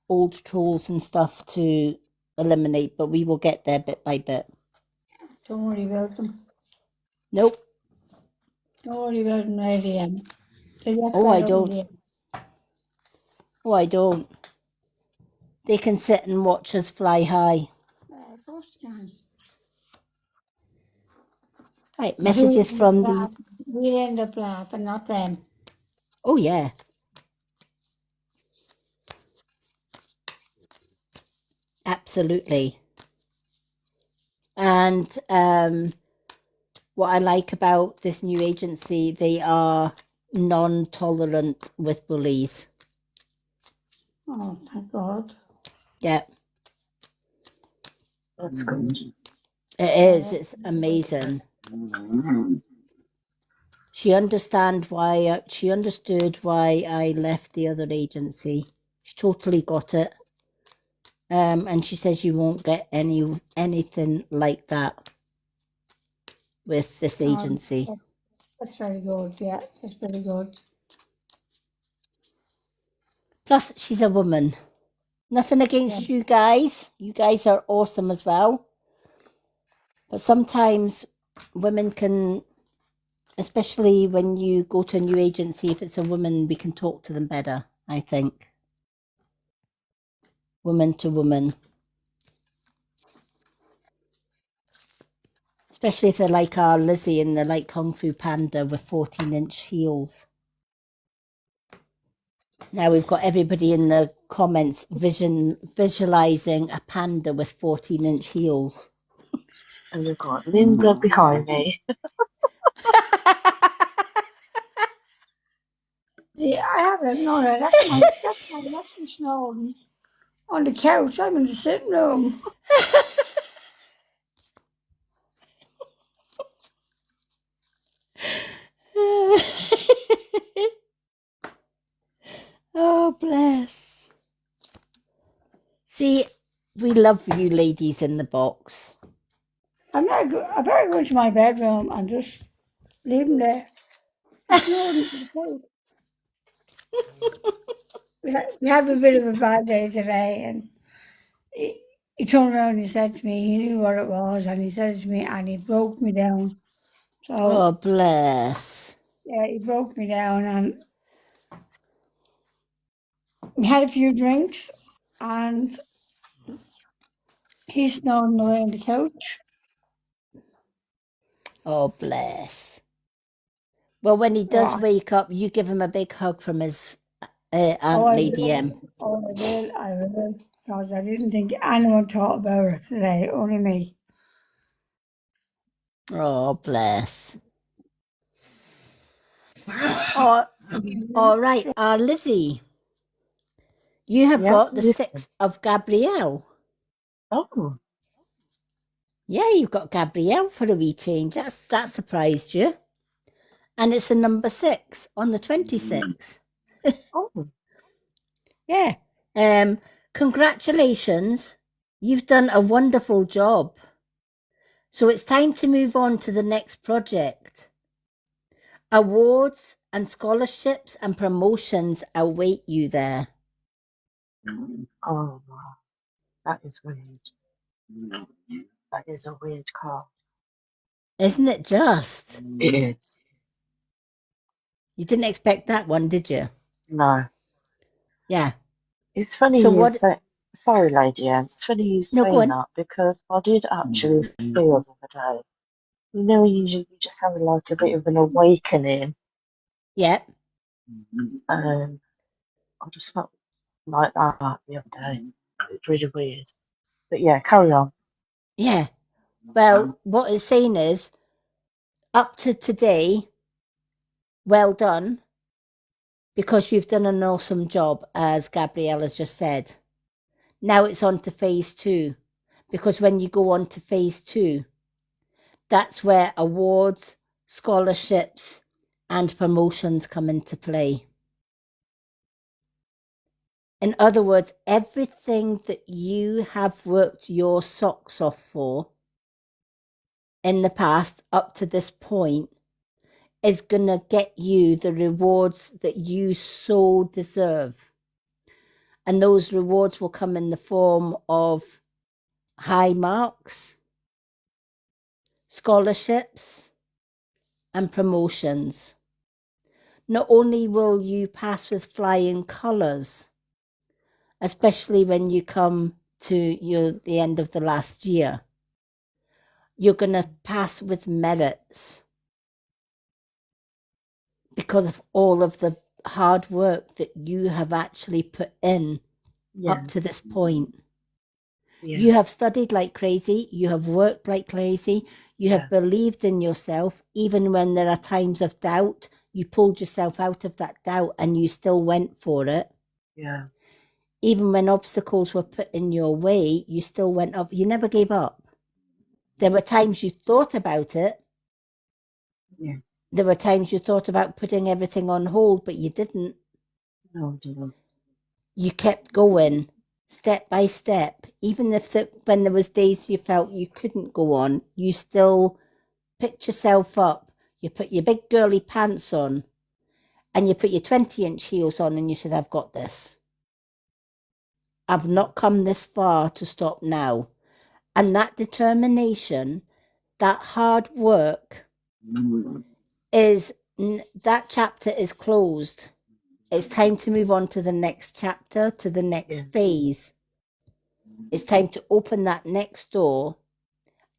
S1: old trolls and stuff to eliminate, but we will get there bit by bit.
S2: Don't worry about them.
S1: Nope.
S2: Don't worry about them, Lydia.
S1: Oh, I don't. Oh, I don't. They can sit and watch us fly high.
S2: Of course you can.
S1: Right, messages from the...
S2: We end up laughing, not them.
S1: Oh, yeah. Absolutely. And what I like about this new agency, they are non-tolerant with bullies.
S2: Oh, thank God.
S1: Yeah.
S4: That's good.
S1: It is. It's amazing. She understood why I left the other agency. She totally got it. And she says you won't get anything like that with this agency.
S2: That's very good, yeah. That's very good.
S1: Plus, she's a woman. Nothing against you guys. You guys are awesome as well. But sometimes women can, especially when you go to a new agency, if it's a woman, we can talk to them better. I think. Woman to woman. Especially if they're like our Lizzie and they're like Kung Fu Panda with 14-inch heels. Now we've got everybody in the comments visualizing a panda with 14-inch heels.
S4: And we've got Linda behind me.
S2: See, I haven't known it. That's my nephew snoring on the couch. I'm in the sitting room.
S1: Oh, bless. See, we love you ladies in the box.
S2: I better go into my bedroom and just leave him there. He's snoring to the couch. We have a bit of a bad day today, and he turned around and he said to me, he knew what it was, and he said to me, and he broke me down. So,
S1: Oh, bless.
S2: yeah, he broke me down, and we had a few drinks, and he's snoring away on the couch.
S1: Oh, bless. Well, when he does
S2: Oh,
S1: wake up, you give him a big hug from his Aunt
S2: I
S1: Lady
S2: will.
S1: M.
S2: Oh, I will. Because I didn't think anyone thought about it today, only me.
S1: Oh, bless. Oh, all right, Lizzie. You have
S4: Yeah,
S1: got the
S4: listen.
S1: 6 of Gabrielle.
S4: Oh,
S1: Yeah, you've got Gabrielle for a wee change. That surprised you. And it's a number 6 on the 26.
S4: oh,
S1: Yeah. Congratulations. You've done a wonderful job. So it's time to move on to the next project. Awards and scholarships and promotions await you there.
S4: oh, wow. That is weird. That is a weird card.
S1: Isn't it just?
S4: It is.
S1: You didn't expect that one, did you?
S4: No.
S1: Yeah.
S4: It's funny
S1: So
S4: you
S1: what?
S4: say. Sorry, Lady Anne. It's funny you
S1: No, go
S4: saying
S1: on.
S4: that because I did actually feel the other day. You know, you just have like a bit of an awakening.
S1: Yeah.
S4: I just felt like that the other day. It's really weird. But yeah, carry on.
S1: Yeah. Well, what it's saying is, up to today, well done, because you've done an awesome job, as Gabrielle has just said. Now it's on to phase 2, because when you go on to phase 2, that's where awards, scholarships, and promotions come into play. In other words, everything that you have worked your socks off for in the past up to this point is going to get you the rewards that you so deserve. And those rewards will come in the form of high marks, scholarships, and promotions. Not only will you pass with flying colours, especially when you come to the end of the last year, you're going to pass with merits because of all of the hard work that you have actually put in up to this point.
S4: Yeah.
S1: You have studied like crazy. You have worked like crazy. You have believed in yourself. Even when there are times of doubt, you pulled yourself out of that doubt and you still went for it.
S4: Yeah.
S1: Even when obstacles were put in your way, you still went up. You never gave up. There were times you thought about it.
S4: Yeah.
S1: There were times you thought about putting everything on hold, but you didn't.
S4: No, I didn't.
S1: You kept going step by step. Even if when there was days you felt you couldn't go on, you still picked yourself up. You put your big girly pants on and you put your 20-inch heels on and you said, I've got this. I've not come this far to stop now. And that determination, that hard work that chapter is closed. It's time to move on to the next chapter, to the next
S4: Yeah.
S1: phase. It's time to open that next door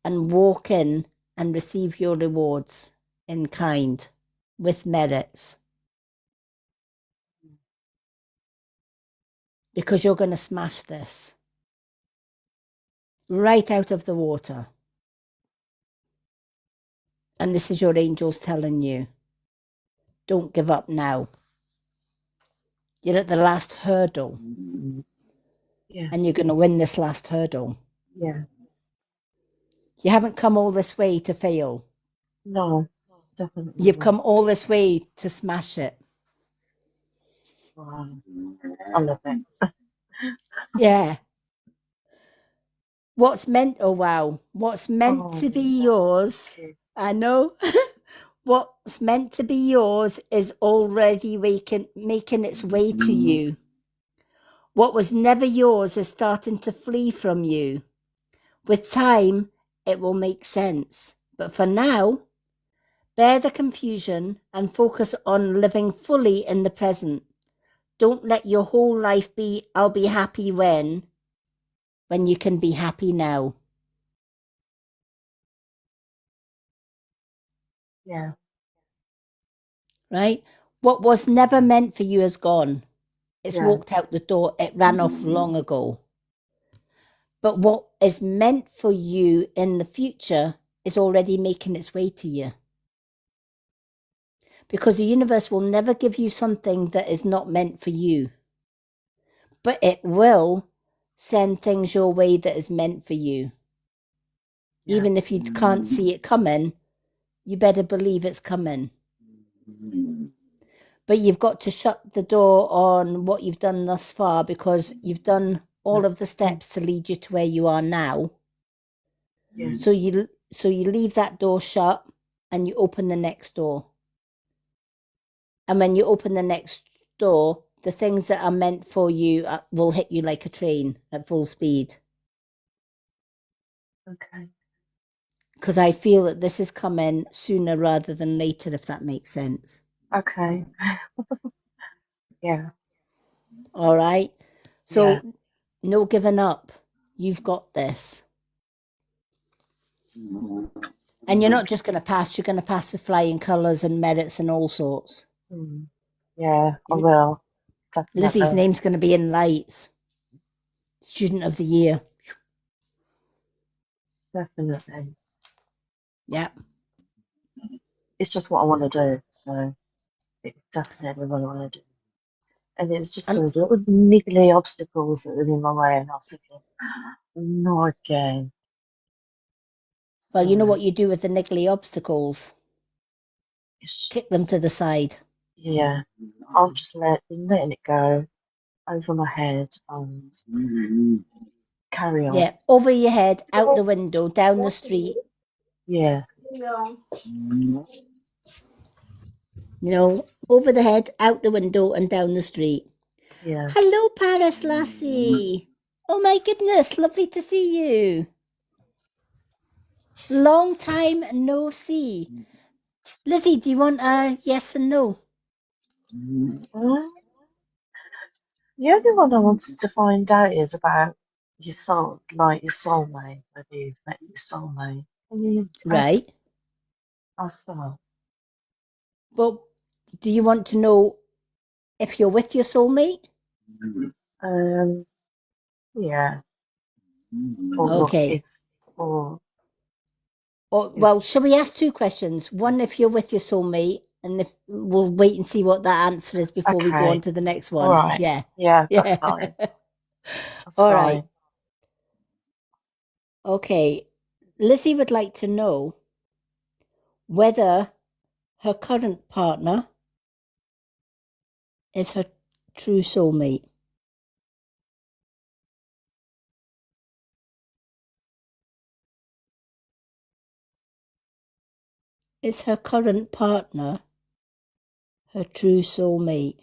S1: and walk in and receive your rewards in kind with merits. Because you're going to smash this right out of the water. And this is your angels telling you, don't give up now. You're at the last hurdle.
S4: Yeah.
S1: And you're going to win this last hurdle.
S4: Yeah.
S1: You haven't come all this way to fail.
S4: No, definitely
S1: You've
S4: not.
S1: come all this way to smash it.
S4: Wow. I love it.
S1: Yeah. What's meant to be yours, I know. What's meant to be yours is already making its way to you. What was never yours is starting to flee from you. With time, it will make sense. But for now, bear the confusion and focus on living fully in the present. Don't let your whole life be, I'll be happy when you can be happy now.
S4: Yeah.
S1: Right? What was never meant for you is gone. It's
S4: Yeah.
S1: walked out the door. It ran off long ago. But what is meant for you in the future is already making its way to you. Because the universe will never give you something that is not meant for you. But it will send things your way that is meant for you.
S4: Yeah.
S1: Even if you can't see it coming, you better believe it's coming. But you've got to shut the door on what you've done thus far, because you've done all of the steps to lead you to where you are now.
S4: Yeah.
S1: So you leave that door shut and you open the next door. And when you open the next door, the things that are meant for you will hit you like a train at full speed.
S4: Okay.
S1: Because I feel that this is coming sooner rather than later, if that makes sense.
S4: Okay. Yeah.
S1: All right? So
S4: Yeah.
S1: no giving up. You've got this. And you're not just going to pass, you're going to pass with flying colours and merits and all sorts.
S4: Yeah, I will.
S1: Lizzie's
S4: Definitely.
S1: name's going to be in lights. Student of the year.
S4: Definitely.
S1: Yeah.
S4: It's just what I want to do. So it's definitely what I want to do. And it's just
S1: And,
S4: those little niggly obstacles that were in my way, and I was thinking, not again.
S1: well, you know
S4: So
S1: what you do with the niggly obstacles?
S4: it's,
S1: Kick them to the side.
S4: yeah, I'll just letting it go over my head and carry on.
S1: Yeah. Over your head, out the window, down the street.
S4: Yeah,
S1: Over the head, out the window, and down the street.
S4: yeah.
S1: Hello, Paris Lassie. Oh my goodness, lovely to see you. Long time no see. Lizzie, do you want a yes and no?
S4: The only one I wanted to find out is about your soul, like your soulmate, whether you've met your soulmate. Can you
S1: Right.
S4: ask that?
S1: Well, do you want to know if you're with your soulmate?
S4: Yeah. Or
S1: Okay.
S4: if, or if,
S1: Well, shall we ask two questions? One, if you're with your soulmate, and if we'll wait and see what that answer is before we go on
S4: okay.
S1: to the next
S4: All
S1: one.
S4: right.
S1: Yeah.
S4: Yeah, that's
S1: Yeah.
S4: fine. That's
S1: All
S4: fine.
S1: right. Okay. Lizzie would like to know whether her current partner is her true soulmate. Is her current partner her true soulmate?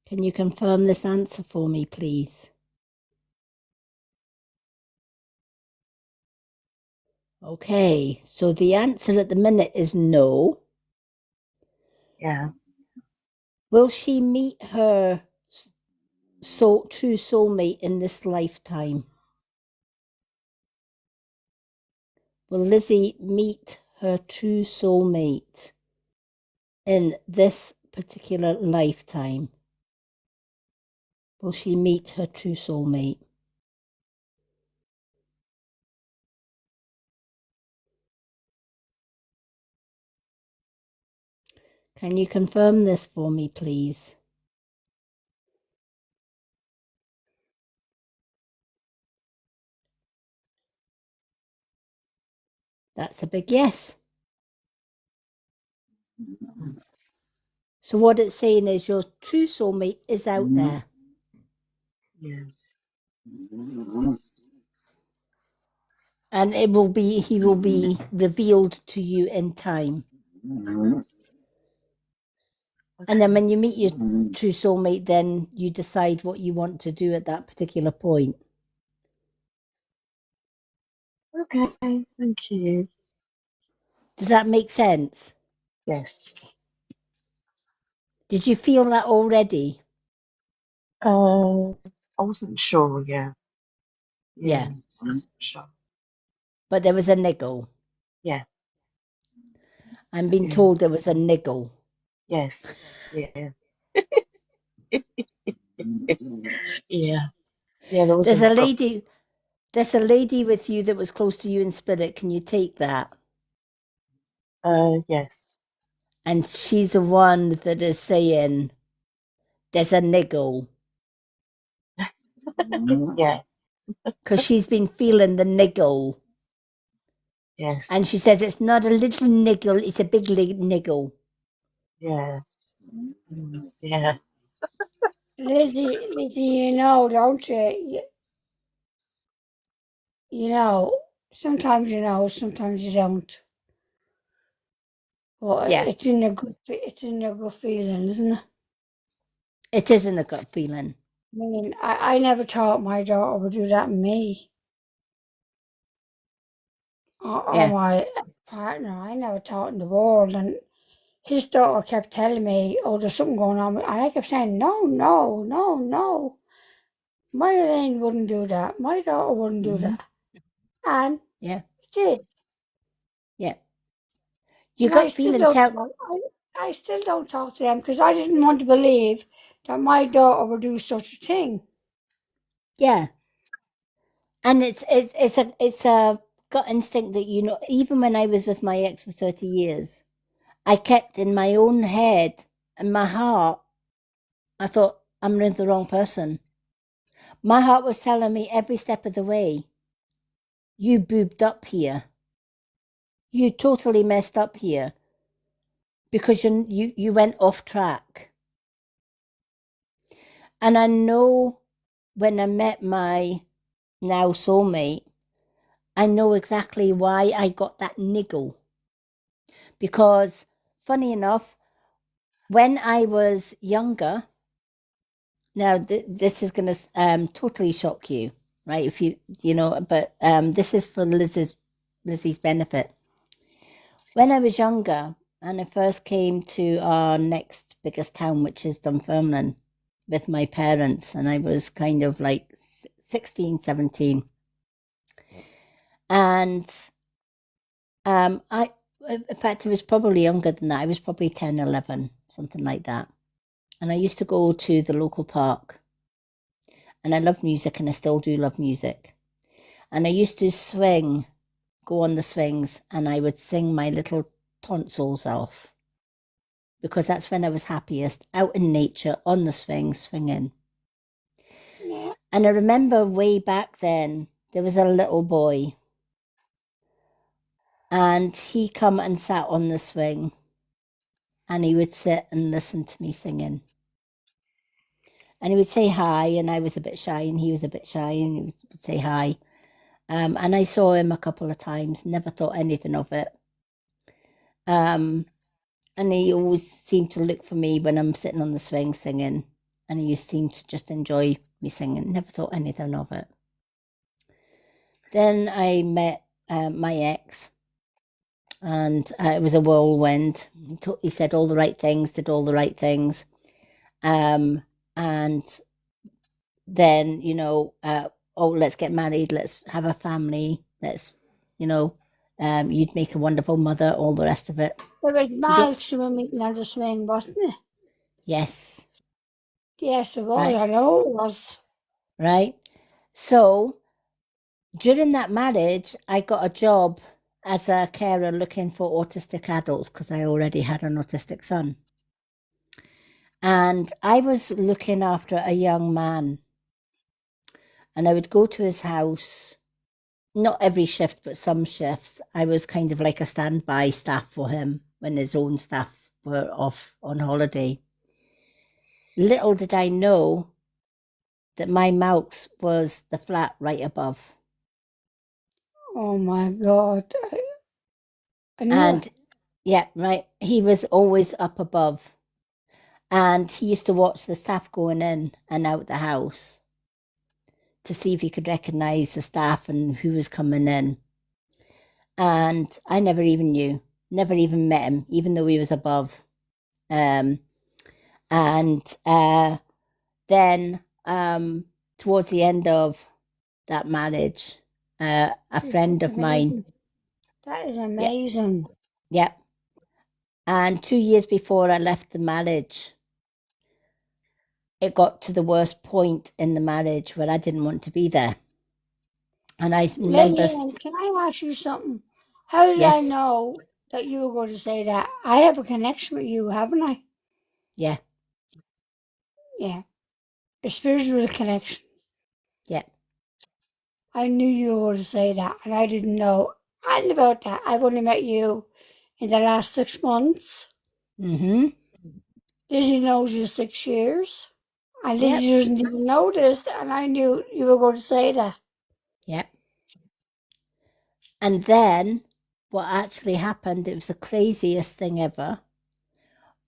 S1: Can you confirm this answer for me, please? Okay, so the answer at the minute is no.
S4: Yeah.
S1: Will she meet her true soulmate in this lifetime? Will Lizzie meet her true soulmate in this particular lifetime? Will she meet her true soulmate? Can you confirm this for me, please? That's a big yes. So what it's saying is your true soulmate is out there.
S4: Yeah.
S1: And he will be revealed to you in time. And then when you meet your true soulmate, then you decide what you want to do at that particular point.
S4: Okay, thank you.
S1: Does that make sense?
S4: Yes.
S1: Did you feel that already?
S4: I wasn't sure, yeah.
S1: Yeah.
S4: I wasn't sure.
S1: But there was a niggle.
S4: Yeah.
S1: I'm being
S4: Yeah.
S1: told there was a niggle.
S4: Yes. Yeah. Yeah. Yeah, there was
S1: There's a
S4: niggle.
S1: lady with you that was close to you in spirit. Can you take that?
S4: Yes.
S1: And she's the one that is saying there's a niggle.
S4: Yeah.
S1: Because she's been feeling the niggle.
S4: Yes.
S1: And she says it's not a little niggle, it's a big niggle.
S4: Yeah. Yeah.
S2: Lizzie, you know, don't you? You know, sometimes you know, sometimes you don't. But
S1: Yeah.
S2: it's in a good feeling, isn't it?
S1: It isn't a gut feeling.
S2: I mean, I never thought my daughter would do that to me or
S1: Yeah.
S2: my partner. I never thought in the world. And his daughter kept telling me, oh, there's something going on. And I kept saying, no, no, no, no. My Elaine wouldn't do that. My daughter wouldn't do that. And
S1: Yeah.
S2: it did.
S1: Yeah. You
S2: And I
S1: got
S2: still
S1: feeling
S2: don't talk. I still don't talk to them because I didn't want to believe that my daughter would do such a thing.
S1: Yeah. And it's a gut instinct that, you know, even when I was with my ex for 30 years, I kept in my own head and my heart, I thought, I'm with the wrong person. My heart was telling me every step of the way, you boobed up here. You totally messed up here because you went off track. And I know when I met my now soulmate, I know exactly why I got that niggle. Because, funny enough, when I was younger, now this is going to totally shock you, right? If you know, but this is for Lizzie's benefit. When I was younger and I first came to our next biggest town, which is Dunfermline, with my parents, and I was kind of like 16, 17. And in fact, I was probably younger than that. I was probably 10, 11, something like that. And I used to go to the local park. And I love music, and I still do love music. And I used to go on the swings, and I would sing my little tonsils off. Because that's when I was happiest, out in nature, on the swing, swinging.
S2: Yeah.
S1: And I remember way back then, there was a little boy. And he come and sat on the swing. And he would sit and listen to me singing. And he would say hi, and I was a bit shy, and he was a bit shy, and he would say hi. And I saw him a couple of times, never thought anything of it. And he always seemed to look for me when I'm sitting on the swing singing, and he seemed to just enjoy me singing, never thought anything of it. Then I met my ex, and it was a whirlwind. He said all the right things, did all the right things, and then oh, let's get married, let's have a family, let's you'd make a wonderful mother, all the rest of it.
S2: There was
S1: You don't.
S2: Malks who were meeting on the swing, wasn't it?
S1: Yes,
S2: Yes, it was.
S1: right,
S2: I know it was.
S1: right. So during that marriage, I got a job as a carer looking for autistic adults because I already had an autistic son. And I was looking after a young man, and I would go to his house, not every shift, but some shifts. I was kind of like a standby staff for him when his own staff were off on holiday. Little did I know that my Malks was the flat right above.
S2: Oh my God. I knew
S1: And
S2: it.
S1: yeah, right, he was always up above. And he used to watch the staff going in and out the house to see if he could recognize the staff and who was coming in. And I never even knew, never even met him, even though he was above. And then towards the end of that marriage, a friend of mine,
S2: That is
S1: yeah,
S2: amazing.
S1: yeah. And 2 years before I left the marriage, it got to the worst point in the marriage where I didn't want to be there. And I remember,
S2: Lillian, can I ask you something? How did I
S1: yes,
S2: know that you were going to say that? I have a connection with you, haven't I?
S1: yeah,
S2: Yeah. A spiritual connection.
S1: yeah,
S2: I knew you were going to say that, and I didn't know anything about that. I've only met you in the last 6 months.
S1: mm-hmm,
S2: Lizzie knows you 6 years. And
S1: yep,
S2: Lizzie doesn't even know this, and I knew you were going to say that.
S1: yep. And then what actually happened, it was the craziest thing ever.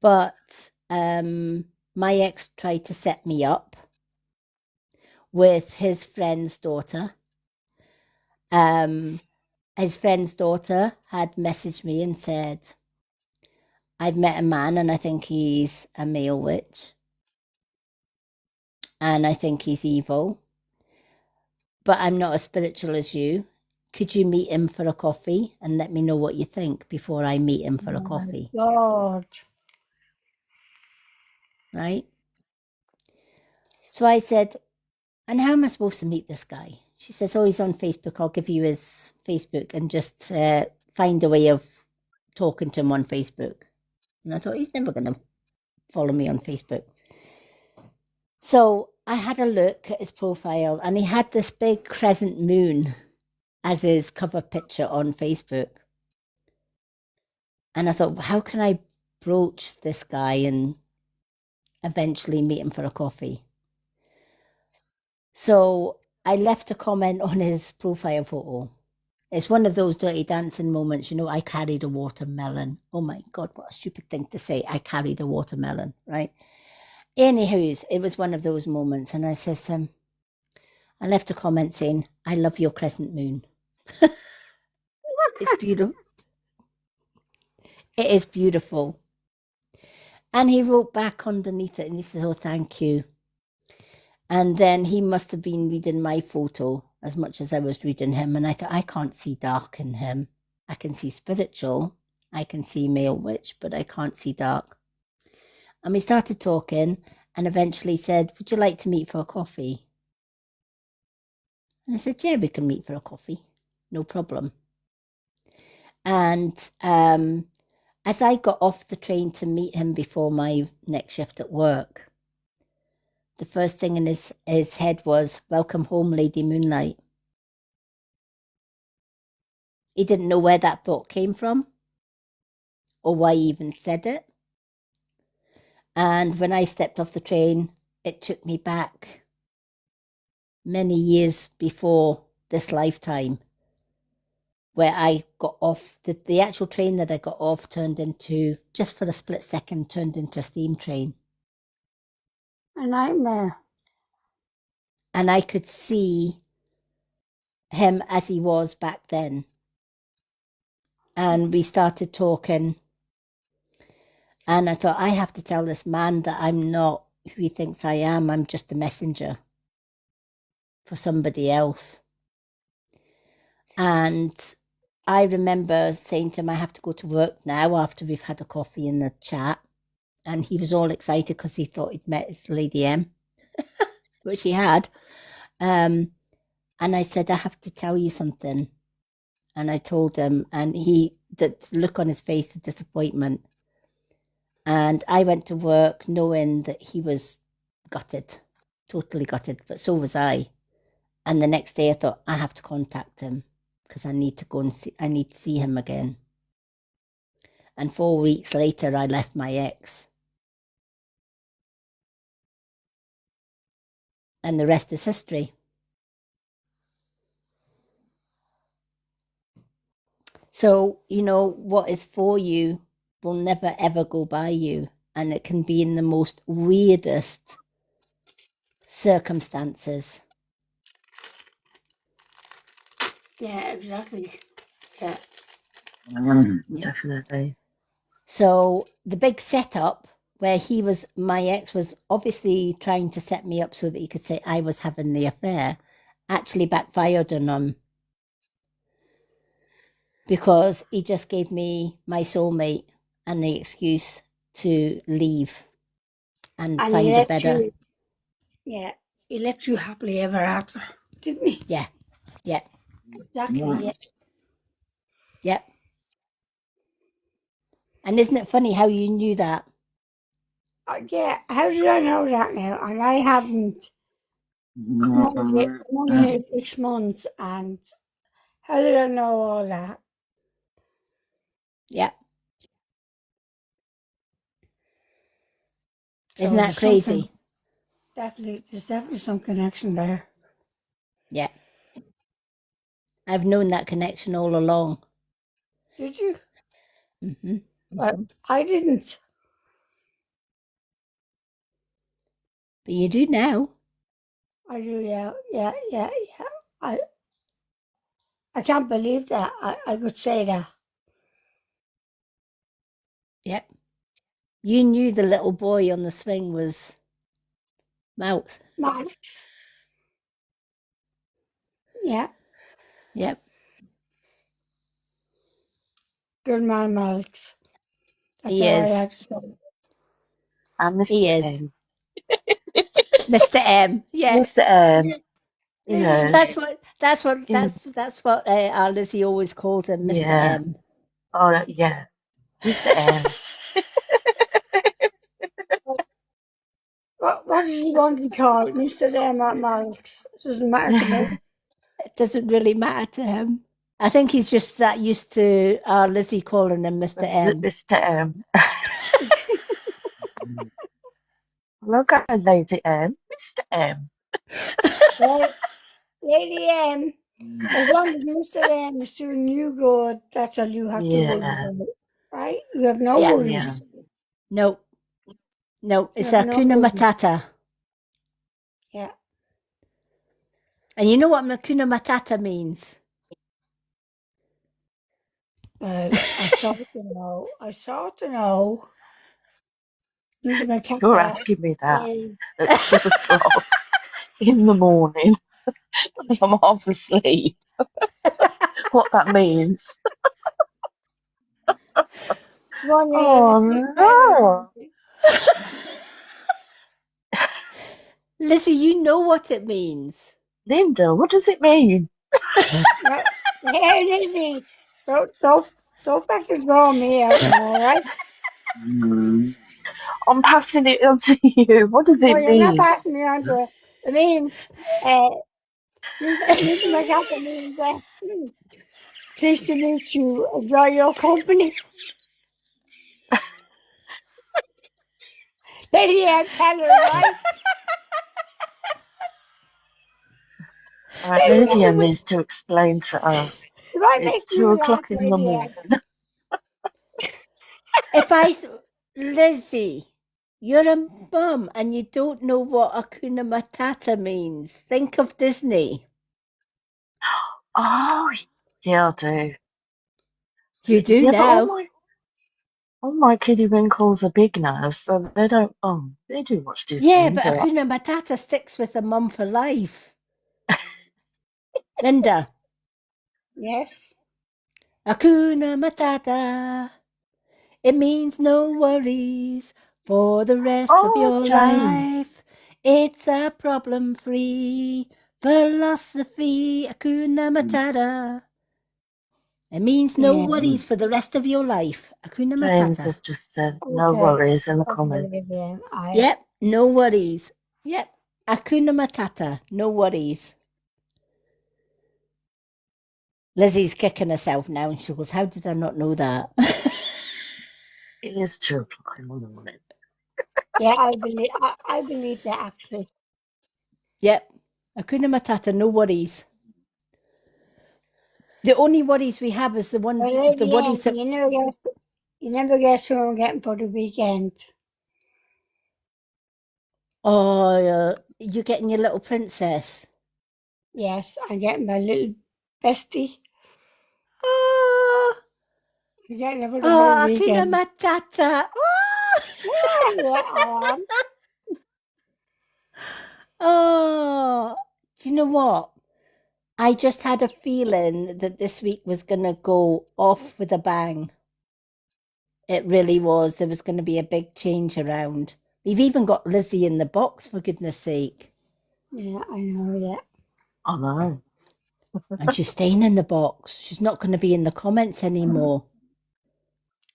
S1: But my ex tried to set me up with his friend's daughter. His friend's daughter had messaged me and said, I've met a man and I think he's a male witch and I think he's evil, but I'm not as spiritual as you. Could you meet him for a coffee and let me know what you think before I meet him for a
S2: Oh my
S1: coffee?
S2: God.
S1: Right? So I said, and how am I supposed to meet this guy? She says, oh, he's on Facebook. I'll give you his Facebook and just find a way of talking to him on Facebook. And I thought, he's never going to follow me on Facebook. So I had a look at his profile and he had this big crescent moon as his cover picture on Facebook. And I thought, how can I broach this guy and eventually meet him for a coffee? So I left a comment on his profile photo. It's one of those Dirty Dancing moments, I carried a watermelon. Oh my God, what a stupid thing to say. I carried a watermelon, right? Anywho, it was one of those moments. And I says, I left a comment saying, I love your crescent moon. It's beautiful. It is beautiful. And he wrote back underneath it and he says, oh, thank you. And then he must have been reading my photo as much as I was reading him. And I thought, I can't see dark in him. I can see spiritual. I can see male witch, but I can't see dark. And we started talking and eventually said, would you like to meet for a coffee? And I said, yeah, we can meet for a coffee. No problem. And as I got off the train to meet him before my next shift at work, the first thing in his head was, welcome home, Lady Moonlight. He didn't know where that thought came from or why he even said it. And when I stepped off the train, it took me back many years before this lifetime, where I got off, the actual train that I got off turned into, just for a split second, turned into a steam train.
S2: A nightmare.
S1: And I could see him as he was back then. and we started talking. And I thought, I have to tell this man that I'm not who he thinks I am. I'm just a messenger for somebody else. And I remember saying to him, I have to go to work now after we've had a coffee in the chat. And he was all excited because he thought he'd met his Lady M, which he had. And I said, I have to tell you something. And I told him, and that look on his face of disappointment. And I went to work knowing that he was gutted, totally gutted, but so was I. And the next day I thought, I have to contact him because I need to see him again. And 4 weeks later, I left my ex. And the rest is history. So, what is for you will never ever go by you. And it can be in the most weirdest circumstances.
S2: Yeah, exactly. Yeah.
S4: Definitely.
S1: So the big setup where my ex was obviously trying to set me up so that he could say I was having the affair, actually backfired on him. Because he just gave me my soulmate and the excuse to leave and find a better.
S2: He left you happily ever after, didn't he?
S1: Yeah.
S2: Exactly, yeah.
S1: Yep. And isn't it funny how you knew that?
S2: Yeah, how did I know that now? And I haven't. I'm only here 6 months, and how did I know all that?
S1: Yep.
S2: So
S1: Isn't that
S2: there's
S1: crazy?
S2: there's definitely some connection there.
S1: Yeah. I've known that connection all along.
S2: Did you?
S1: Mm-hmm.
S2: But I didn't.
S1: But you do now.
S2: I do, yeah. I can't believe that I could say that.
S1: Yep. You knew the little boy on the swing was Mouse.
S2: Max. Yeah,
S1: Yep.
S2: good man, Max. That's
S1: He
S2: all I
S1: is.
S2: have to say.
S4: And Mr.
S1: He is.
S4: M.
S1: Mr. M. Yeah.
S4: Mr. M. You know.
S1: That's what our Lizzie always calls him, Mr.
S4: Yeah.
S1: M.
S4: Oh, yeah. Mr. M.
S2: What does he want to be called? Mr. M or Max? It doesn't matter to me.
S1: It doesn't really matter to him. I think he's just that used to our Lizzie calling him Mr. M.
S4: Mr. M. Look at Lady M. Mr. M.
S2: Well, Lady M, as long as Mr. M is doing you good, that's all you have to worry about. Right? You have no
S1: Yeah.
S2: worries.
S1: No, it's
S2: You have no
S1: Hakuna
S2: worries.
S1: Matata.
S2: Yeah.
S1: And you know what Hakuna Matata means?
S2: I sort to know.
S4: You're asking me that at 2 o'clock in the morning. I'm half asleep. What that means? Oh no!
S1: Lizzie, you know what it means.
S4: Linda, what does it mean?
S2: Hey, Lizzie, don't fucking throw me out, all right?
S4: I'm passing it on to you. What does it
S2: No,
S4: mean?
S2: you're not passing me on to it. I mean, Linda McCarthy means pleased to meet you. Enjoy your company. Lady M, tell her, right?
S4: Right, Lydia needs to explain to us. It's 2 o'clock in the morning.
S1: Lizzie, you're a mum and you don't know what Hakuna Matata means. Think of Disney.
S4: Oh, yeah, I do.
S1: You do
S4: Yeah, but
S1: now.
S4: all my kiddie winkles are big now, so they don't. Oh, they do watch Disney.
S1: Yeah, but Hakuna Matata sticks with a mum for life. Linda,
S2: Yes.
S1: Hakuna Matata. It means no worries for the rest of
S4: Oh,
S1: your
S4: James.
S1: life. It's a problem-free philosophy. Hakuna Matata. It means no
S2: Yeah.
S1: worries for the rest of your life. Hakuna
S4: James
S1: Matata.
S4: has just said no
S2: Okay.
S4: worries in the
S2: Okay,
S4: comments.
S2: Vivian.
S1: Yep, no worries. Yep, Hakuna Matata. No worries. Lizzie's kicking herself now and she goes, how did I not know that?
S4: It is 2 o'clock in the morning.
S2: Yeah, I believe that actually.
S1: Yep, Hakuna Matata, no worries. The only worries we have is the ones,
S2: But
S1: the worries that...
S2: you never guess who I'm getting for the weekend.
S1: Oh, you're getting your little princess.
S2: Yes, I'm getting my little bestie.
S1: Oh,
S2: I'm getting her for the whole
S1: Hakuna
S2: weekend.
S1: Matata.
S2: Yeah, I am.
S1: Oh, do you know what? I just had a feeling that this week was going to go off with a bang. It really was. There was going to be a big change around. We've even got Lizzie in the box, for goodness sake.
S2: Yeah, I know, yeah.
S4: I know.
S1: And she's staying in the box. She's not going to be in the comments anymore.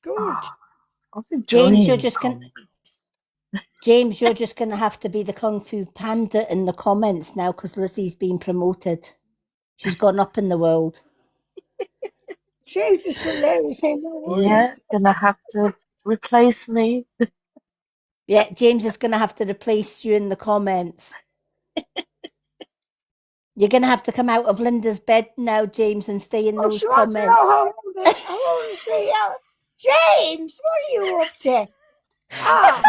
S2: Good.
S4: Oh, I was
S1: James,
S4: enjoying the comments.
S1: James, you're just going to have to be the Kung Fu Panda in the comments now because Lizzie's been promoted. She's gone up in the world.
S2: James is hilarious. Say no
S4: Yeah,
S2: worries.
S4: gonna have to replace me.
S1: Yeah, James is going to have to replace you in the comments. You're going to have to come out of Linda's bed now, James, and stay in those
S2: She wants to know
S1: comments.
S2: how old is she? James, what are you up to? Ah,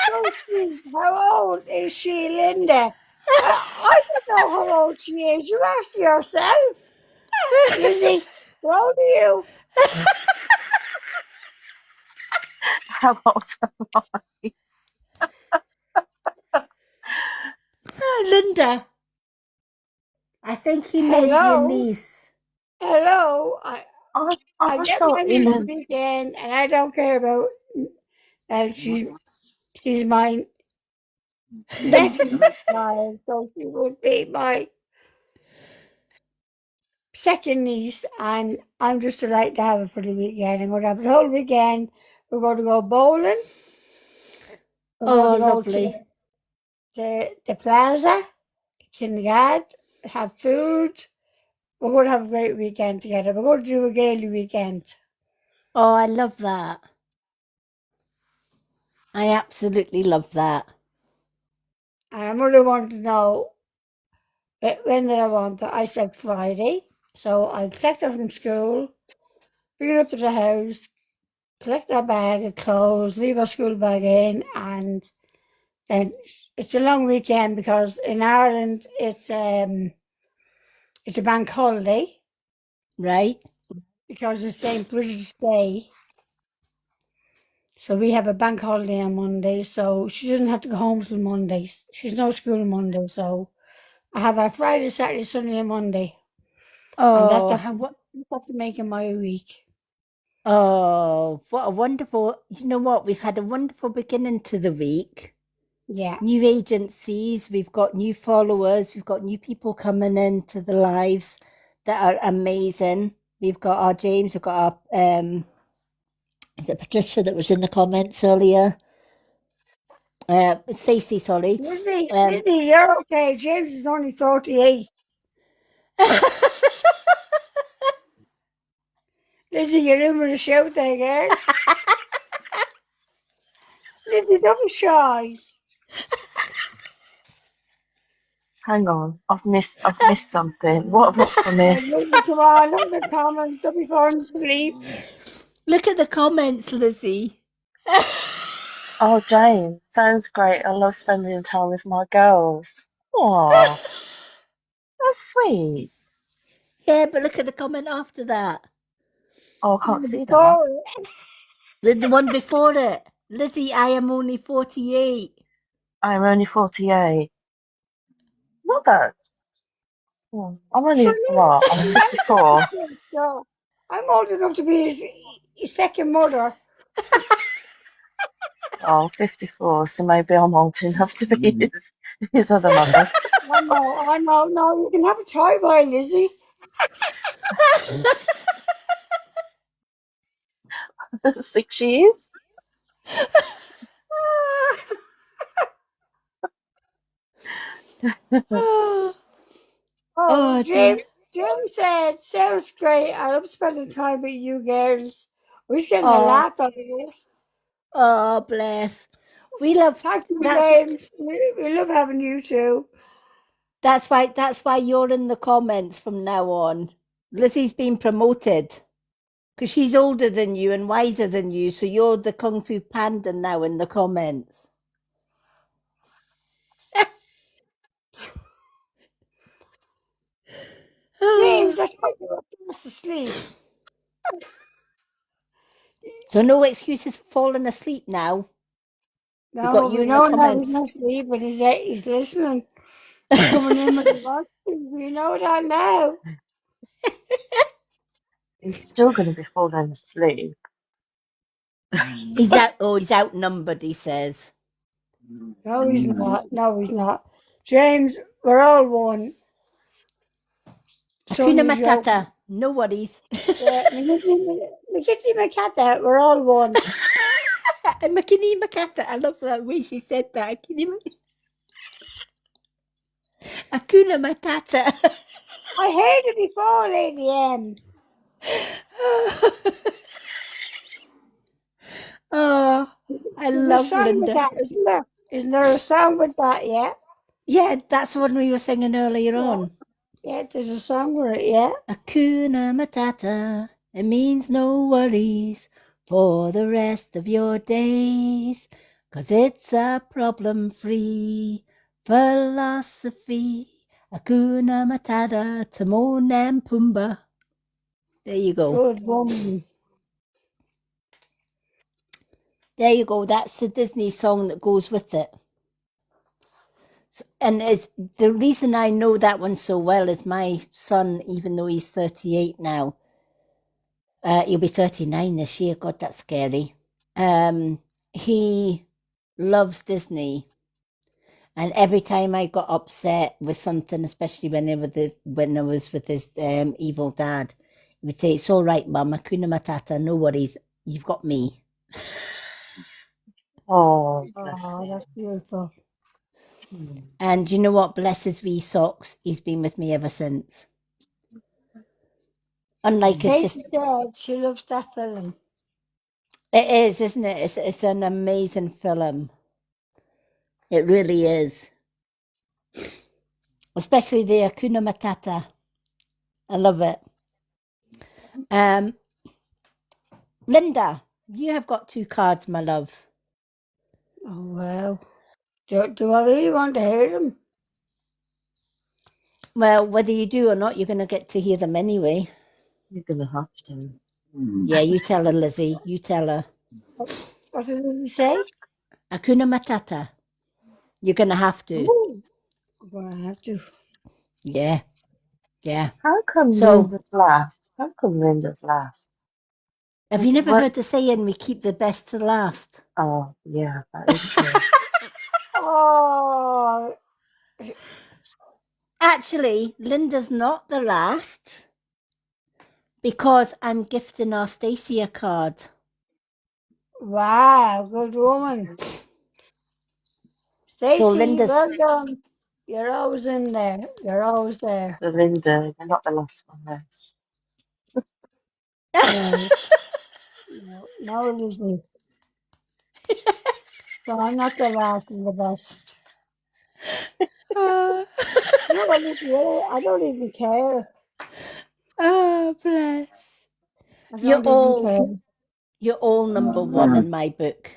S2: so sweet. How old is she, Linda? I don't know how old she is. You ask yourself. Lizzie, how old are you?
S4: How old am I?
S1: Linda, I think he meant your niece.
S2: Hello.
S4: I
S2: I get my
S4: thought you
S2: niece
S4: meant
S2: weekend, and I don't care about. She's my nephew child, so she would be my second niece, and I'm just delighted to have her for the weekend. I'm going to have the whole weekend. We're going to go bowling. We're going to go
S1: Lovely.
S2: to the plaza, Kindergarten, have food. We're going to have a great weekend together. We're going to do a gaily weekend.
S1: Oh, I love that. I absolutely love that.
S2: And I really want to know when did I want that. I said Friday. So I collect her from school, bring her up to the house, collect her bag of clothes, leave her school bag in, and it's a long weekend because in Ireland it's a bank holiday
S1: Right?
S2: because it's St. British Day. So we have a bank holiday on Monday, so she doesn't have to go home till Mondays. She's no school Monday, so I have a Friday, Saturday, Sunday, and Monday, and
S1: Oh,
S2: that's after making my week.
S1: oh, what a wonderful, you know what? We've had a wonderful beginning to the week.
S2: Yeah.
S1: New agencies, we've got new followers, we've got new people coming into the lives that are amazing. We've got our James, we've got our is it Patricia that was in the comments earlier? Stacey, sorry.
S2: Lizzie, you're okay. James is only 48. Lizzie, you're in with a shout there, girl. Lizzie, don't be shy.
S4: hang on, I've missed something. What have I missed?
S2: Lizzie, come on, look at the comments. Don't be falling asleep.
S1: Look at the comments, Lizzie.
S4: Oh, James, sounds great. I love spending time with my girls. Aw, that's sweet.
S1: Yeah, but look at the comment after that.
S4: Oh, I can't see that.
S2: Oh,
S1: The one before it. Lizzie, I am only 48.
S4: I'm only 48. Not that. I'm only, what? I'm 54.
S2: so I'm old enough to be his second mother.
S4: Oh, 54. So maybe I'm old enough to be his other mother.
S2: I know, no, you can have a try by Lizzie.
S4: 6 years.
S1: Oh,
S2: Oh,
S1: dear.
S2: Jim said, sounds great. I love spending time with you girls. We're just getting a
S1: Oh,
S2: laugh out of it.
S1: oh, bless. We love,
S2: Thank you,
S1: that's,
S2: James. We love having you too.
S1: that's why you're in the comments from now on. Lizzie's been promoted because she's older than you and wiser than you. So you're the Kung Fu Panda now in the comments.
S2: James, I thought you were fast asleep.
S1: So no excuses for falling asleep now. We
S2: No,
S1: got you
S2: we
S1: in the
S2: know now he's
S1: comments.
S2: not asleep, but he's listening. He's coming in with the watch. We know that now.
S4: He's still going to be falling asleep.
S1: He's outnumbered, he says.
S2: No, he's not. No, he's not. James, we're all one.
S1: Hakuna
S2: Sonny's joking.
S1: Matata. No worries.
S2: Yeah, Mikitty Makata, we're all one.
S1: Makini Makata. I love that way she said that. Hakuna Matata.
S2: I heard it before, Lady M.
S1: Oh, I
S2: There's a
S1: love
S2: song with
S1: Linda.
S2: that, isn't there? Isn't there a song with that, yeah?
S1: Yeah, that's the one we were singing earlier
S2: Yeah.
S1: on.
S2: Yeah, there's a song with it, yeah?
S1: Hakuna Matata. It means no worries for the rest of your days. 'Cause it's a problem-free philosophy. Hakuna Matata, Timon and Pumbaa. There you go.
S2: Good woman.
S1: There you go. That's the Disney song that goes with it. So, and is the reason I know that one so well is my son, even though he's 38 now, he'll be 39 this year. God, that's scary. He loves Disney. And every time I got upset with something, especially when I was with his evil dad, he would say, "It's all right, Mum. Hakuna Matata. No worries. You've got me."
S4: Oh, bless
S2: Oh,
S4: him.
S2: that's beautiful.
S1: And you know what? Bless his wee socks. He's been with me ever since. Unlike his
S2: Stacey
S1: sister.
S2: said she loves that film.
S1: It is, isn't it? It's an amazing film. It really is. Especially the Hakuna Matata. I love it. Linda, you have got 2 cards, my love.
S2: Oh, wow. Do I really want to hear them?
S1: Well, whether you do or not, you're going to get to hear them anyway.
S4: You're going to have to.
S1: Yeah, you tell her, Lizzie. You tell her.
S2: What did he say?
S1: Hakuna Matata. You're going to have to.
S2: Ooh, I'm going to have to.
S1: Yeah. Yeah.
S4: How come
S1: So-
S4: Linda's last? How come Linda's last?
S1: Have you never heard the saying, we keep the best to last?
S4: Oh, yeah, that is true.
S2: Oh,
S1: Actually, Linda's not the last because I'm gifting our Stacey a card.
S2: wow, good woman. Stacey,
S1: Linda's-
S2: well done. You're always in there. You're always there.
S4: So Linda, you're not the last one there.
S2: No, Lizzie. So I'm not the last and the best.
S1: Oh,
S2: No, I don't even care.
S1: bless.
S2: I
S1: You're
S2: don't even care.
S1: You're all number 1 in my book.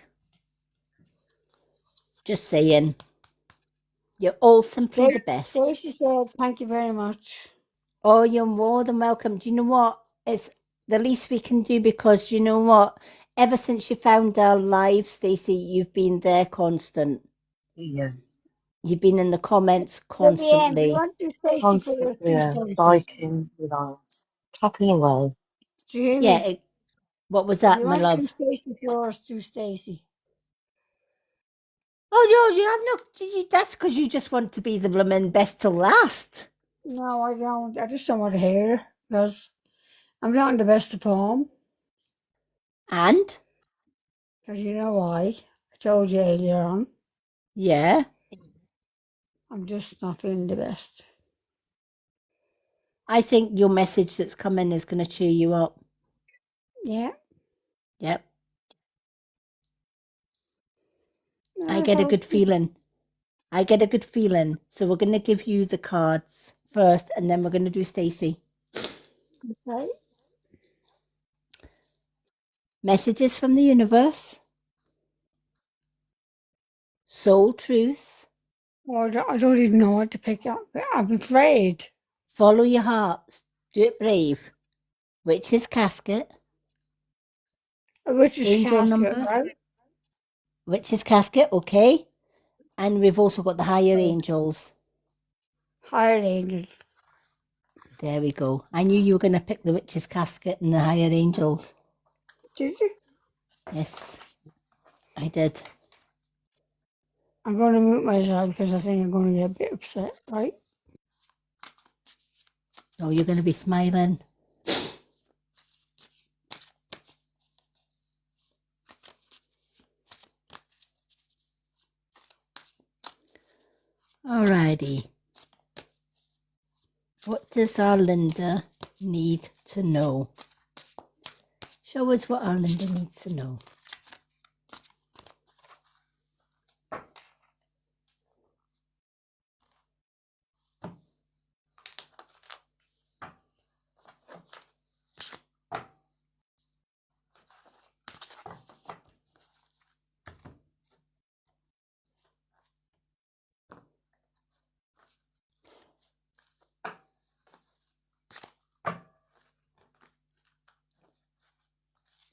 S1: Just saying. You're all simply the best.
S2: Stacey said, thank you very much.
S1: Oh, you're more than welcome. Do you know what? the least we can do, because you know what? Ever since you found our live, Stacey, you've been there constant.
S4: Yeah,
S1: You've been in the comments
S2: At the end,
S1: constantly.
S2: you want to Stacey for
S4: constantly,
S2: your
S4: yeah,
S2: Stacey.
S4: liking the lives, tapping away.
S2: Do you hear
S1: Yeah.
S2: me?
S1: What was that,
S2: You
S1: my
S2: want
S1: love?
S2: to Stacey for yours to Stacey.
S1: Oh, George, you have no. That's because you just want to be the blooming best till last.
S2: No, I don't. I just don't want to hear it because I'm not in the best of form.
S1: And
S2: Because you know why? I told you earlier on.
S1: yeah,
S2: I'm just not feeling the best.
S1: I think your message that's coming is going to cheer you up.
S2: Yeah.
S1: Yep. I
S2: I
S1: get a
S2: hope
S1: good feeling. I get a good feeling. So we're going to give you the cards first, and then we're going to do Stacey.
S2: okay.
S1: Messages from the universe. Soul truth.
S2: Well, I don't even know what to pick up. I'm afraid.
S1: Follow your heart. Do it brave. Witch's casket.
S2: A witch's
S1: Angel
S2: casket,
S1: number.
S2: right?
S1: Witch's casket, okay. And we've also got the higher angels.
S2: Higher angels.
S1: There we go. I knew you were going to pick the witch's casket and the higher angels.
S2: Did you?
S1: Yes, I did.
S2: I'm going to mute myself because I think I'm going to get a bit upset, right?
S1: Oh, you're going to be smiling. Alrighty. What does our Linda need to know? Show us what our Linda needs to know.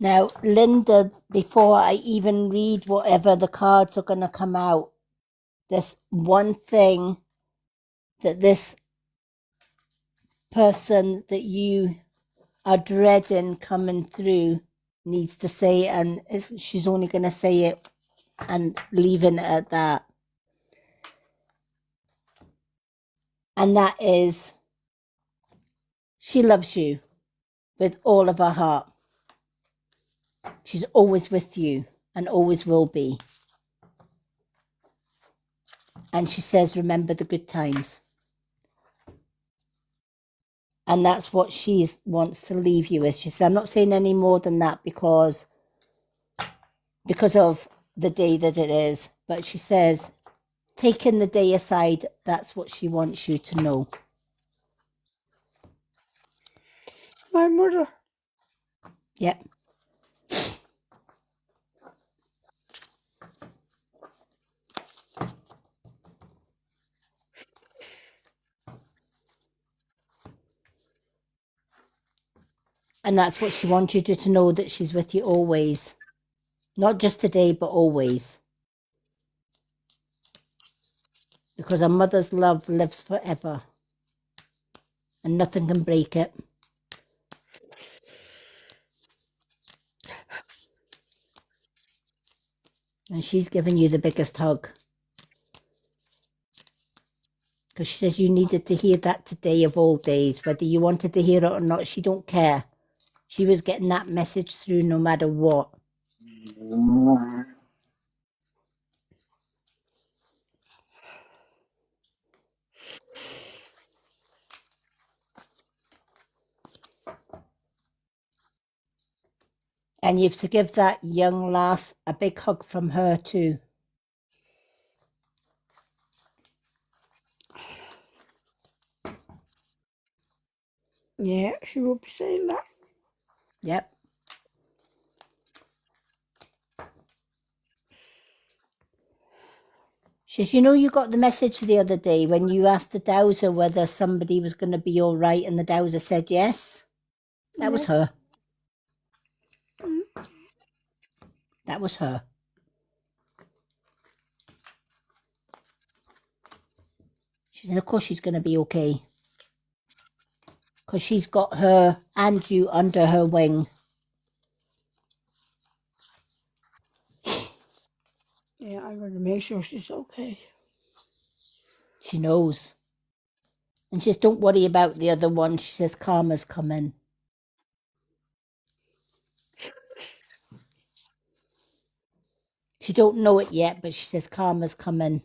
S1: Now, Linda, before I even read whatever the cards are going to come out, there's one thing that this person that you are dreading coming through needs to say, and she's only going to say it and leaving it at that. And that is, she loves you with all of her heart. She's always with you and always will be. And she says, remember the good times. And that's what she wants to leave you with. She said, I'm not saying any more than that because of the day that it is. But she says, taking the day aside, that's what she wants you to know.
S2: My mother.
S1: Yep. And that's what she wants you to know, that she's with you always. Not just today, but always. Because a mother's love lives forever. And nothing can break it. And she's giving you the biggest hug. Because she says you needed to hear that today of all days. Whether you wanted to hear it or not, she don't care. She was getting that message through no matter what. And you have to give that young lass a big hug from her too.
S2: Yeah, she will be saying that.
S1: Yep. She says, you know, you got the message the other day when you asked the dowser whether somebody was going to be all right, and the dowser said yes. That was her. That was her. She said, of course she's going to be okay. Because she's got her and you under her wing.
S2: Yeah, I'm going to make sure she's okay.
S1: She knows. And she says, don't worry about the other one. She says, karma's coming. She don't know it yet, but she says, karma's coming.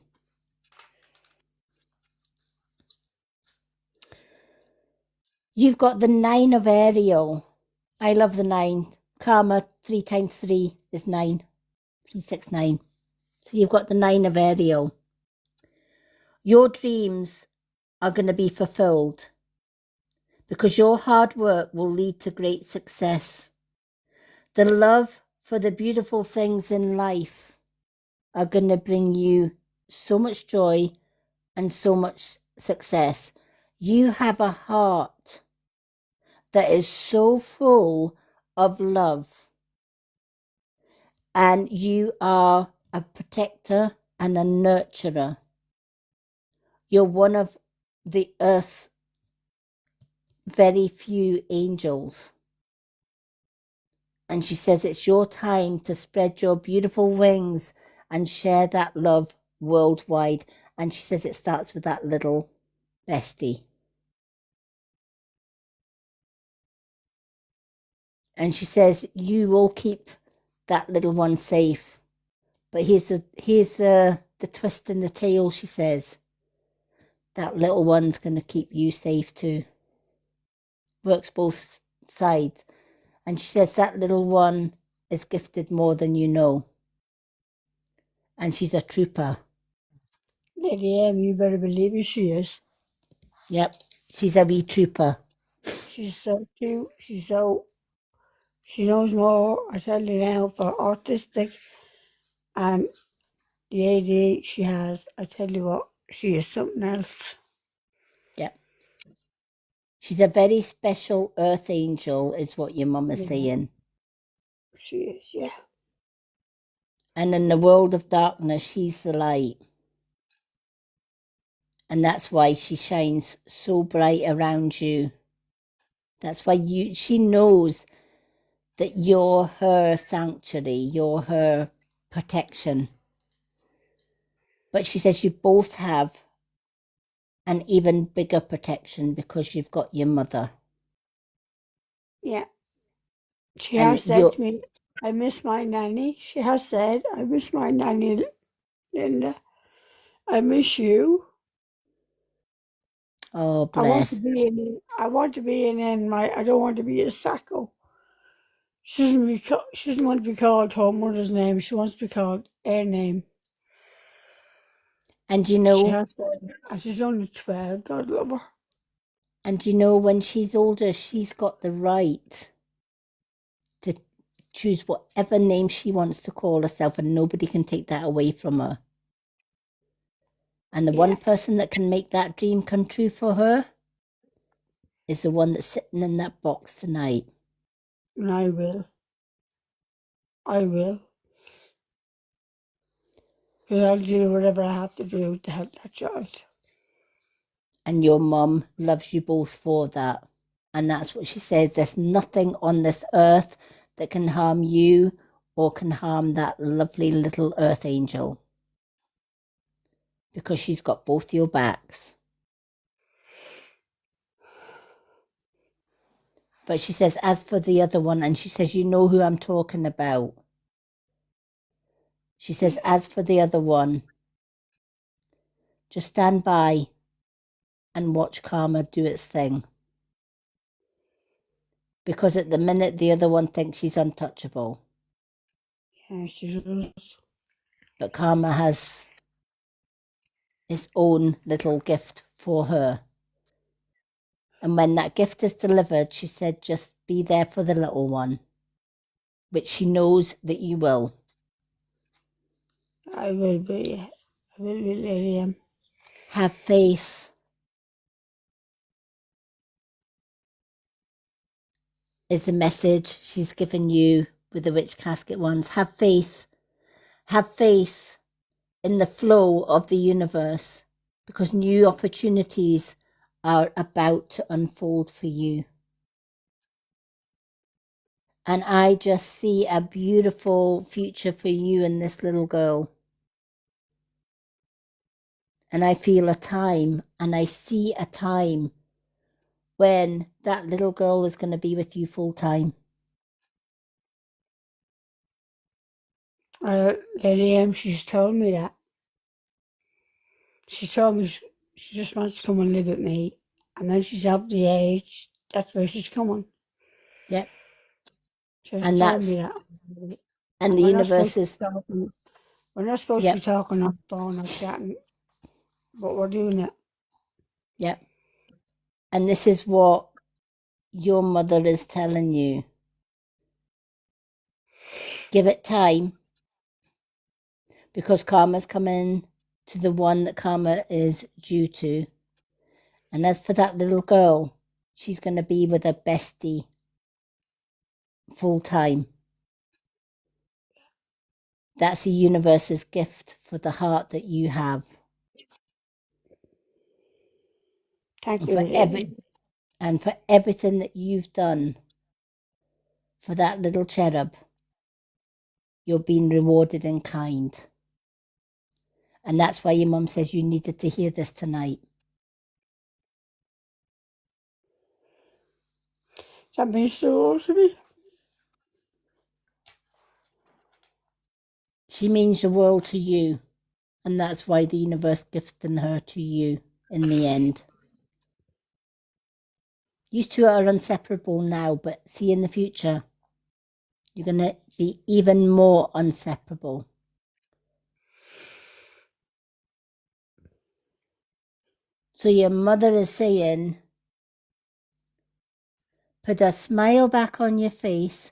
S1: You've got the 9 of Ariel. I love the 9. Karma, 3 times 3 is 9. 369. So you've got the 9 of Ariel. Your dreams are going to be fulfilled because your hard work will lead to great success. The love for the beautiful things in life are going to bring you so much joy and so much success. You have a heart that is so full of love, and you are a protector and a nurturer. You're one of the earth's very few angels. And she says it's your time to spread your beautiful wings and share that love worldwide. And she says it starts with that little bestie. And she says you will keep that little one safe. But here's the twist in the tail, she says. That little one's going to keep you safe too. Works both sides. And she says that little one is gifted more than you know. And she's a trooper.
S2: Lady M, you better believe it, she is.
S1: Yep, she's a wee trooper.
S2: She's so cute. She knows more, I tell you now, for autistic and the ADHD she has. I tell you what, she is something else.
S1: Yep. She's a very special earth angel, is what your mum is
S2: Yeah.
S1: saying.
S2: She is, yeah.
S1: And in the world of darkness, she's the light. And that's why she shines so bright around you. That's why she knows that you're her sanctuary, you're her protection. But she says you both have an even bigger protection because you've got your mother.
S2: Yeah. She
S1: And
S2: has said to me, I miss my nanny. She has said, I miss my nanny, Linda. I miss you.
S1: Oh,
S2: I want
S1: bless.
S2: to be in I don't want to be a Sacco. She doesn't want to be called her mother's name. She wants to be called her name.
S1: And you
S2: She
S1: know,
S2: has said, and she's only 12. God love her.
S1: and you know, when she's older, she's got the right to choose whatever name she wants to call herself, and nobody can take that away from her. And the one person that can make that dream come true for her is the one that's sitting in that box tonight.
S2: And I will. I will. Because I'll do whatever I have to do to help that child.
S1: And your mum loves you both for that. And that's what she says. There's nothing on this earth that can harm you or can harm that lovely little earth angel. Because she's got both your backs. But she says, as for the other one, and she says, you know who I'm talking about. She says, as for the other one, just stand by and watch karma do its thing. Because at the minute, the other one thinks she's untouchable.
S2: Yeah, she does.
S1: But karma has its own little gift for her. And when that gift is delivered, she said, just be there for the little one, which she knows that you will.
S2: I will be. I will be, Lady M.
S1: Have faith. Is the message she's given you with the Witch Casket ones. Have faith. Have faith in the flow of the universe, because new opportunities are about to unfold for you. And I just see a beautiful future for you and this little girl. And I feel a time, and I see a time when that little girl is going to be with you full time.
S2: Lady M, she's told me that. She told me she just wants to come and live with me. And then she's of the age, that's where she's coming.
S1: Yep.
S2: She's
S1: And
S2: told
S1: that's,
S2: me that.
S1: and the
S2: we're not
S1: universe
S2: supposed
S1: is,
S2: to be talking- We're not supposed
S1: Yep.
S2: to be talking on the phone or chatting, but we're doing it.
S1: yep. And this is what your mother is telling you. Give it time, because karma's coming to the one that karma is due to. And as for that little girl, she's going to be with her bestie full time. That's the universe's gift for the heart that you have.
S2: Thank
S1: And
S2: you,
S1: for
S2: Lady.
S1: and for everything that you've done for that little cherub, you're being rewarded in kind. And that's why your mum says you needed to hear this tonight.
S2: That means the world to me.
S1: She means the world to you, and that's why the universe gifted her to you in the end. You two are inseparable now, but see, in the future, you're going to be even more inseparable. So your mother is saying, put a smile back on your face,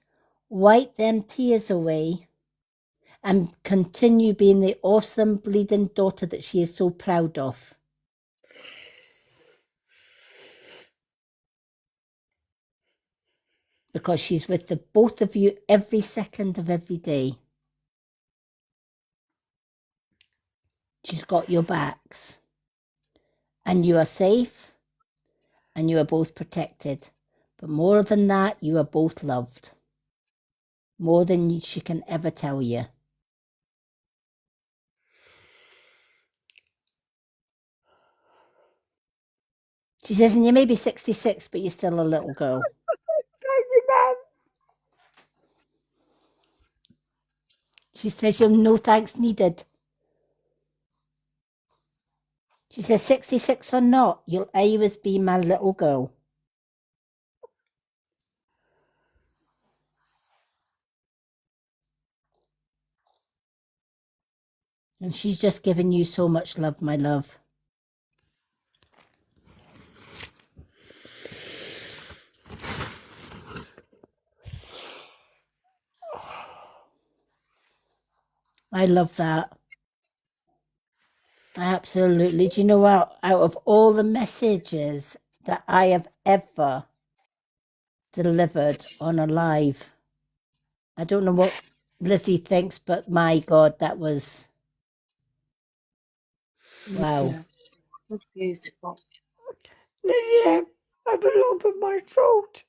S1: wipe them tears away, and continue being the awesome bleeding daughter that she is so proud of. Because she's with the both of you every second of every day. She's got your backs. And you are safe, and you are both protected. But more than that, you are both loved. More than she can ever tell you. She says, and you may be 66, but you're still a little girl.
S2: Thank you, Mum.
S1: She says, you'll no thanks needed. She says, 66 or not, you'll always be my little girl. And she's just given you so much love, my love. I love that. Absolutely. Do you know what? Out of all the messages that I have ever delivered on a live, I don't know what Lizzie thinks, but my God, that was wow.
S4: Yeah, that's beautiful.
S2: Lady M, I have a lump in my throat.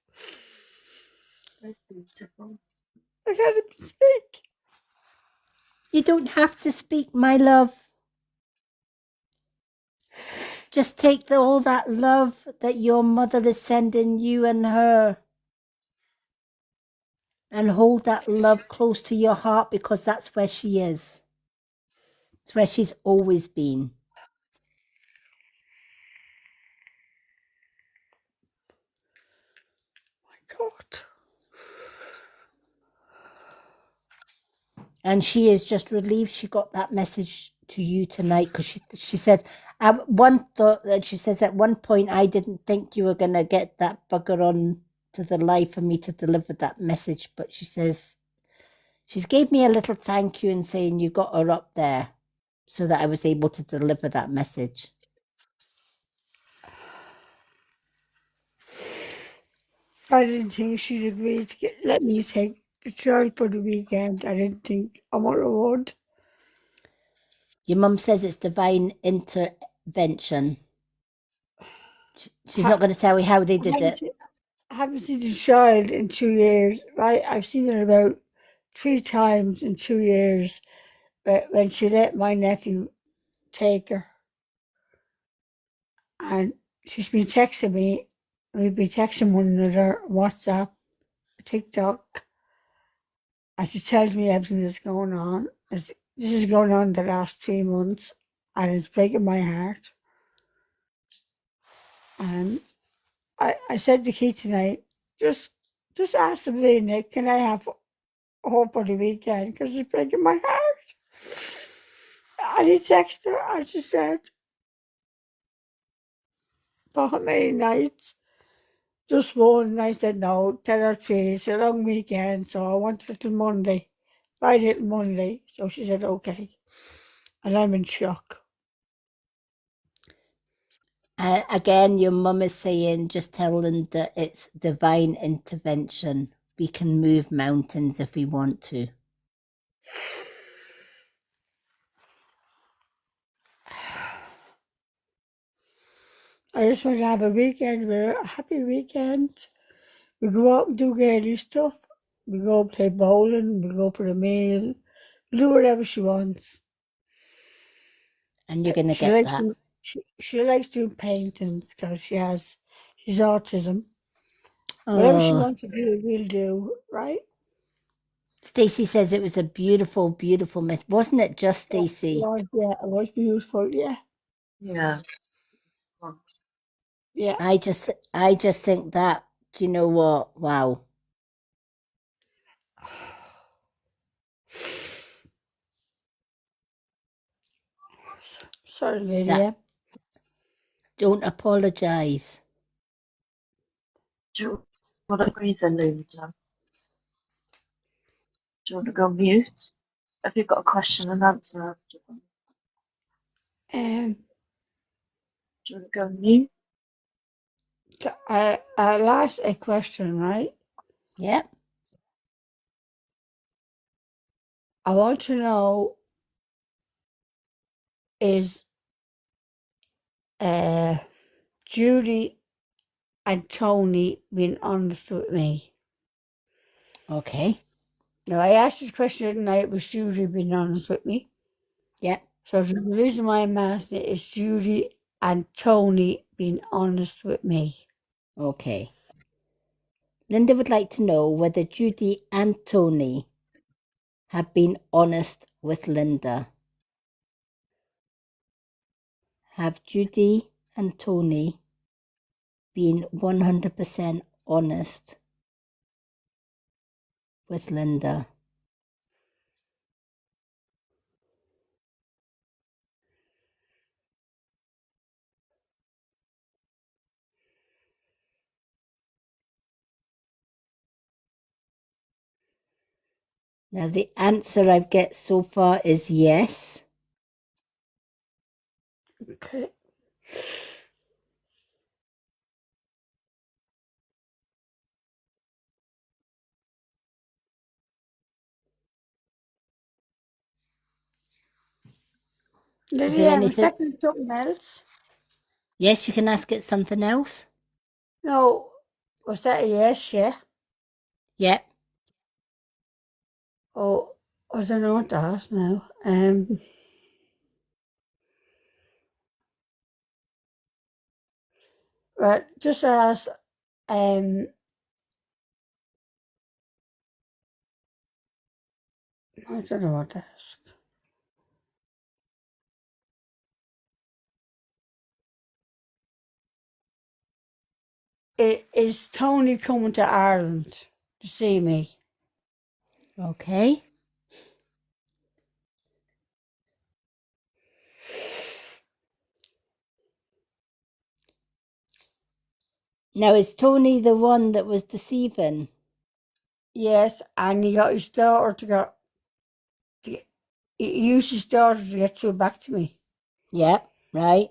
S4: That's beautiful.
S2: I can't even speak.
S1: You don't have to speak, my love. Just take all that love that your mother is sending you and her, and hold that love close to your heart, because that's where she is. It's where she's always been.
S2: My God.
S1: And she is just relieved she got that message to you tonight, because she says at one point, I didn't think you were going to get that bugger on to the live for me to deliver that message, but she says she's gave me a little thank you and saying you got her up there so that I was able to deliver that message.
S2: I didn't think she'd agree to let me take the child for the weekend. I didn't think I would.
S1: Your mum says it's divine intervention. She's
S2: Ha-
S1: not going to tell you how they
S2: I
S1: did
S2: haven't,
S1: it.
S2: se- I haven't seen the child in 2 years, right? I've seen her about 3 times in 2 years when she let my nephew take her. And she's been texting me. We've been texting one another, WhatsApp, TikTok, and she tells me everything that's going on. This is going on the last 3 months, and it's breaking my heart. And I said to Keith tonight, just ask Sabrina, can I have hope for the weekend? Because it's breaking my heart. And he texted her, and she said, for how many nights? Just one. And I said, no, tell her 3. It's a long weekend, so I want it till Monday. Friday till Monday. So she said, okay. And I'm in shock.
S1: Again, your mum is saying, just tell Linda it's divine intervention. We can move mountains if we want to.
S2: I just want to have a weekend, a happy weekend. We go out and do girly stuff. We go play bowling, we go for a meal, we do whatever she wants.
S1: And you're going to
S2: She
S1: get
S2: likes
S1: that.
S2: she likes doing paintings because she's autism. Whatever she
S1: Oh,
S2: wants to do, we'll do, right?
S1: Stacey says it was a beautiful, beautiful miss. Wasn't it just
S2: Yeah,
S1: Stacey?
S2: it was beautiful, yeah.
S4: Yeah. Well,
S2: Yeah.
S1: I just think that, do you know what? Wow.
S2: Sorry, lady.
S1: That don't apologize.
S4: do you want to breathe in, Linda? Do you want to go mute? Have you got a question and answer after them?
S2: Um,
S4: Do you want to go mute?
S2: I'll ask a question, right?
S1: Yep.
S2: I want to know, is Judy and Tony being honest with me?
S1: Okay.
S2: Now, I asked this question the other night, was Judy being honest with me?
S1: Yep.
S2: So the reason why I'm asking is Judy and Tony being honest with me.
S1: Okay. Linda would like to know whether Judy and Tony have been honest with Linda. Have Judy and Tony been 100% honest with Linda? Now, the answer I've get so far is yes.
S2: Okay.
S1: Is there
S2: Lydia, I'm
S1: anything?
S2: expecting something else.
S1: Yes, you can ask it something else.
S2: No, was that a yes, yeah?
S1: Yep.
S2: Oh, I don't know what to ask now. Right, just ask, I don't know what to ask. Is Tony coming to Ireland to see me?
S1: Okay. Now, is Tony the one that was deceiving?
S2: Yes, and he got his daughter he used his daughter to get through back to me.
S1: Yep. Right.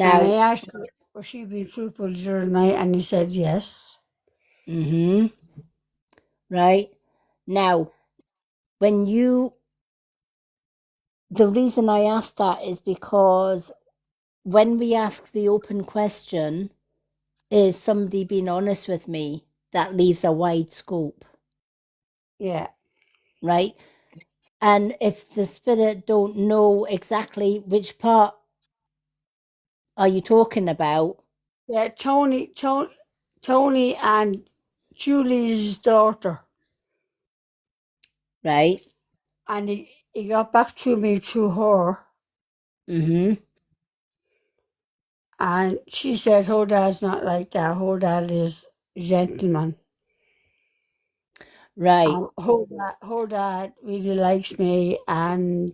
S2: And I
S1: Now,
S2: asked her, was she being truthful during the night? And he said yes.
S1: mm-hmm. right? Now, the reason I asked that is because when we ask the open question, is somebody being honest with me? That leaves a wide scope,
S2: Yeah.
S1: right? And if the spirit don't know exactly which part are you talking about,
S2: Yeah, Tony and Julie's daughter.
S1: right?
S2: And he got back to me through her.
S1: Mm-hmm.
S2: And she said her dad's not like that. Her dad is a gentleman.
S1: Right,
S2: And her dad really likes me, and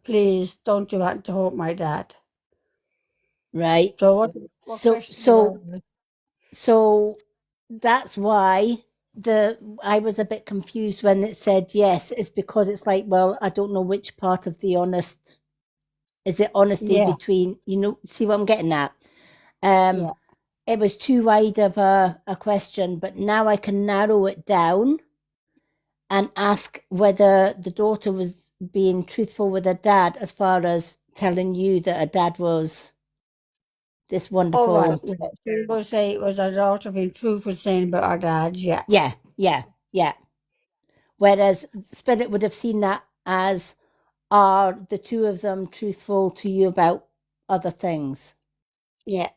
S2: please don't do that to hurt my dad.
S1: right.
S2: So what
S1: So,
S2: question do
S1: so,
S2: I have?
S1: so that's why I was a bit confused when it said yes. It's because it's like, well, I don't know which part of the honest. Is it honesty
S2: Yeah,
S1: between, see what I'm getting at?
S2: yeah.
S1: It was too wide of a question, but now I can narrow it down and ask whether the daughter was being truthful with her dad as far as telling you that her dad was this
S2: All right,
S1: wonderful.
S2: yeah. So you will say it was our daughter being truthful saying about our dad, yeah.
S1: Yeah, yeah, yeah. Whereas Spirit would have seen that as, are the two of them truthful to you about other things,
S2: Yeah.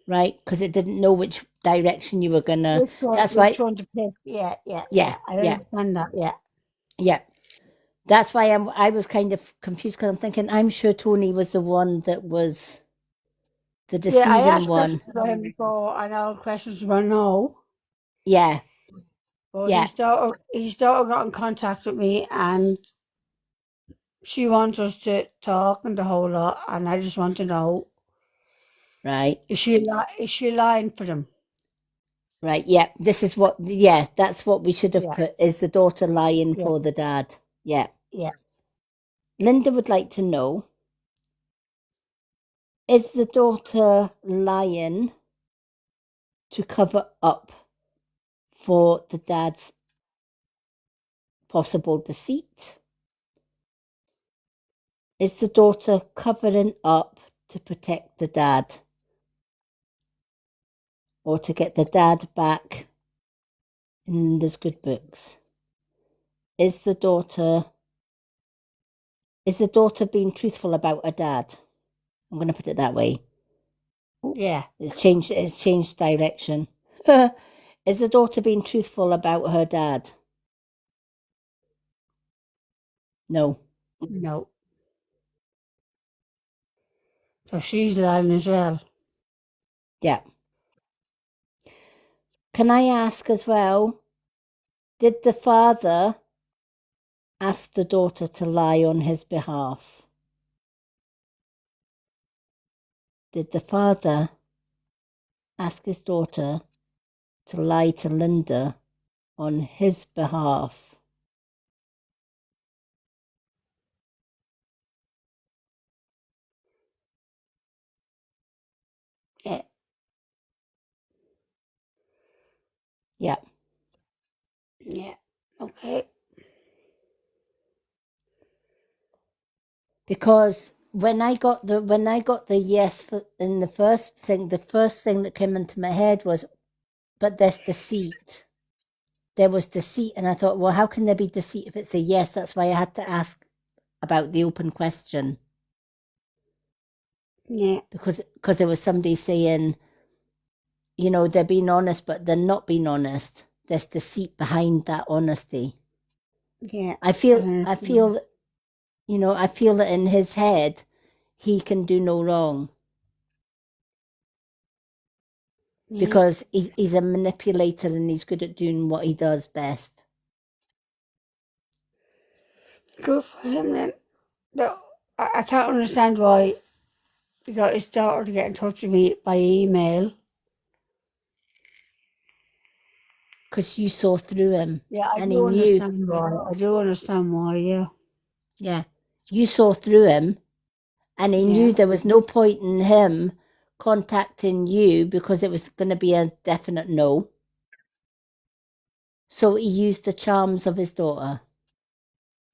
S1: right? Because it didn't know which direction you were gonna.
S2: Which one
S1: That's why.
S2: to pick? Yeah, yeah,
S1: Yeah,
S2: yeah. I
S1: yeah,
S2: understand that, yeah.
S1: yeah. That's why I was kind of confused because I'm thinking I'm sure Tony was the one that was the
S2: Yeah, I
S1: deceiving
S2: asked
S1: one.
S2: questions about him before, and all questions were no.
S1: Yeah,
S2: But
S1: yeah,
S2: his daughter got in contact with me, and she wants us to talk and the whole lot, and I just want to know,
S1: right,
S2: is she lying for them?
S1: right. Yeah, this is what. Yeah, that's what we should have
S2: Yeah,
S1: put. Is the daughter lying
S2: yeah,
S1: for the dad? Yeah.
S2: yeah.
S1: Linda would like to know: is the daughter lying to cover up for the dad's possible deceit? Is the daughter covering up to protect the dad or to get the dad back in Linda's good books? Is the daughter being truthful about her dad? I'm going to put it that way.
S2: Yeah.
S1: It's changed direction. Is the daughter being truthful about her dad? No.
S2: No. So she's lying as well.
S1: Yeah. Can I ask as well, did the father ask the daughter to lie on his behalf? Did the father ask his daughter to lie to Linda on his behalf?
S2: Yeah.
S1: Yeah.
S2: Yeah. Okay.
S1: Because when I got the yes in the first thing that came into my head was, but there's deceit. There was deceit, and I thought, well, how can there be deceit if it's a yes? That's why I had to ask about the open question,
S2: Yeah.
S1: because there was somebody saying, they're being honest, but they're not being honest. There's deceit behind that honesty.
S2: Yeah.
S1: I feel, I feel, I feel that in his head, he can do no wrong
S2: Yeah.
S1: because he's a manipulator and he's good at doing what he does best.
S2: Good for him then. No, I can't understand why he got his daughter to get in touch with me by email.
S1: Because you saw through him,
S2: Yeah, I
S1: and he
S2: do
S1: knew.
S2: understand why. I do understand why, yeah.
S1: Yeah, you saw through him, and he
S2: Yeah.
S1: knew there was no point in him contacting you because it was going to be a definite no. So he used the charms of his daughter.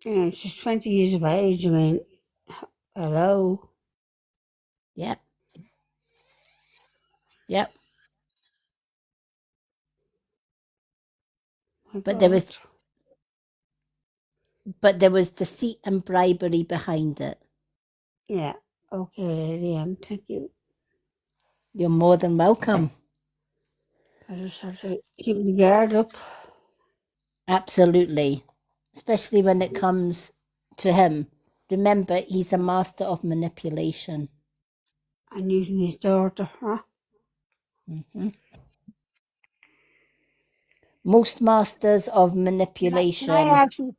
S2: Yeah, she's 20 years of age. I mean, hello.
S1: Yep. Yep.
S2: My
S1: But there
S2: God.
S1: was deceit and bribery behind it.
S2: Yeah. Okay, Lady M. Thank you.
S1: You're more than welcome.
S2: I just have to keep my guard up.
S1: Absolutely. Especially when it comes to him. Remember, he's a master of manipulation.
S2: And using his daughter, huh?
S1: Hmm. Most masters of manipulation.
S2: Can I ask you,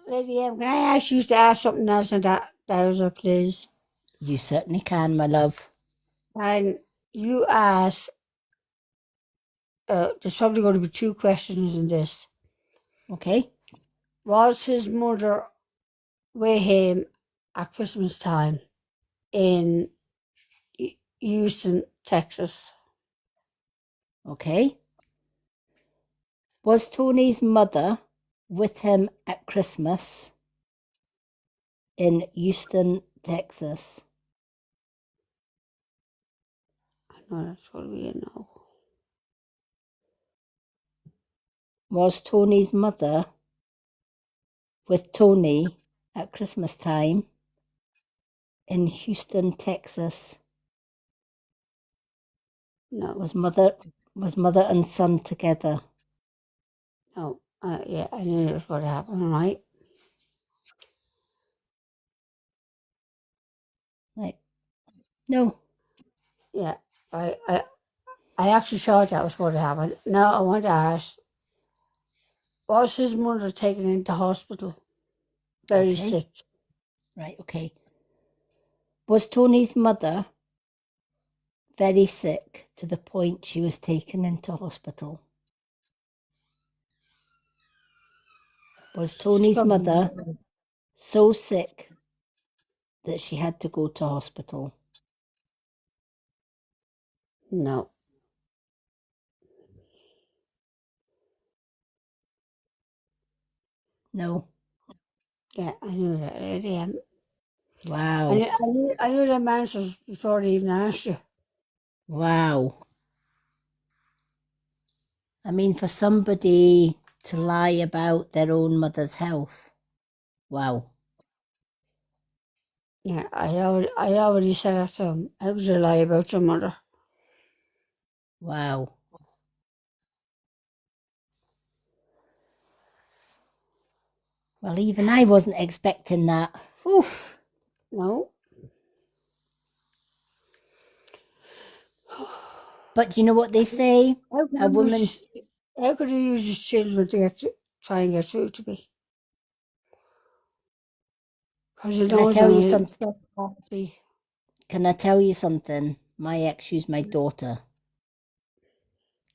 S2: Lady M, can I ask you to ask something else on that, Dowser, please?
S1: You certainly can, my love.
S2: And you ask, there's probably going to be two questions in this.
S1: Okay?
S2: Was his mother with him at Christmas time in Houston, Texas?
S1: Okay. Was Tony's mother with him at Christmas in Houston, Texas?
S2: I know that's going to be a no.
S1: Was Tony's mother with Tony at Christmas time in Houston, Texas?
S2: No,
S1: Was mother and son together?
S2: no. Yeah, I knew it was going to happen, right?
S1: Right. No.
S2: Yeah, I actually thought that was going to happen. Now I want to ask, was his mother taken into hospital very
S1: Okay.
S2: sick?
S1: Right, okay. Was Tony's mother very sick to the point she was taken into hospital? Was Tony's mother so sick that she had to go to hospital?
S2: No.
S1: No.
S2: Yeah, I knew that. Yeah.
S1: Wow.
S2: I knew them answers before they even asked you.
S1: Wow. I mean, for somebody to lie about their own mother's health. Wow.
S2: Yeah, I already said that to him. How could you lie about your mother?
S1: Wow. Well, even I wasn't expecting that. Oof.
S2: No.
S1: But you know what they say?
S2: How
S1: A woman.
S2: could he use his children to try and get through to me? Because he
S1: Can I
S2: knows
S1: tell you
S2: I'm
S1: something? Can I tell you something? My ex used my daughter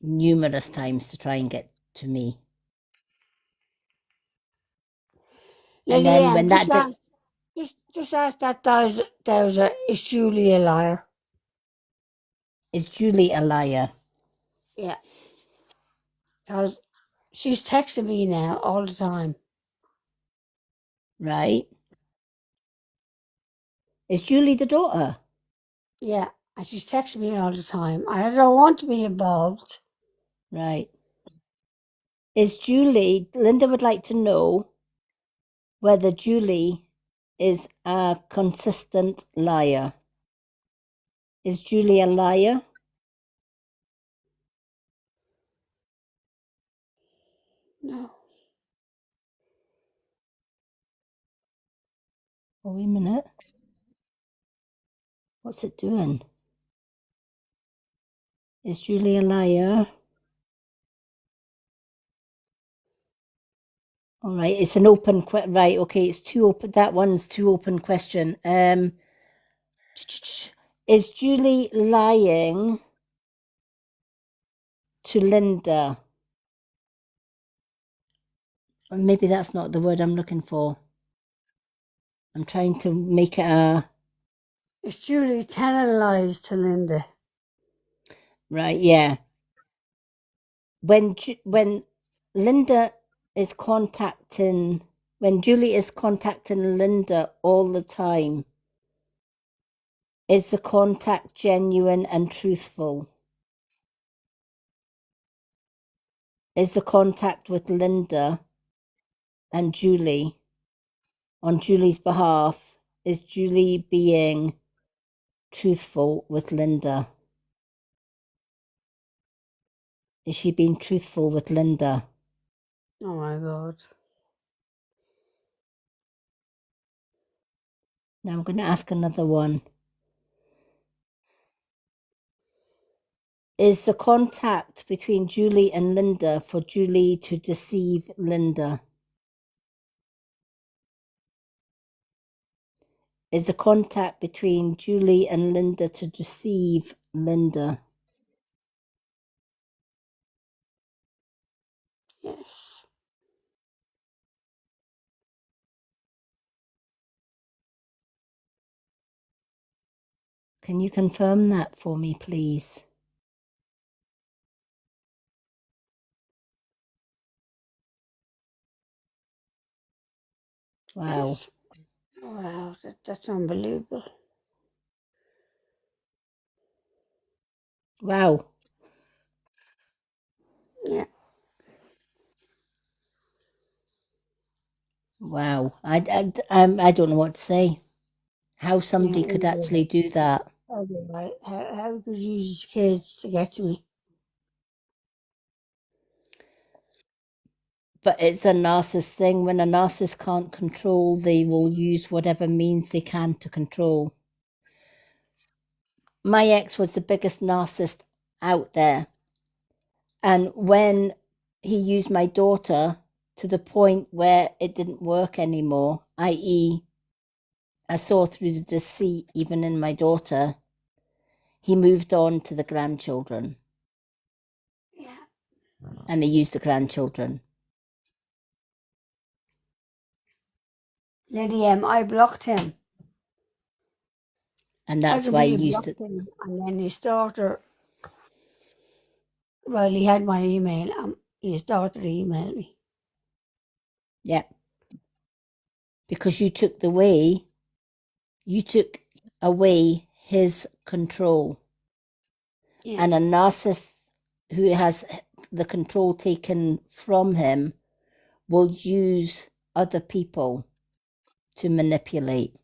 S1: numerous times to try and get to me. And then when that did,
S2: Just ask that Dowser, is Julie a liar?
S1: is Julie a liar?
S2: Yeah. Because she's texting me now all the time.
S1: Right? Is Julie the daughter?
S2: Yeah. And she's texting me all the time. And I don't want to be involved.
S1: Right. Is Julie, Linda would like to know whether Julie is a consistent liar. Is Julie a liar?
S2: No.
S1: Oh, wait a minute. What's it doing? Is Julie a liar? All right, it's an open right. Okay, it's too open. That one's too open question. Is Julie lying to Linda? Maybe that's not the word I'm looking for. I'm trying to make it a
S2: Is Julie telling lies to Linda?
S1: right. Yeah. When Linda is contacting, when Julie is contacting Linda all the time, is the contact genuine and truthful? Is the contact with Linda and Julie on Julie's behalf? Is Julie being truthful with Linda? Is she being truthful with Linda?
S2: Oh my God.
S1: Now I'm going to ask another one. Is the contact between Julie and Linda for Julie to deceive Linda? Is the contact between Julie and Linda to deceive Linda?
S2: Yes.
S1: Can you confirm that for me, please? Wow.
S2: Yes. Wow, that's unbelievable.
S1: Wow.
S2: Yeah.
S1: Wow. I don't know what to say. How somebody
S2: Yeah,
S1: could actually do that.
S2: how could you use kids to get to me?
S1: But it's a narcissist thing. When a narcissist can't control, they will use whatever means they can to control. My ex was the biggest narcissist out there. And when he used my daughter to the point where it didn't work anymore, i.e., I saw through the deceit even in my daughter, he moved on to the grandchildren.
S2: Yeah.
S1: And he used the grandchildren.
S2: Lady M, I blocked him.
S1: And that's why he used
S2: blocked
S1: it.
S2: him, and then his daughter. Well, he had my email, and his daughter emailed me.
S1: Yeah. Because you took away his control.
S2: Yeah.
S1: And a narcissist who has the control taken from him will use other people to manipulate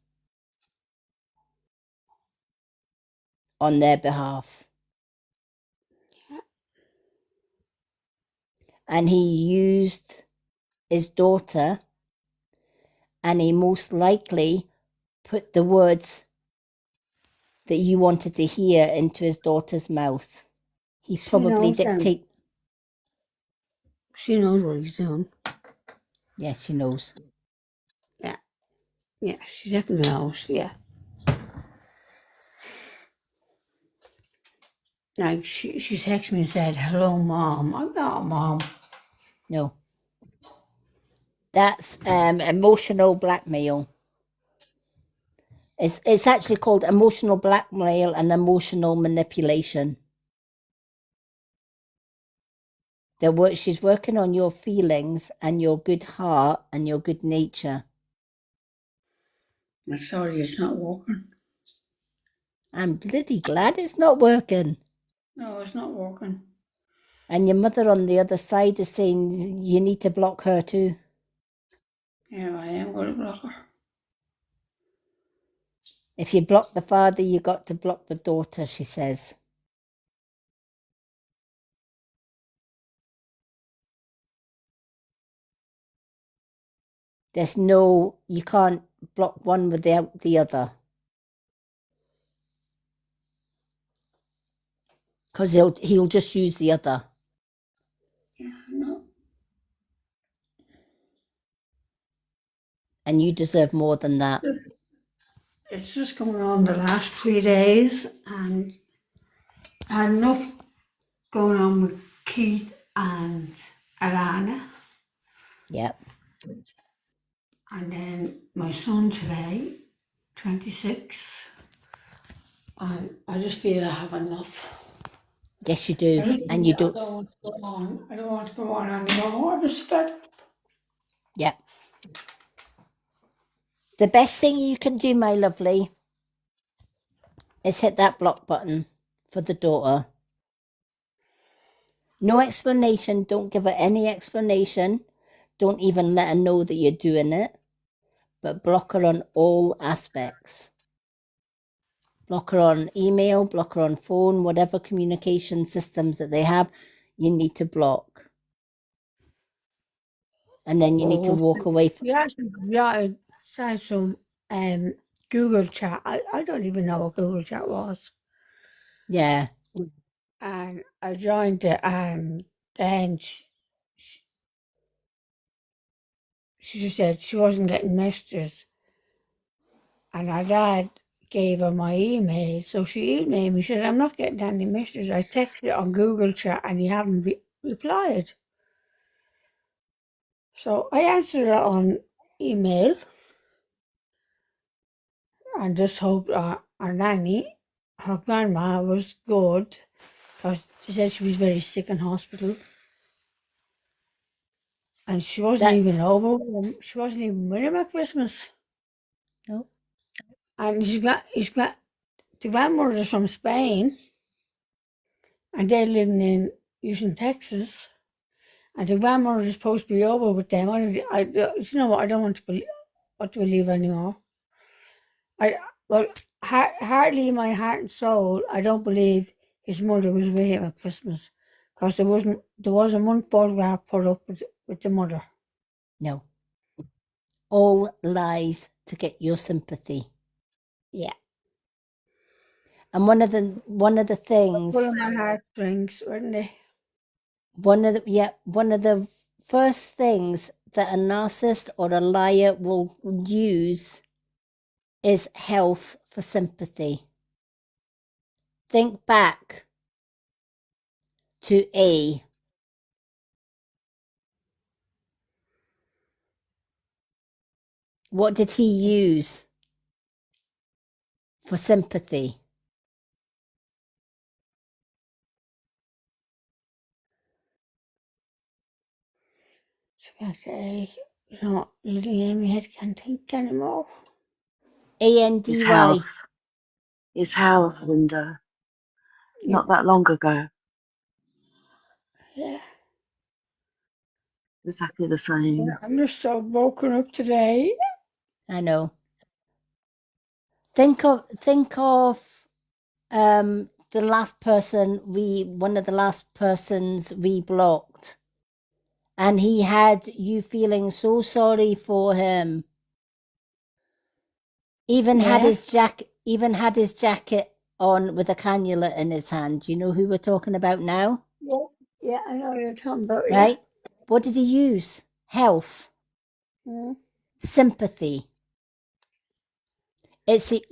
S1: on their behalf.
S2: Yeah.
S1: And he used his daughter, and he most likely put the words that you wanted to hear into his daughter's mouth. He
S2: She
S1: probably
S2: knows them.
S1: dictate.
S2: She knows what he's doing.
S1: Yeah, she knows.
S2: Yeah, she definitely knows. Yeah. Like she texted me and said, "Hello, Mom." I'm not a mom.
S1: No. That's emotional blackmail. It's actually called emotional blackmail and emotional manipulation. She's working on your feelings and your good heart and your good nature.
S2: I'm sorry, it's not working.
S1: I'm bloody glad it's not working.
S2: No, it's not working.
S1: And your mother on the other side is saying you need to block her too.
S2: Yeah, I am going to block her.
S1: If you block the father, you got to block the daughter, she says. You can't block one without the other. Because he'll just use the other.
S2: Yeah, no.
S1: And you deserve more than that.
S2: It's just going on the last 3 days, and I had enough going on with Keith and Alana.
S1: Yep.
S2: And then my son today, 26. And I just feel I have enough.
S1: Yes, you
S2: I
S1: do.
S2: just
S1: And you
S2: I
S1: don't.
S2: don't want to go on. I don't want to go on anymore. I'm just fed up.
S1: Yeah. The best thing you can do, my lovely, is hit that block button for the daughter. No explanation. Don't give her any explanation. Don't even let her know that you're doing it. But block her on all aspects. Block her on email, block her on phone, whatever communication systems that they have, you need to block. And then you need to walk away from.
S2: Yeah, tried some Google chat. I don't even know what Google chat was.
S1: Yeah.
S2: And I joined it, and then she just said she wasn't getting messages. And her dad gave her my email, so she emailed me. She said, "I'm not getting any messages. I texted on Google chat and you haven't replied." So I answered it on email and just hoped our nanny, her grandma, was good, because she said she was very sick in hospital. And she wasn't even over. She wasn't even with him at Christmas.
S1: No.
S2: And he's got the grandmother's from Spain, and they're living in Houston, Texas. And the grandmother is supposed to be over with them. You know what? I don't want to believe anymore. Hardly in my heart and soul, I don't believe his mother was with him at Christmas, because there wasn't one photograph put up with the mother.
S1: No. All lies to get your sympathy.
S2: Yeah.
S1: And one of the things,
S2: Pulling my heartstrings, weren't they?
S1: one of the first things that a narcissist or a liar will use is health for sympathy. Think back to A. What did he use for sympathy?
S2: Okay, you know, really, my head can't think anymore.
S1: ANDY.
S4: His health, Linda. Not that long ago.
S2: Yeah.
S4: Exactly the same.
S2: I'm just so broken up today.
S1: I know. Think of the last person one of the last persons we blocked, and he had you feeling so sorry for him. Even had his jacket on with a cannula in his hand. You know who we're talking about now?
S2: Yeah, I know you're talking about,
S1: Right? What did he use? Health, sympathy. It's the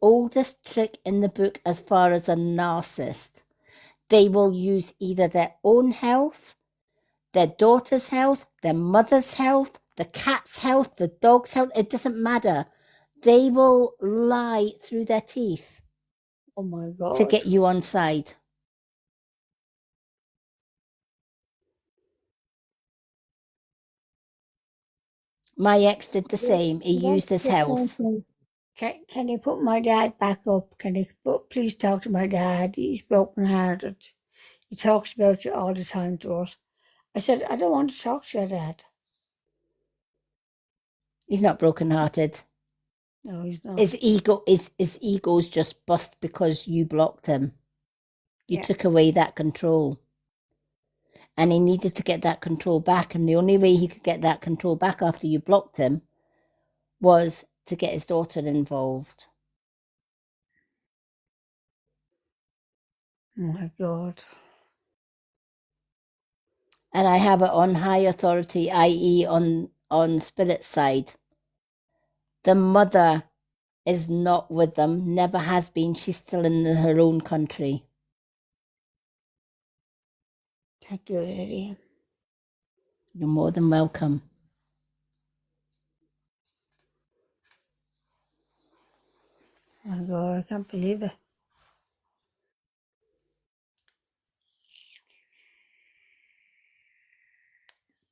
S1: oldest trick in the book as far as a narcissist. They will use either their own health, their daughter's health, their mother's health, the cat's health, the dog's health. It doesn't matter. They will lie through their teeth.
S2: Oh my God.
S1: To get you on side. My ex did the same. He used his health.
S2: Can you put my dad back up? Please talk to my dad. He's broken-hearted. He talks about you all the time to us. I said, I don't want to talk to your dad.
S1: He's not broken-hearted.
S2: No, he's not.
S1: His ego's just bust because you blocked him. You took away that control. And he needed to get that control back. And the only way he could get that control back after you blocked him was to get his daughter involved.
S2: Oh my God.
S1: And I have it on high authority, i.e. on spirit side. The mother is not with them, never has been. She's still in her own country.
S2: Thank you, Lady.
S1: You're more than welcome.
S2: Oh my God, I can't believe it.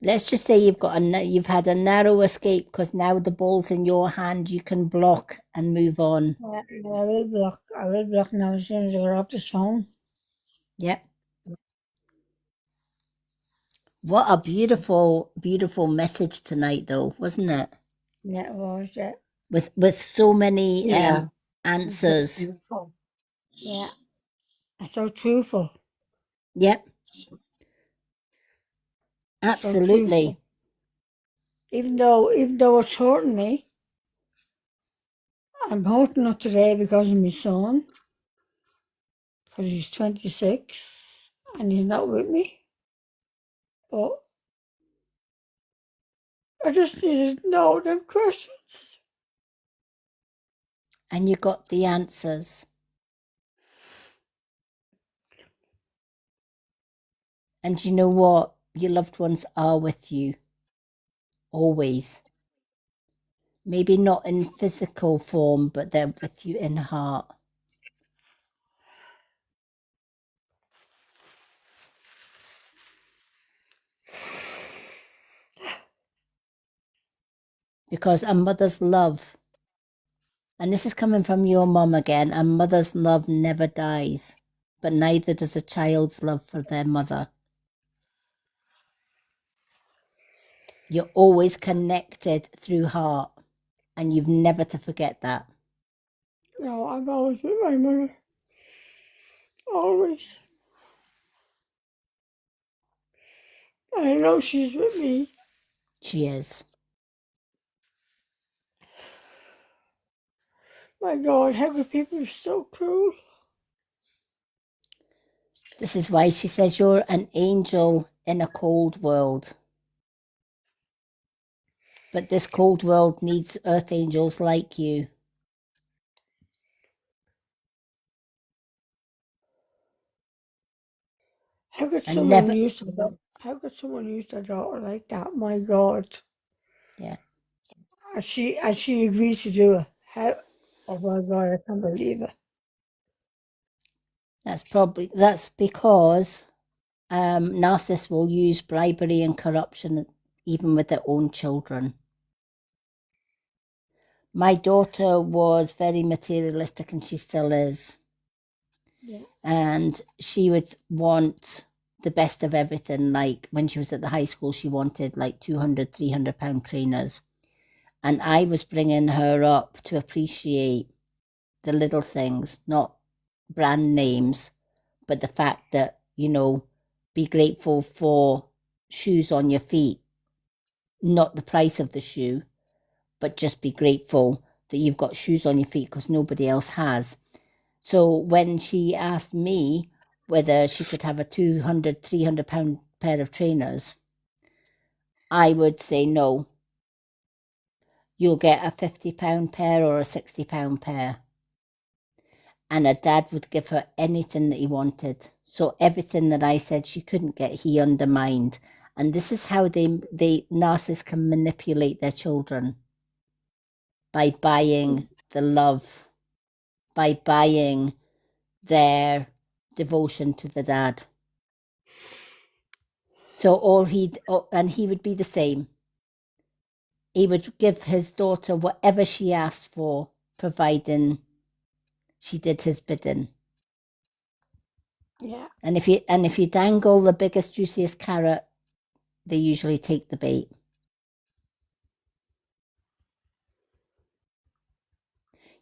S1: Let's just say you've had a narrow escape because now the ball's in your hand. You can block and move on.
S2: Yeah, I will block. I will block now as soon as I get off this phone.
S1: Yep. What a beautiful, beautiful message tonight, though, wasn't it?
S2: Yeah, it was. Yeah,
S1: With so many
S4: Yeah.
S1: answers.
S4: Beautiful.
S2: yeah. It's so truthful.
S1: Yep.
S2: So
S1: Absolutely.
S2: truthful. Even though it's hurting me, I'm hurting up today because of my son. Because he's 26 and he's not with me. But I just needed to know them questions.
S1: And you got the answers. And you know what? Your loved ones are with you. Always. Maybe not in physical form, but they're with you in heart. Because a mother's love, and this is coming from your mum again, a mother's love never dies, but neither does a child's love for their mother. You're always connected through heart, and you've never to forget that.
S2: No, I'm always with my mother. Always. And I know she's with me.
S1: She is.
S2: My God, how could people be so cruel?
S1: This is why she says you're an angel in a cold world. But this cold world needs earth angels like you.
S2: How could
S1: And
S2: someone
S1: never,
S2: use a daughter like that? My God.
S1: yeah,
S2: And she agreed to do it. How? Oh my God, I can't believe it.
S1: that's because narcissists will use bribery and corruption even with their own children. My daughter was very materialistic and she still is.
S2: Yeah.
S1: And she would want the best of everything. Like when she was at the high school, she wanted like 200, 300 pound trainers. And I was bringing her up to appreciate the little things, not brand names, but the fact that, be grateful for shoes on your feet, not the price of the shoe, but just be grateful that you've got shoes on your feet because nobody else has. So when she asked me whether she could have a 200, 300 pound pair of trainers, I would say no. You'll get a 50 pound pair or a 60 pound pair. And her dad would give her anything that he wanted. So everything that I said she couldn't get, he undermined. And this is how they narcissists can manipulate their children, by buying the love, by buying their devotion to the dad. So and he would be the same. He would give his daughter whatever she asked for, providing she did his bidding.
S2: Yeah.
S1: And if you dangle the biggest, juiciest carrot, they usually take the bait.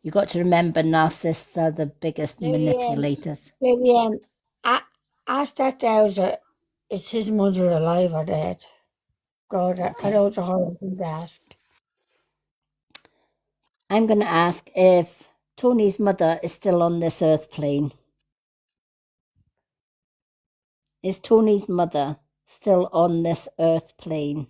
S1: You got to remember, narcissists are the biggest manipulators.
S2: Maybe ask that Dowser, is his mother alive or dead? God, I
S1: Okay.
S2: know it's a horrible thing to ask.
S1: I'm going to ask if Tony's mother is still on this earth plane. Is Tony's mother still on this earth plane?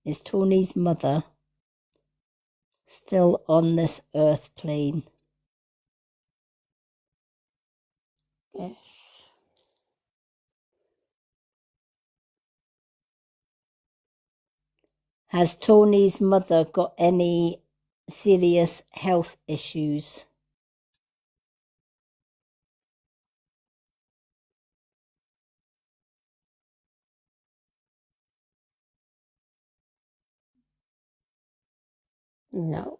S1: Is Tony's mother still on this earth plane?
S2: Yes.
S1: Has Tony's mother got any serious health issues.
S2: No.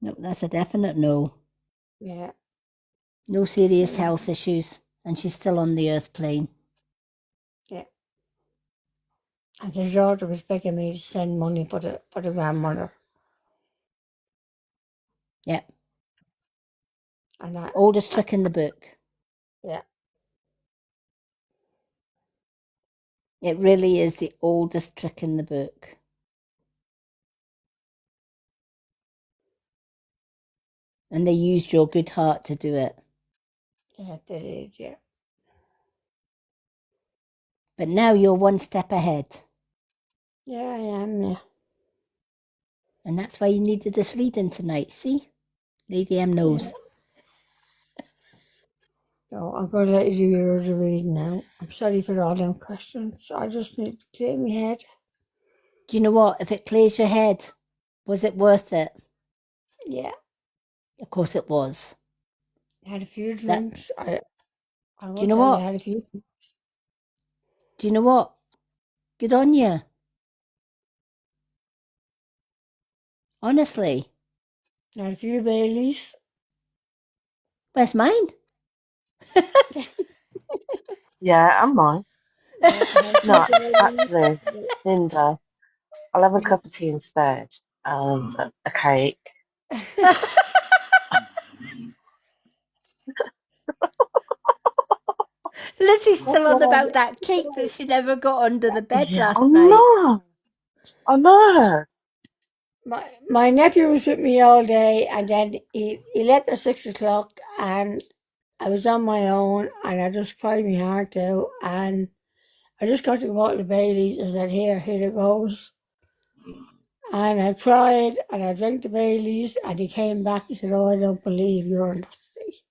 S1: No, that's a definite no.
S2: Yeah.
S1: No serious health issues, and she's still on the earth plane.
S2: Yeah. And his daughter was begging me to send money for the grandmother.
S1: Yeah.
S2: And I,
S1: Oldest trick in the book.
S2: yeah.
S1: It really is the oldest trick in the book. And they used your good heart to do it.
S2: Yeah, they did, yeah.
S1: But now you're one step ahead.
S2: Yeah, I am, yeah.
S1: And that's why you needed this reading tonight, see? Lady M knows.
S2: So I'm going to let you do your other reading now. I'm sorry for all them questions. I just need to clear my head.
S1: Do you know what? If it clears your head, was it worth it?
S2: Yeah.
S1: Of course it was.
S2: I had a few drinks. I
S1: Do you know what?
S2: I had a few drinks.
S1: Do you know what? Good on you. Honestly.
S2: I had a few Baileys.
S1: Where's mine?
S4: Yeah, and mine.
S2: Yeah, I had a few
S4: No,
S2: Baileys.
S4: actually, Linda, I'll have a cup of tea instead and a cake.
S1: Lizzie's still on
S4: What
S1: about that cake that she never got under the bed
S4: Yeah,
S1: last
S4: I
S1: night.
S4: know. I know.
S2: My nephew was with me all day, and then he left at 6 o'clock, and I was on my own, and I just cried my heart out, and I just got to go out to Bailey's and said, here it goes. And I cried, and I drank the Baileys, and he came back and said, oh, I don't believe you're nasty.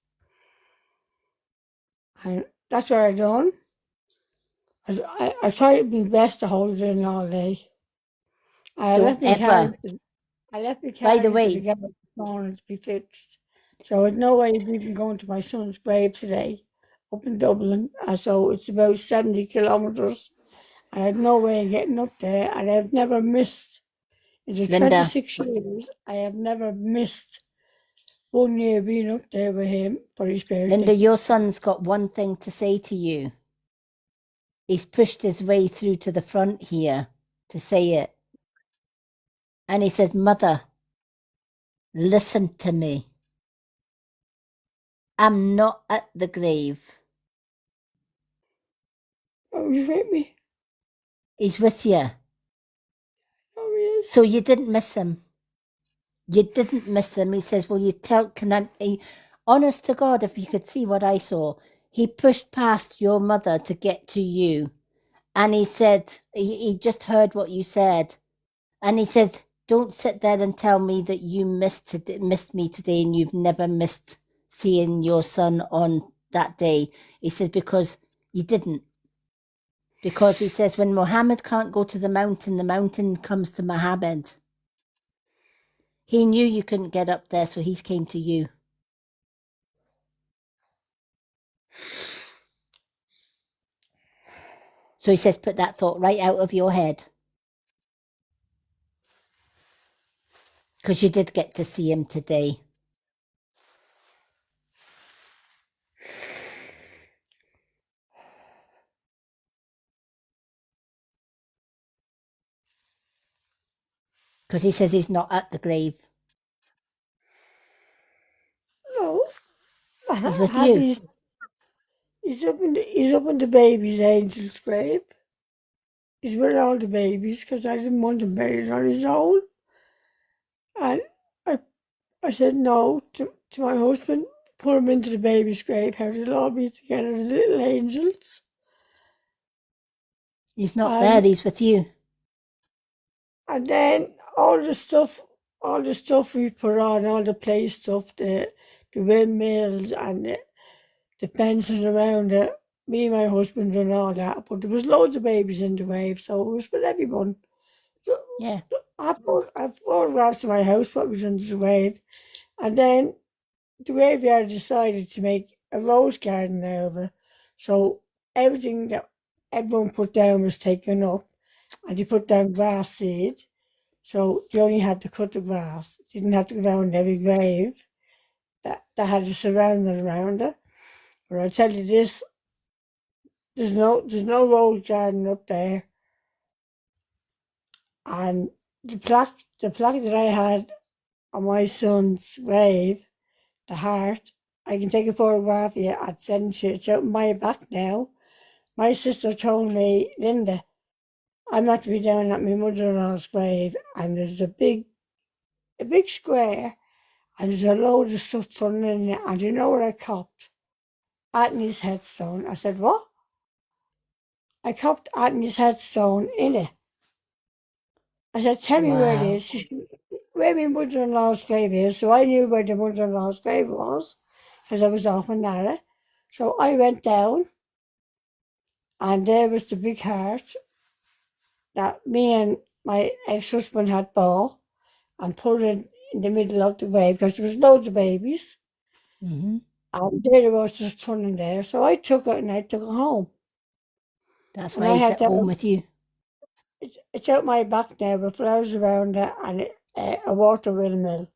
S2: And that's what I done. I tried my best to hold it in all day. I
S1: Don't
S2: left my
S1: ever.
S2: car. I left my car
S1: By the
S2: to
S1: way,
S2: the garage morning to be fixed. So I'd no way of even going to my son's grave today up in Dublin. So it's about 70 kilometres. And I'd no way of getting up there. And I've never missed, in the
S1: Linda.
S2: 26 years, I have never missed 1 year being up there with him for his birthday.
S1: Linda, your son's got one thing to say to you. He's pushed his way through to the front here to say it. And he says, Mother, listen to me. I'm not at the grave.
S2: Oh, he's with me.
S1: He's with you.
S2: Oh, he is.
S1: So you didn't miss him. You didn't miss him. He says, well, you tell, honest to God, if you could see what I saw, he pushed past your mother to get to you. And he said, he just heard what you said. And he said, don't sit there and tell me that you missed me today and you've never missed seeing your son on that day. He says, because you didn't. Because he says, when Muhammad can't go to the mountain comes to Muhammad. He knew you couldn't get up there, so he came to you. So he says, put that thought right out of your head. Because you did get to see him today. Because he says he's not at the grave.
S2: No.
S1: He's with you.
S2: He's up in the baby's angel's grave. He's with all the babies because I didn't want him buried on his own. And I said no to my husband, put him into the baby's grave, how they'll all be together, the little angels.
S1: He's not there, he's with you.
S2: And then all the stuff we put on, all the play stuff, the windmills and the fencing around it, me and my husband and all that, but there was loads of babies in the grave, so it was for everyone. So
S1: Yeah.
S2: I have photographs of my house, what was under the grave, and then the graveyard decided to make a rose garden out of it. So everything that everyone put down was taken up, and they put down grass seed. So they only had to cut the grass. They didn't have to go down every grave that had a surrounding around it. But I tell you this, there's no rose garden up there. And the plaque that I had on my son's grave, the heart, I can take a photograph of it. I'd send you. It's out my back now. My sister told me, Linda, I'm not to be down at my mother-in-law's grave, and there's a big square, and there's a load of stuff thrown in it, and you know what I copped? Anthony's headstone. I said, what? I copped Anthony's headstone in it. I said, tell me where it
S1: Wow.
S2: is. She said, where my mother-in-law's grave is. So I knew where the mother-in-law's grave was, because I was often at it. So I went down, and there was the big heart that me and my ex-husband had bought and put it in the middle of the grave, because there was loads of babies.
S1: Mm-hmm.
S2: And there it was just turning there. So I took it and I took it home.
S1: That's
S2: And
S1: why
S2: I
S1: he's
S2: had
S1: at
S2: that.
S1: home with you.
S2: It's out my back now with flowers around it and a water windmill.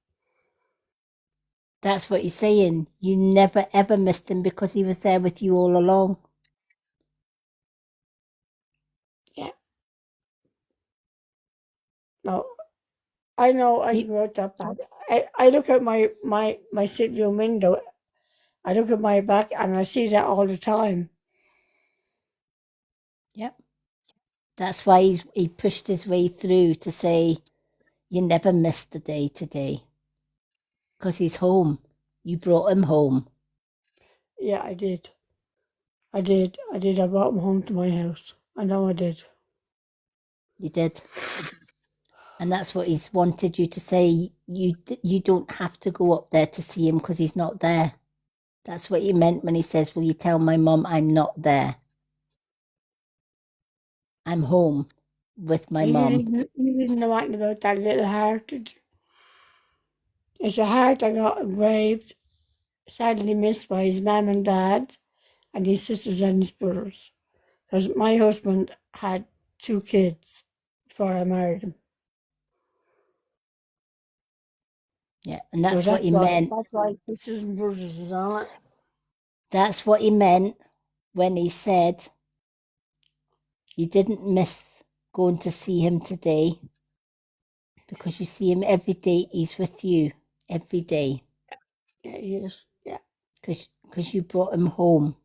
S1: That's what he's saying. You never ever missed him because he was there with you all along.
S2: Yeah. No, I know I
S1: You,
S2: can go out that back. I look at my sitting room window. I look at my back and I see that all the time.
S1: yep. That's why he pushed his way through to say, you never missed a day today. Because he's home. You brought him home.
S2: Yeah, I did. I brought him home to my house. I know I did.
S1: You did. And that's what he's wanted you to say. You don't have to go up there to see him because he's not there. That's what he meant when he says, will you tell my mum I'm not there? I'm home with my mum.
S2: You didn't know anything about that little heart, did you? It's a heart I got engraved, sadly missed by his mum and dad and his sisters and his brothers. Because my husband had 2 kids before I married him.
S1: Yeah, and
S2: So
S1: that's what he meant.
S2: that's why sisters and brothers is on it.
S1: That's what he meant when he said you didn't miss going to see him today because you see him every day. He's with you every day
S2: Yeah, he is. Yeah.
S1: because you brought him home.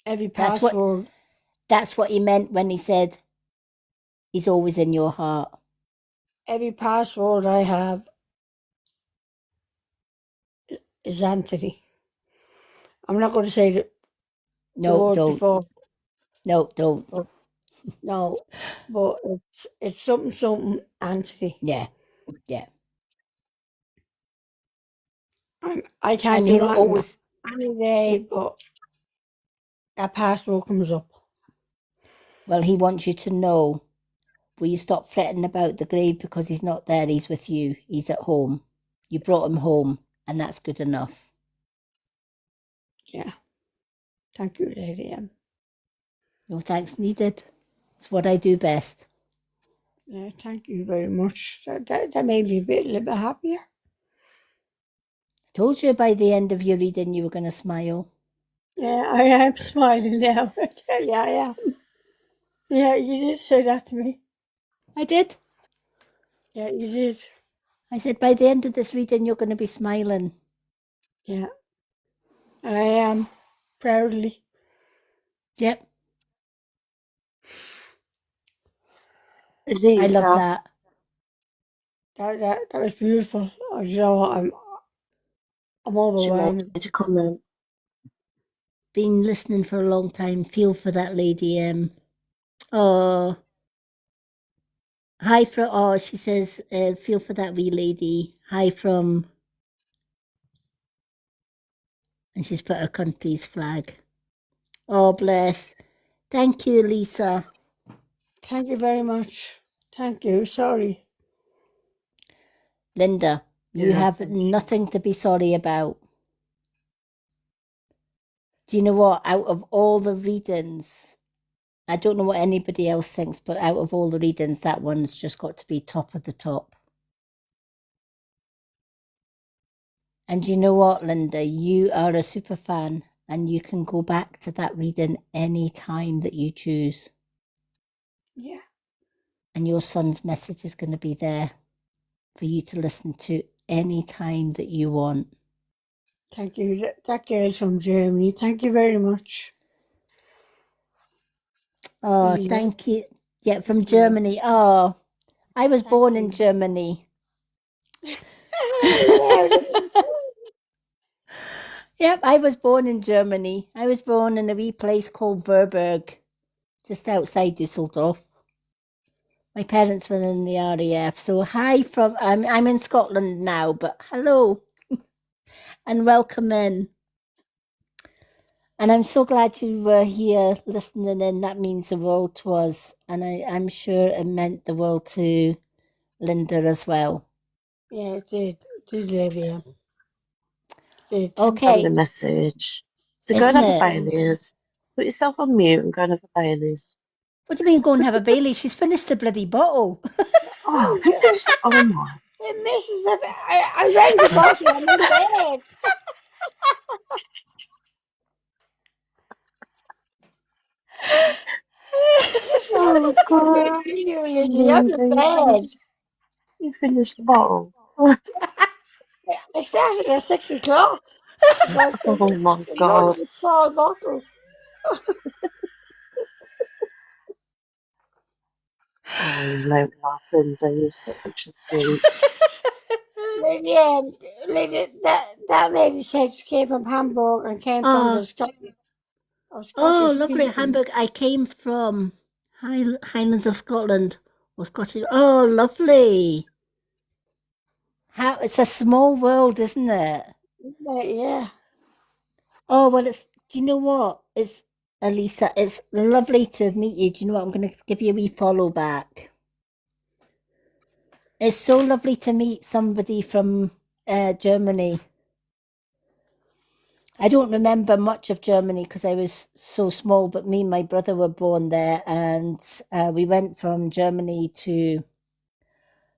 S2: Every
S1: That's what he meant when he said he's always in your heart.
S2: every password I have is Anthony. I'm not going to say the
S1: No,
S2: word
S1: don't.
S2: before.
S1: No, don't.
S2: No, but it's something Anthony.
S1: Yeah, yeah.
S2: And I can't
S1: And
S2: do
S1: he'll
S2: that
S1: always.
S2: any day, but that password comes up.
S1: Well, he wants you to know. Will you stop fretting about the grave because he's not there? He's with you. He's at home. You brought him home, and that's good enough.
S2: Yeah. Thank you, Lady M.
S1: No thanks needed. It's what I do best.
S2: Yeah, thank you very much. That made me a little bit happier.
S1: I told you by the end of your reading you were going to smile.
S2: Yeah, I am smiling now. Yeah, I am. Yeah, you did say that to me.
S1: I did.
S2: Yeah, you did.
S1: I said, by the end of this reading, you're going to be smiling.
S2: Yeah. And I am, proudly.
S1: Yep. I
S4: Lisa,
S1: love that.
S2: That was beautiful. You know what? I'm
S4: do you want
S2: overwhelmed.
S4: me to comment?
S1: Been listening for a long time. Feel for that lady. Oh, hi from. Oh, she says, feel for that wee lady. Hi from. And she's put her country's flag. Oh, bless. Thank you, Lisa.
S2: Thank you very much. Thank you. Sorry.
S1: Linda, you
S4: Yeah,
S1: have
S4: thank you.
S1: nothing to be sorry about. Do you know what? Out of all the readings, I don't know what anybody else thinks, but out of all the readings, that one's just got to be top of the top. And you know what, Linda? You are a super fan, and you can go back to that reading any time that you choose.
S2: Yeah.
S1: And your son's message is going to be there for you to listen to any time that you want.
S2: Thank you. That girl's from Germany. Thank you very much.
S1: Oh,
S2: Really.
S1: thank you. Yeah, from
S2: Yeah.
S1: Germany. Oh, I was
S2: Thank
S1: born
S2: you.
S1: in Germany.
S2: Yeah.
S1: Yep, I was born in Germany. I was born in a wee place called Verberg, just outside Dusseldorf. My parents were in the RAF, so hi from I'm in Scotland now, but hello and welcome in. And I'm so glad you were here listening in. That means the world to us, and I'm sure it meant the world to Linda as well.
S2: Yeah, it did. It did, Lydia. It did.
S4: Love
S1: Okay,
S4: the message. So go
S1: isn't
S4: and have a
S1: it?
S4: Baileys. Put yourself on mute and go and have a Baileys.
S1: What do you mean go and have a Bailey? She's finished the bloody bottle.
S4: Oh, have you finished? Oh my.
S2: It misses it. I read the bottle. I'm in bed.
S4: Oh God.
S2: You, Lizzie, I'm
S4: Linda,
S2: in bed.
S4: you finished the bottle.
S2: I started at 6 o'clock. Like
S4: Oh my
S2: the
S4: God.
S2: lovely small bottle.
S4: Oh, you make me laugh, Linda. You're such a sweet.
S2: Lady, that lady said she came from Hamburg and came from the
S1: Oh,
S2: Scottish or
S1: oh,
S2: Scottish
S1: lovely
S2: people.
S1: Hamburg. I came from Highlands of Scotland or Scottish. Oh, lovely. How it's a small world, isn't it?
S2: Yeah.
S1: Oh, well, do you know what? It's Elisa, it's lovely to meet you. Do you know what? I'm going to give you a wee follow back. It's so lovely to meet somebody from Germany. I don't remember much of Germany because I was so small, but me and my brother were born there, and we went from Germany to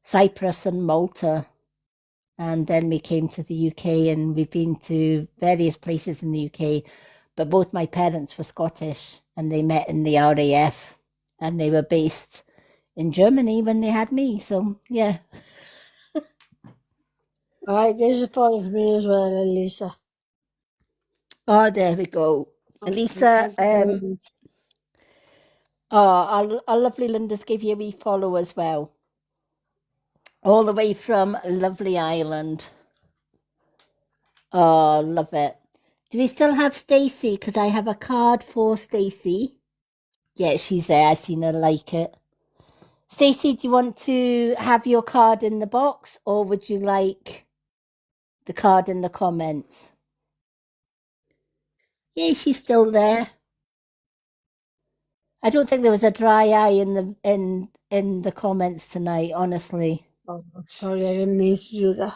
S1: Cyprus and Malta, and then we came to the UK, and we've been to various places in the UK. But both my parents were Scottish, and they met in the RAF, and they were based in Germany when they had me. So yeah.
S2: All right, this is for me as well, Elisa.
S1: Oh, there we go. Elisa,
S2: Thank you very much.
S1: our lovely Linda's gave you a wee follow as well. All the way from lovely Ireland. Oh, love it. Do we still have Stacey? Because I have a card for Stacey. Yeah, she's there. I seen her like it. Stacey, do you want to have your card in the box, or would you like the card in the comments? Yeah, she's still there. I don't think there was a dry eye in the comments tonight, honestly.
S2: Oh, I'm sorry, I didn't mean to do that.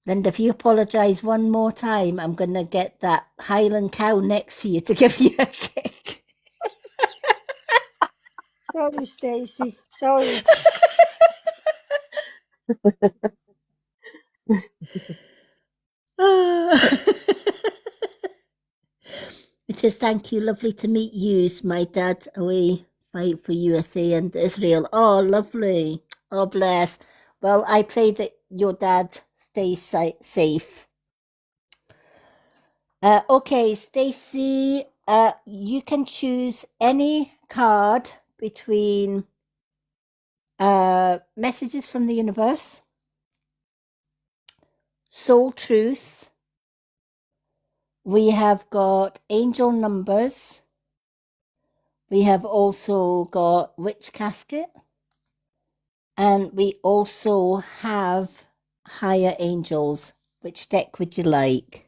S1: Linda, if you apologise one more time, I'm going to get that Highland cow next to you to give you a kick.
S2: Sorry, Stacey. Sorry.
S1: It is, thank you, lovely to meet you. My dad away fight for USA and Israel. Oh, lovely. Oh, bless. Well, I pray that your dad stays safe. Okay, Stacey, you can choose any card between Messages from the Universe, Soul Truth. We have got Angel Numbers. We have also got Witch Casket. And we also have Higher Angels. Which deck would you like?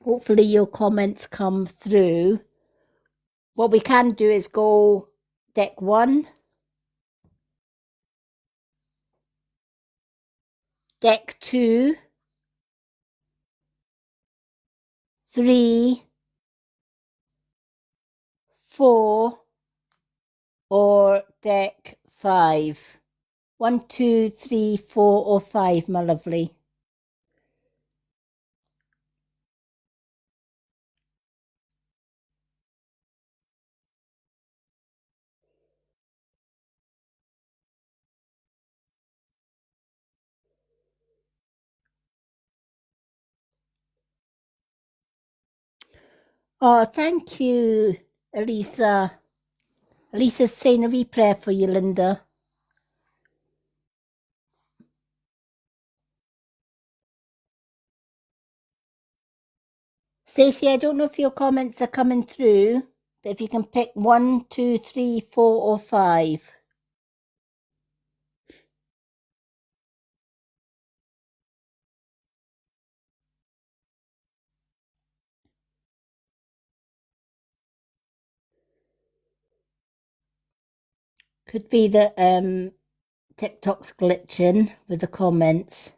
S1: Hopefully your comments come through. What we can do is go deck 1, deck 2, 3, 4, or deck 5. 1, 2, 3, 4, or 5, my lovely. Oh, thank you, Elisa. Elisa's saying a wee prayer for you, Linda. Stacey, I don't know if your comments are coming through, but if you can pick 1, 2, 3, 4, or 5. Could be that TikTok's glitching with the comments.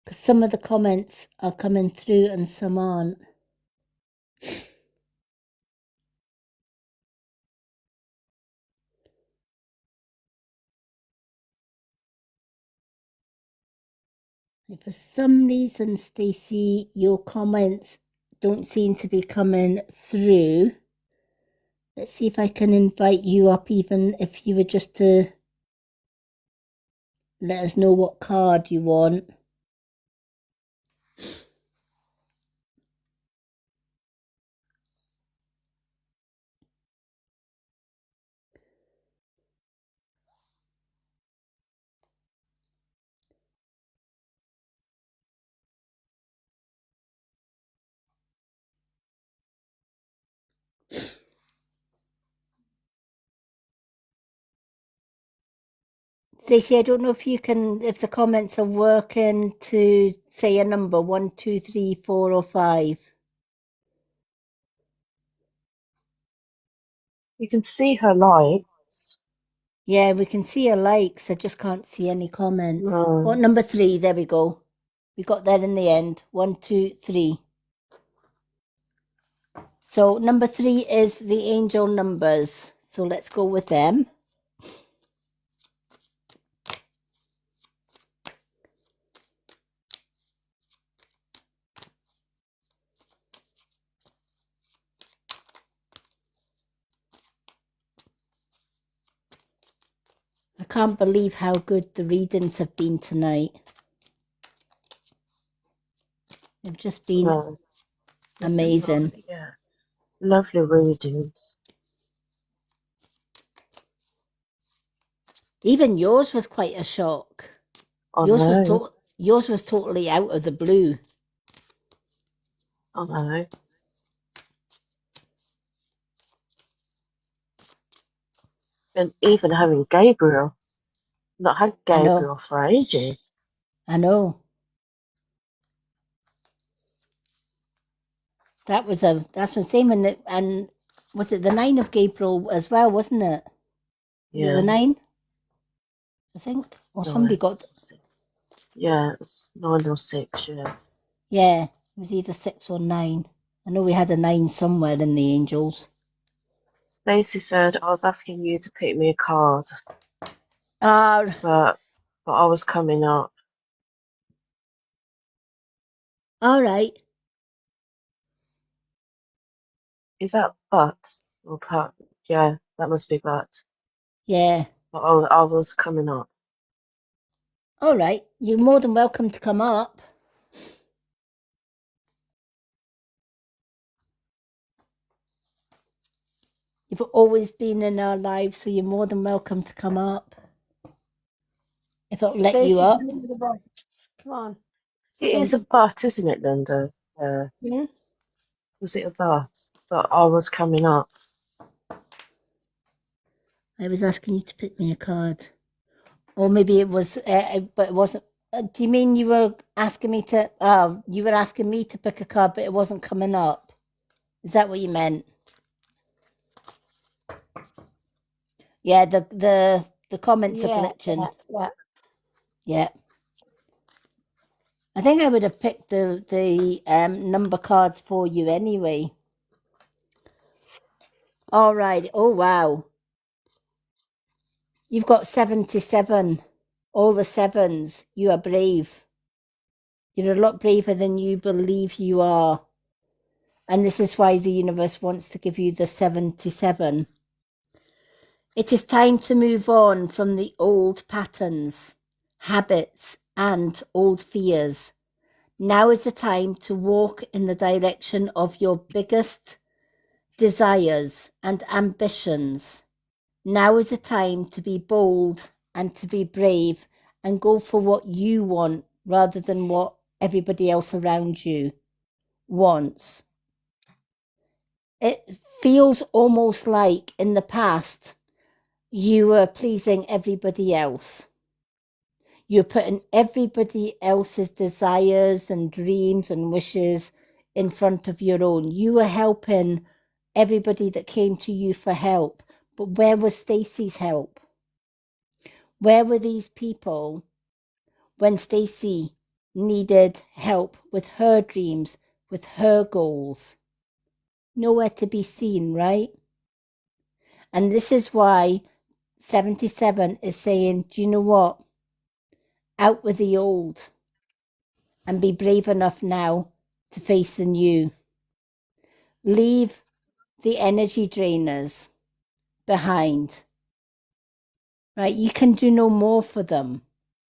S1: Because some of the comments are coming through and some aren't. If for some reason, Stacey, your comments don't seem to be coming through, let's see if I can invite you up, even if you were just to let us know what card you want. Stacey, I don't know if you can, if the comments are working to say a number, 1, 2, 3, 4, or 5.
S4: You can see her likes.
S1: Yeah, we can see her likes. I just can't see any comments.
S4: No.
S1: What, number 3? There we go. We got there in the end. 1, 2, 3. So number 3 is the angel numbers. So let's go with them. I can't believe how good the readings have been tonight. They've just been
S4: No.
S1: amazing.
S4: Yeah. Lovely readings.
S1: Even yours was quite a shock.
S4: I
S1: Yours
S4: know.
S1: yours was totally out of the blue.
S4: I know. And even having Gabriel. Not had
S1: I know.
S4: Gabriel for ages.
S1: I know. That's the same, and was it the 9 of Gabriel as well, wasn't it? Was it
S4: Yeah.
S1: the 9? I think, or somebody
S4: 9.
S1: got.
S4: Yeah, it's 9 or 6. Yeah.
S1: Yeah, it was either 6 or 9. I know we had a 9 somewhere in the angels.
S4: Stacey said I was asking you to pick me a card,
S1: Ah,
S4: but I was coming up.
S1: all right.
S4: Is that but or put? Yeah, that must be but.
S1: Yeah.
S4: But I was coming up.
S1: All right. You're more than welcome to come up. You've always been in our lives, so you're more than welcome to come up. If it'll let you
S2: Stacey,
S1: up.
S2: come to the box. Come on.
S4: It is a but, isn't it, Linda?
S2: Yeah.
S4: Was it a but? But I was coming up.
S1: I was asking you to pick me a card. Or maybe it was, but it wasn't. Do you mean you were asking me to? Oh, you were asking me to pick a card, but it wasn't coming up. Is that what you meant? Yeah, the comments are glitching.
S2: Yeah.
S1: Yeah. I think I would have picked the number cards for you anyway. All right. Oh wow. You've got 77. All the sevens. You are brave. You're a lot braver than you believe you are. And this is why the universe wants to give you the 77. It is time to move on from the old patterns, habits, and old fears. Now is the time to walk in the direction of your biggest desires and ambitions. Now is the time to be bold and to be brave and go for what you want rather than what everybody else around you wants. It feels almost like in the past you were pleasing everybody else. You're putting everybody else's desires and dreams and wishes in front of your own. You were helping everybody that came to you for help. But where was Stacey's help? Where were these people when Stacey needed help with her dreams, with her goals? Nowhere to be seen, right? And this is why 77 is saying, do you know what? Out with the old and be brave enough now to face the new. Leave the energy drainers behind, right? You can do no more for them.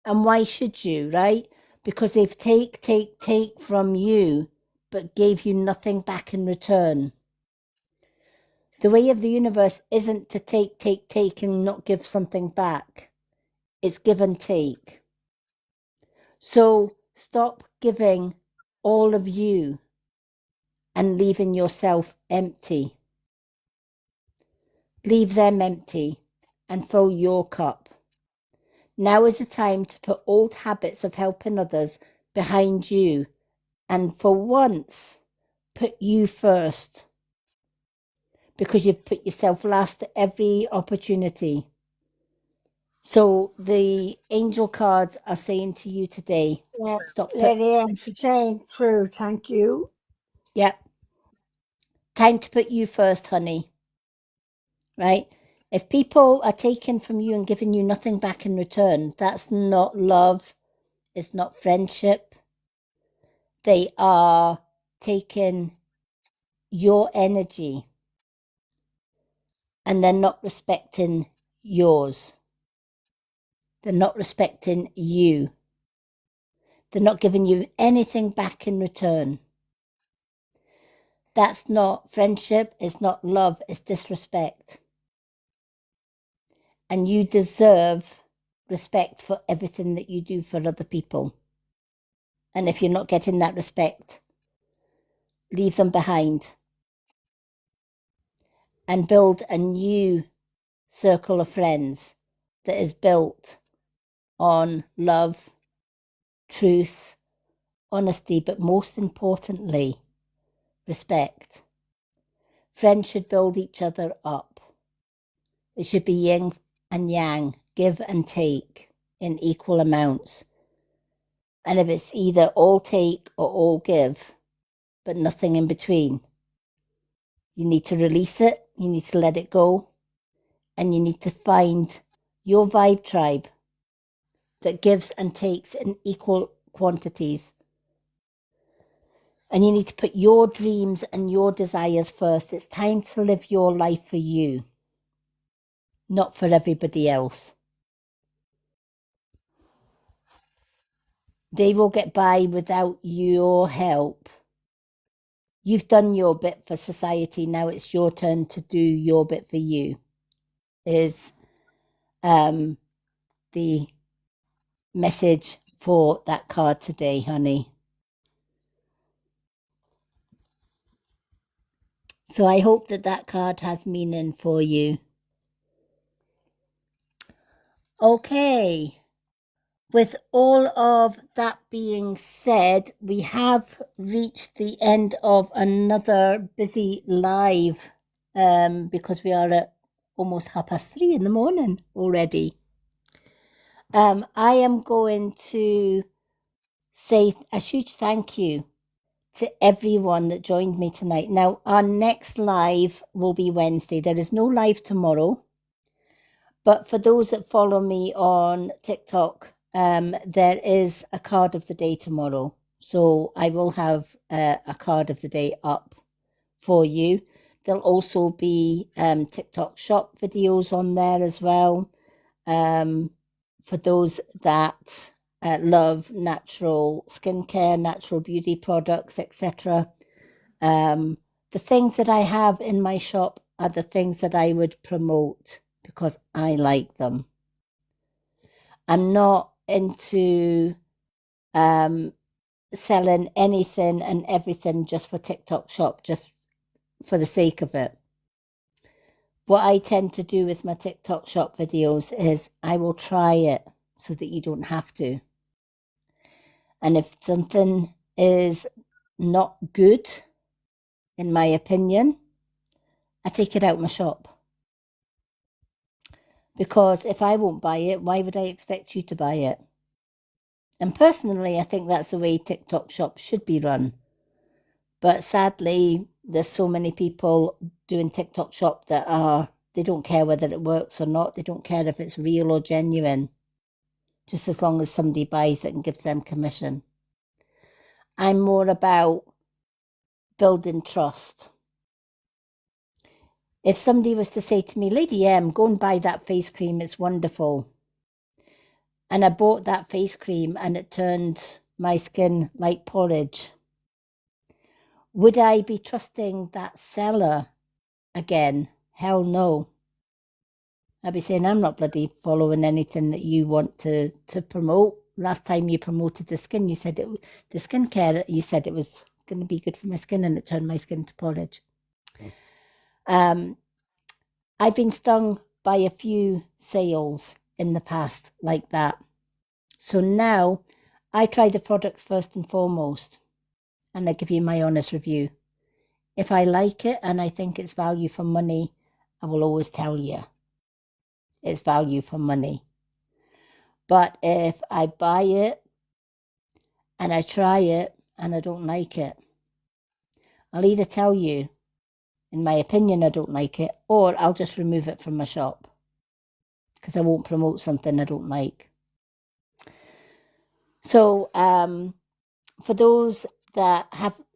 S1: And why should you, right? Because they've take from you, but gave you nothing back in return. The way of the universe isn't to take and not give something back. It's give and take. So stop giving all of you and leaving yourself empty. Leave them empty and fill your cup. Now is the time to put old habits of helping others behind you and for once put you first, because you've put yourself last at every opportunity. So the angel cards are saying to you today,
S2: Yeah.
S1: stop.
S2: Lady Anne, she's saying true, thank you.
S1: Yep. Time to put you first, honey. Right? If people are taking from you and giving you nothing back in return, that's not love. It's not friendship. They are taking your energy and they're not respecting yours. They're not respecting you. They're not giving you anything back in return. That's not friendship. It's not love. It's disrespect. And you deserve respect for everything that you do for other people. And if you're not getting that respect, leave them behind and build a new circle of friends that is built on love, truth, honesty, but most importantly, respect. Friends should build each other up. It should be yin and yang, give and take in equal amounts. And if it's either all take or all give, but nothing in between, you need to release it, you need to let it go, and you need to find your vibe tribe that gives and takes in equal quantities. And you need to put your dreams and your desires first. It's time to live your life for you, not for everybody else. They will get by without your help. You've done your bit for society. Now it's your turn to do your bit for you, is the message for that card today, honey. So I hope that that card has meaning for you. Okay. with all of that being said, we have reached the end of another busy live because we are at almost 3:30 in the morning already. I am going to say a huge thank you to everyone that joined me tonight. Now, our next live will be Wednesday. There is no live tomorrow. But for those that follow me on TikTok, there is a card of the day tomorrow. So I will have a card of the day up for you. There'll also be TikTok shop videos on there as well. For those that love natural skincare, natural beauty products, etc. The things that I have in my shop are the things that I would promote because I like them. I'm not into selling anything and everything just for TikTok shop, just for the sake of it. What I tend to do with my TikTok shop videos is I will try it so that you don't have to. And if something is not good, in my opinion, I take it out my shop. Because if I won't buy it, why would I expect you to buy it? And personally, I think that's the way TikTok shops should be run. But sadly, there's so many people doing TikTok shop that they don't care whether it works or not. They don't care if it's real or genuine, just as long as somebody buys it and gives them commission. I'm more about building trust. If somebody was to say to me, Lady M, go and buy that face cream, it's wonderful. And I bought that face cream and it turned my skin like porridge. Would I be trusting that seller again? Hell no. I'd be saying, I'm not bloody following anything that you want to promote. Last time you promoted the skin, you said the skincare, you said it was going to be good for my skin and it turned my skin to porridge. I've been stung by a few sales in the past like that. So now I try the products first and foremost, and I give you my honest review. If I like it and I think it's value for money, I will always tell you it's value for money. But if I buy it and I try it and I don't like it, I'll either tell you, in my opinion, I don't like it, or I'll just remove it from my shop because I won't promote something I don't like. So for those that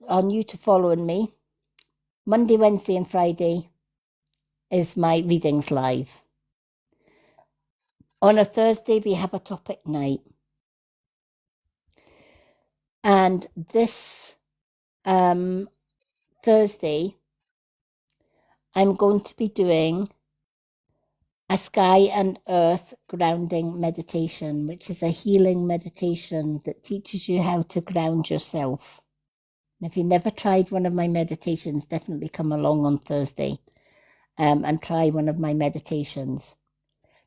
S1: are new to following me, Monday, Wednesday and Friday is my readings live. On a Thursday, we have a topic night. And this Thursday, I'm going to be doing a sky and earth grounding meditation, which is a healing meditation that teaches you how to ground yourself. And if you never tried one of my meditations, definitely come along on Thursday and try one of my meditations.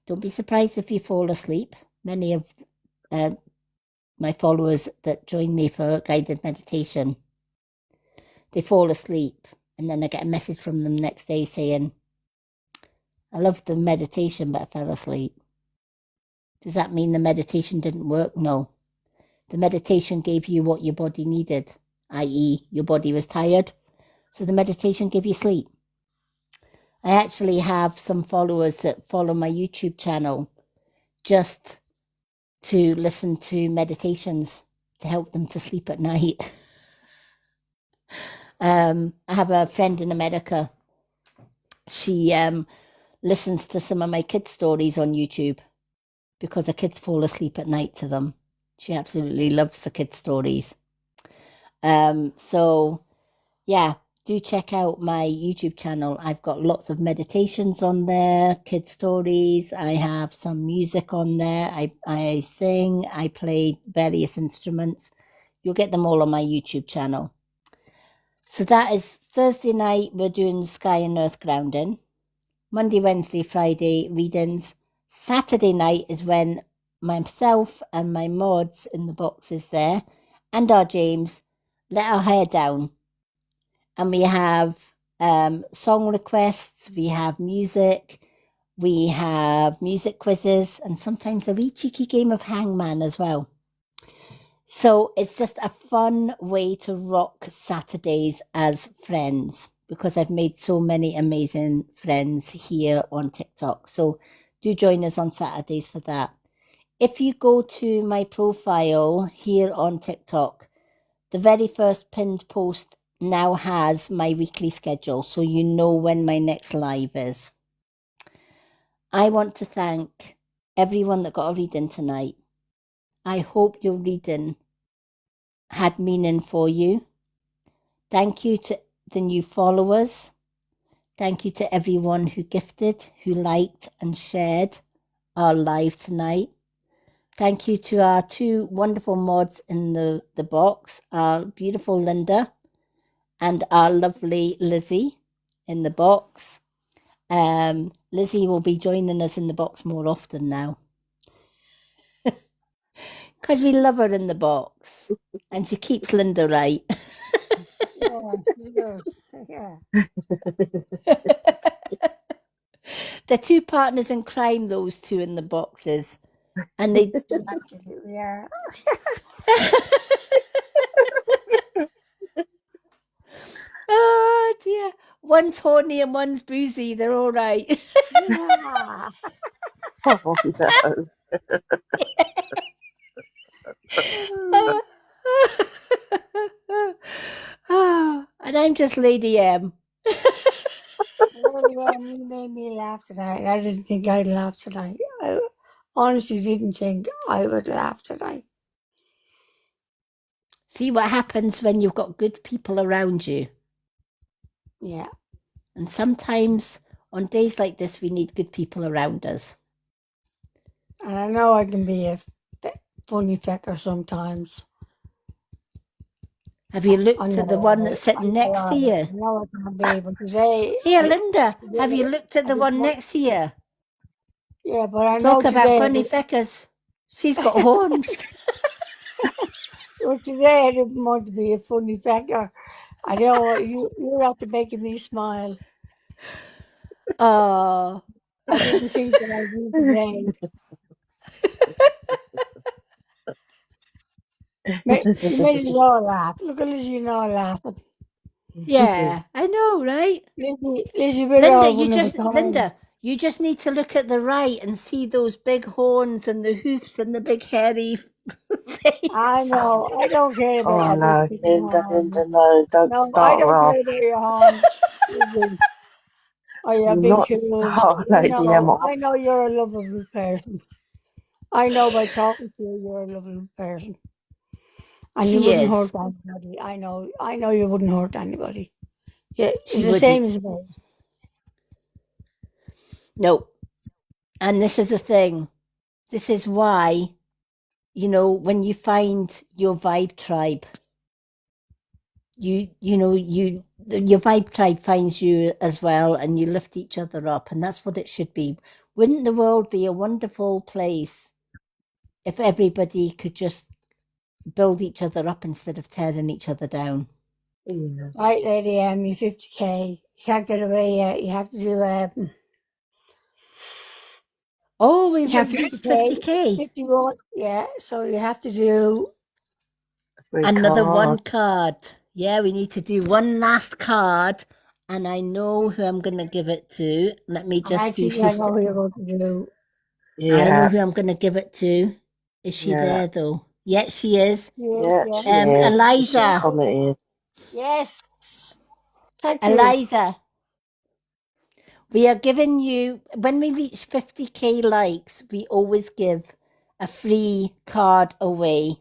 S1: Don't be surprised if you fall asleep. Many of my followers that join me for guided meditation, they fall asleep. And then I get a message from them the next day saying, I loved the meditation, but I fell asleep. Does that mean the meditation didn't work? No. The meditation gave you what your body needed, i.e. your body was tired. So the meditation gave you sleep. I actually have some followers that follow my YouTube channel just to listen to meditations to help them to sleep at night. I have a friend in America. She listens to some of my kids' stories on YouTube because the kids fall asleep at night to them. She absolutely loves the kids' stories. So, yeah, do check out my YouTube channel. I've got lots of meditations on there, kids' stories. I have some music on there. I sing, I play various instruments. You'll get them all on my YouTube channel. So that is Thursday night, we're doing sky and earth grounding. Monday, Wednesday, Friday readings. Saturday night is when myself and my mods in the boxes there, and our James, let our hair down. And we have song requests, we have music, we have music quizzes, and sometimes a wee cheeky game of hangman as well. So it's just a fun way to rock Saturdays as friends, because I've made so many amazing friends here on TikTok. So do join us on Saturdays for that. If you go to my profile here on TikTok, the very first pinned post now has my weekly schedule, so you know when my next live is. I want to thank everyone that got a reading tonight. I hope your reading had meaning for you. Thank you to the new followers. Thank you to everyone who gifted, who liked and shared our live tonight. Thank you to our two wonderful mods in the box, our beautiful Linda and our lovely Lizzie in the box. Lizzie will be joining us in the box more often now, because we love her in the box and she keeps Linda right.
S2: Yeah.
S1: They're two partners in crime, those two in the boxes. And they
S2: Absolutely, yeah.
S1: oh dear, one's horny and one's boozy, they're all right.
S2: Yeah.
S4: Oh no.
S1: And I'm just Lady M.
S2: Well, you made me laugh tonight. I didn't think I'd laugh tonight. I honestly didn't think I would laugh tonight.
S1: See what happens when you've got good people around you.
S2: Yeah.
S1: And sometimes on days like this, we need good people around us.
S2: And I know I can be a funny fecker sometimes.
S1: Have you looked at the one that's sitting next to you?
S2: No, I can't be, but today.
S1: Here, Linda, have you looked at the one next to you?
S2: Yeah, but I know
S1: Talk about
S2: today.
S1: funny feckers. She's got horns.
S2: Well, today I didn't want to be a funny fecker. I know you're after making me smile.
S1: Oh,
S2: I didn't think that I'd be today. You made us all laugh. Look at Lizzie and all laughing.
S1: yeah, I know, right?
S2: Lizzie, we're
S1: Linda,
S2: all one of a kind.
S1: Linda, you just need to look at the right and see those big horns and the hoofs and the big hairy face.
S2: I know. I don't care about
S4: Oh
S2: your
S4: no,
S2: big
S4: Linda,
S2: horns.
S4: no, don't
S2: No, I
S4: start her
S2: don't
S4: off.
S2: care about your horns. Lizzie. Or your
S4: Do
S2: big
S4: not
S2: shoes.
S4: start Lady M off.
S2: I know you're a lovable person. I know by talking to you, you're a lovable person. And you
S1: She
S2: wouldn't
S1: is.
S2: hurt anybody. I know you wouldn't hurt anybody. Yeah,
S1: She
S2: it's the same as me.
S1: No. And this is the thing. This is why, when you find your vibe tribe, your vibe tribe finds you as well, and you lift each other up, and that's what it should be. Wouldn't the world be a wonderful place if everybody could just build each other up instead of tearing each other down?
S4: Yeah.
S2: Right, Lady M, you're 50k. You can't get away yet. You have to do
S1: Oh, we've
S2: have
S1: reached 50k.
S2: 51. Yeah, so you have to do
S1: Another one
S4: Card.
S1: card. Yeah, we need to do one last card, and I know who I'm going to give it to. Let me just see if
S2: I
S1: she's.
S2: know who you're going to do.
S1: I know
S4: Yeah,
S1: who I'm going to give it to. Is she
S4: Yeah.
S1: there though? Yeah, she is.
S4: yeah, she is.
S1: Eliza.
S4: She's commented.
S2: Yes. Thank you.
S1: Eliza. We are giving you, when we reach 50k likes, we always give a free card away.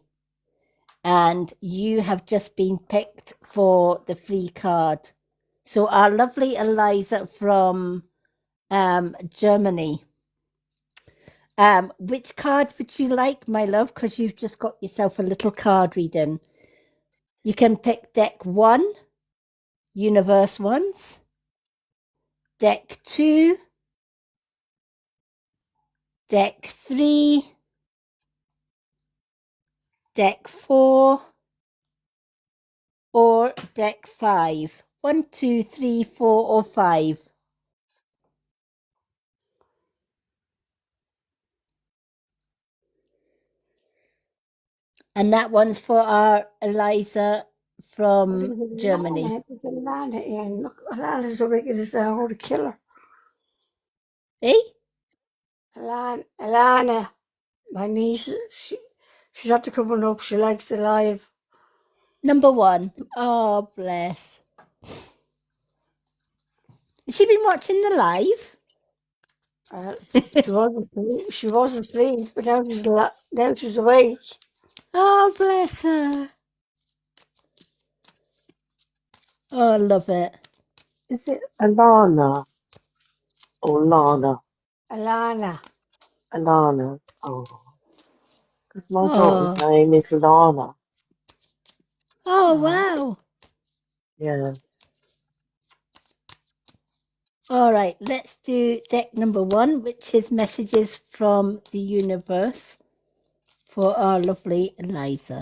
S1: And you have just been picked for the free card. So our lovely Eliza from Germany. Which card would you like, my love? Because you've just got yourself a little card reading. You can pick deck 1, Universe Ones, deck 2, deck 3, deck 4, or deck 5? 1, 2, 3, 4, or 5? And that one's for our Eliza from Germany.
S2: There's Alana in. Look, Alana's the wickedest I want to kill her.
S1: Eh?
S2: Alana, my niece, she's after coming up. She likes the live.
S1: Number 1. Oh, bless. Has she been watching the live?
S2: She wasn't asleep, but now she's awake.
S1: Oh, bless her. Oh, I love it.
S4: Is it Alana or Lana?
S2: Alana.
S4: Alana. Oh, because my
S1: Oh.
S4: daughter's name is Lana.
S1: Oh, wow.
S4: Yeah.
S1: All right, let's do deck number 1, which is messages from the universe for our lovely Eliza.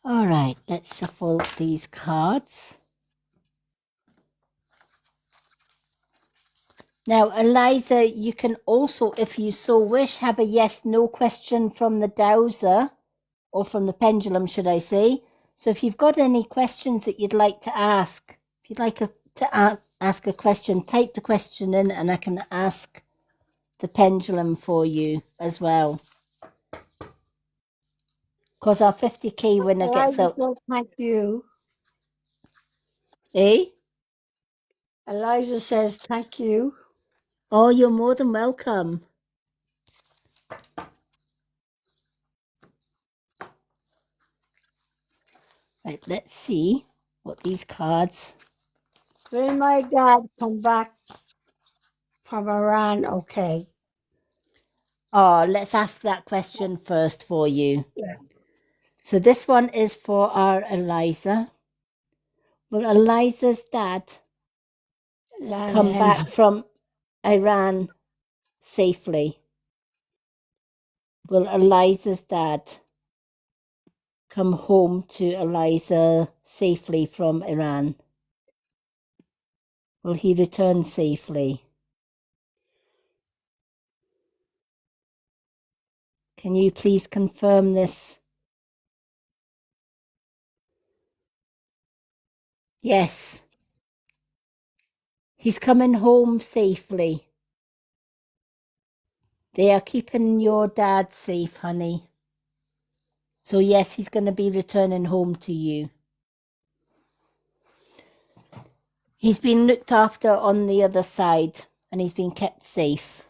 S1: All right, let's shuffle these cards. Now, Eliza, you can also, if you so wish, have a yes-no question from the dowser, or from the pendulum, should I say. So if you've got any questions that you'd like to ask, if you'd like to ask a question, type the question in and I can ask the pendulum for you as well. Because our 50k winner gets out.
S2: Thank you.
S1: Eh?
S2: Eliza says thank you.
S1: Oh, you're more than welcome. Right, let's see what these cards.
S2: Will my dad come back from Iran okay?
S1: Oh, let's ask that question first for you.
S2: Yeah.
S1: So this one is for our Eliza. Will Eliza's dad come back from Iran safely? Will Eliza's dad come home to Eliza safely from Iran? Will he return safely? Can you please confirm this? Yes. He's coming home safely. They are keeping your dad safe, honey. So yes, he's going to be returning home to you. He's been looked after on the other side and he's been kept safe.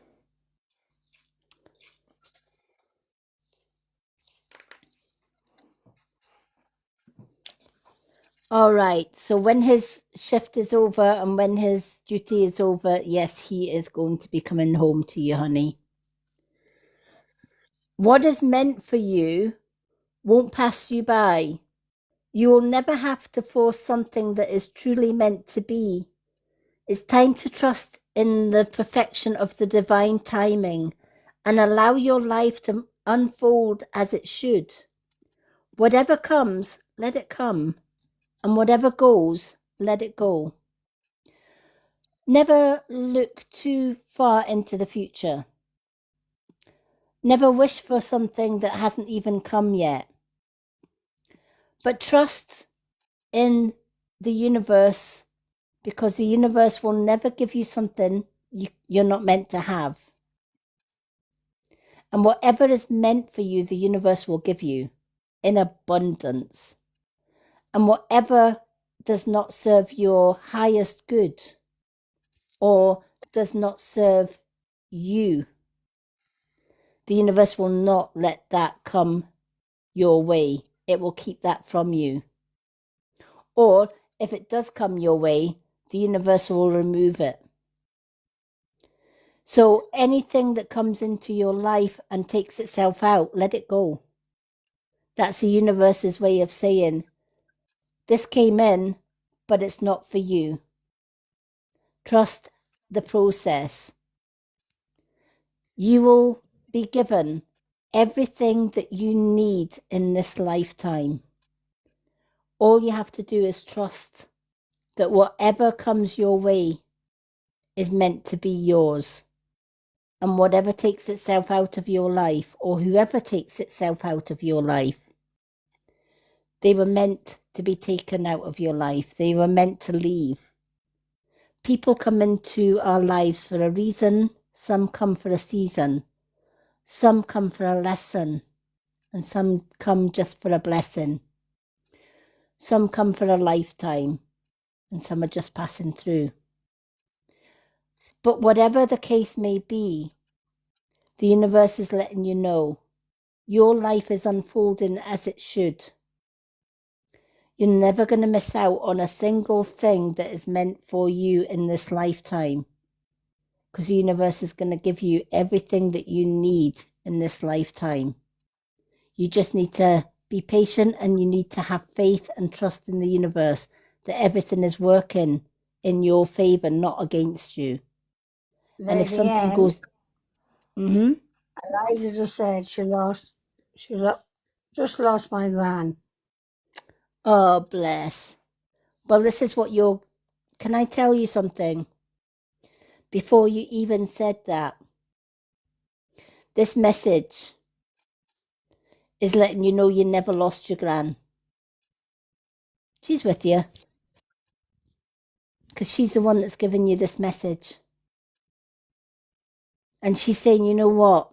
S1: All right, so when his shift is over and when his duty is over, yes, he is going to be coming home to you, honey. What is meant for you won't pass you by. You will never have to force something that is truly meant to be. It's time to trust in the perfection of the divine timing and allow your life to unfold as it should. Whatever comes, let it come. And whatever goes, let it go. Never look too far into the future. Never wish for something that hasn't even come yet. But trust in the universe, because the universe will never give you something you're not meant to have. And whatever is meant for you, the universe will give you in abundance. And whatever does not serve your highest good or does not serve you, the universe will not let that come your way. It will keep that from you. Or if it does come your way, the universe will remove it. So anything that comes into your life and takes itself out, let it go. That's the universe's way of saying, this came in, but it's not for you. Trust the process. You will be given everything that you need in this lifetime. All you have to do is trust that whatever comes your way is meant to be yours. And whatever takes itself out of your life, or whoever takes itself out of your life, they were meant to be taken out of your life. They were meant to leave. People come into our lives for a reason. Some come for a season. Some come for a lesson. And some come just for a blessing. Some come for a lifetime. And some are just passing through. But whatever the case may be, the universe is letting you know your life is unfolding as it should. You're never going to miss out on a single thing that is meant for you in this lifetime, because the universe is going to give you everything that you need in this lifetime. You just need to be patient, and you need to have faith and trust in the universe that everything is working in your favor, not against you. And if something goes...
S2: Eliza just said she just lost my gran.
S1: Oh, bless. Well, this is what you're... Can I tell you something? Before you even said that, this message is letting you know you never lost your gran. She's with you. Because she's the one that's giving you this message. And she's saying, you know what?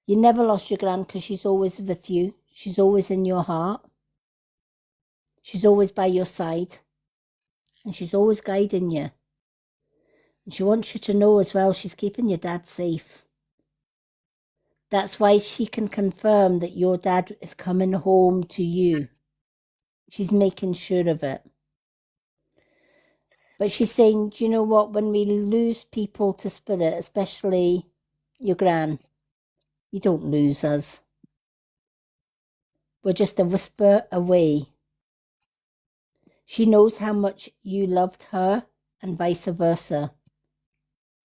S1: You never lost your gran because she's always with you. She's always in your heart. She's always by your side. And she's always guiding you. And she wants you to know as well, she's keeping your dad safe. That's why she can confirm that your dad is coming home to you. She's making sure of it. But she's saying, do you know what? When we lose people to spirit, especially your gran, you don't lose us. We're just a whisper away. She knows how much you loved her and vice versa.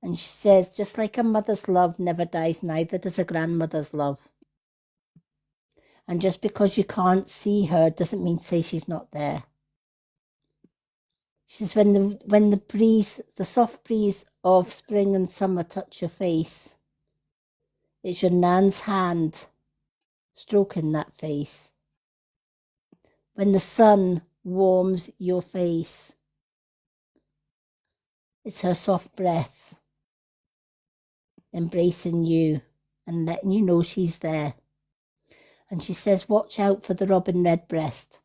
S1: And she says, just like a mother's love never dies, neither does a grandmother's love. And just because you can't see her doesn't mean to say she's not there. She says, when the breeze, the soft breeze of spring and summer touch your face, it's your nan's hand stroking that face. When the sun warms your face, it's her soft breath embracing you and letting you know she's there. And she says, watch out for the robin redbreast.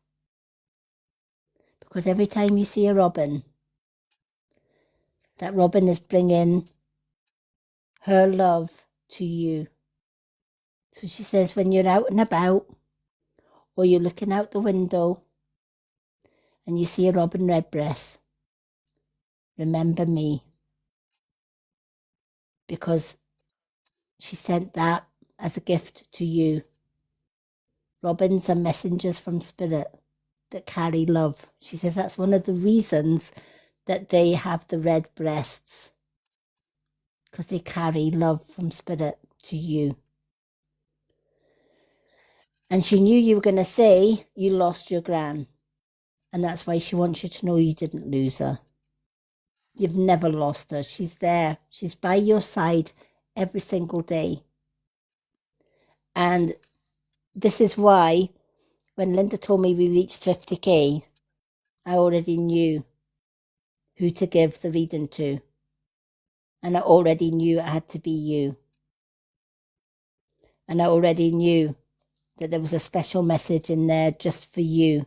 S1: Because every time you see a robin, that robin is bringing her love to you. So she says, when you're out and about, or you're looking out the window, and you see a robin redbreast, remember me. Because she sent that as a gift to you. Robins are messengers from spirit that carry love. She says that's one of the reasons that they have the red breasts, because they carry love from spirit to you. And she knew you were going to say you lost your gran, and that's why she wants you to know you didn't lose her. You've never lost her. She's there. She's by your side every single day. And this is why when Linda told me we reached 50k, I already knew who to give the reading to. And I already knew it had to be you. And I already knew that there was a special message in there just for you.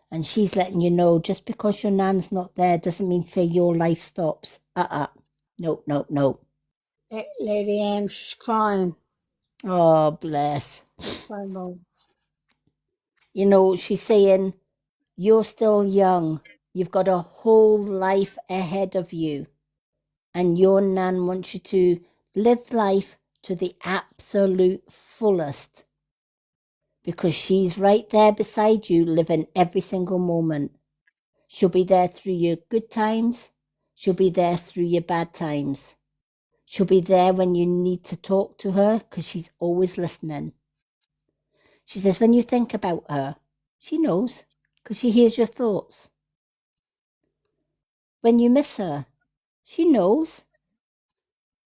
S1: And she's letting you know, just because your nan's not there doesn't mean to say your life stops. Nope.
S2: Lady M, she's crying.
S1: Oh, bless. You know, she's saying, you're still young. You've got a whole life ahead of you. And your nan wants you to live life to the absolute fullest, because she's right there beside you, living every single moment. She'll be there through your good times. She'll be there through your bad times. She'll be there when you need to talk to her, because she's always listening. She says when you think about her, she knows, because she hears your thoughts. When you miss her, she knows,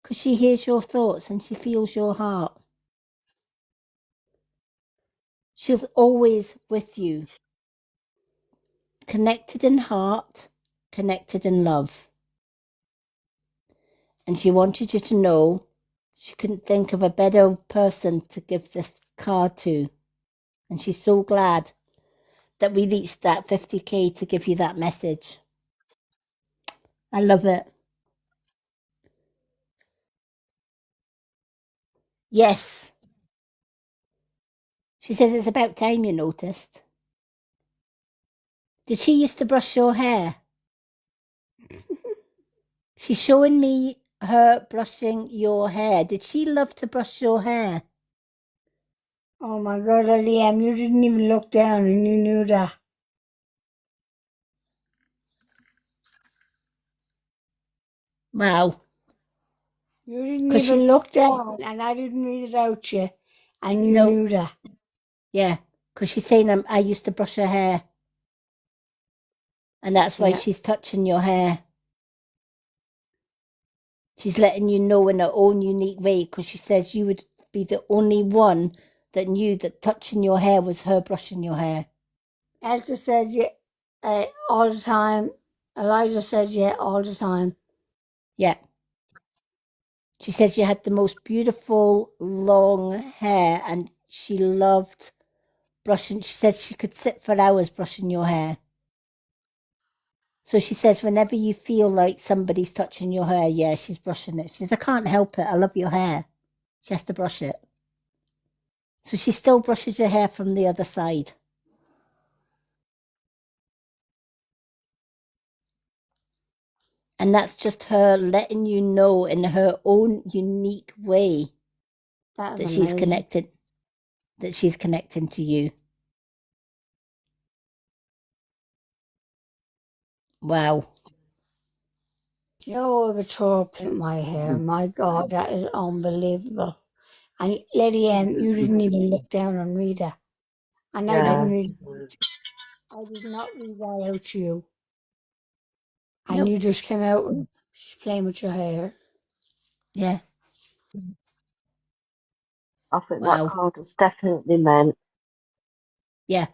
S1: because she hears your thoughts and she feels your heart. She's always with you, connected in heart, connected in love. And she wanted you to know she couldn't think of a better person to give this card to. And she's so glad that we reached that 50K to give you that message. I love it. Yes. She says it's about time you noticed. Did she used to brush your hair? She's showing me her brushing your hair. Did she love to brush your hair?
S2: Oh my God, Liam, you didn't even look down and you knew that.
S1: Wow.
S2: You didn't
S1: 'Cause
S2: even
S1: she,
S2: look down and I didn't read it out to you and you
S1: no,
S2: knew that.
S1: yeah, 'cause she's saying I used to brush her hair. And that's why
S2: Yeah.
S1: she's touching your hair. She's letting you know in her own unique way, because she says you would be the only one that knew that touching your hair was her brushing your hair.
S2: Elsa says yeah all the time. Eliza says yeah all the time.
S1: Yeah. She says you had the most beautiful long hair and she loved brushing. She said she could sit for hours brushing your hair. So she says whenever you feel like somebody's touching your hair, yeah, she's brushing it. She says, I can't help it. I love your hair. She has to brush it. So she still brushes your hair from the other side. And that's just her letting you know in her own unique way
S2: That
S1: that
S2: was
S1: she's
S2: amazing.
S1: connected, that she's connecting to you. Wow.
S2: Do you know the top in my hair? My God, that is unbelievable. And Lady M, you didn't even look down and read that. And I didn't
S4: Yeah.
S2: read. I did not read that out to you. And
S1: Nope.
S2: you just came out and she's playing with your hair.
S1: Yeah.
S4: I think that
S1: Wow.
S4: card was definitely meant.
S1: Yeah.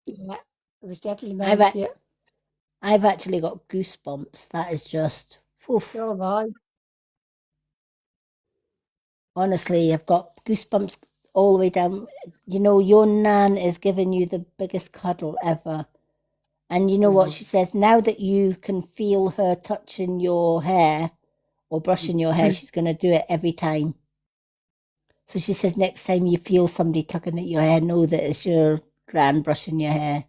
S2: Yeah, it was definitely
S1: I've
S2: meant to you.
S1: I've actually got goosebumps. That is just, oof.
S2: So have I.
S1: Honestly, I've got goosebumps all the way down. You know, your nan is giving you the biggest cuddle ever. And you know what she says? Now that you can feel her touching your hair or brushing your hair, she's going to do it every time. So she says next time you feel somebody tugging at your hair, know that it's your gran brushing your hair.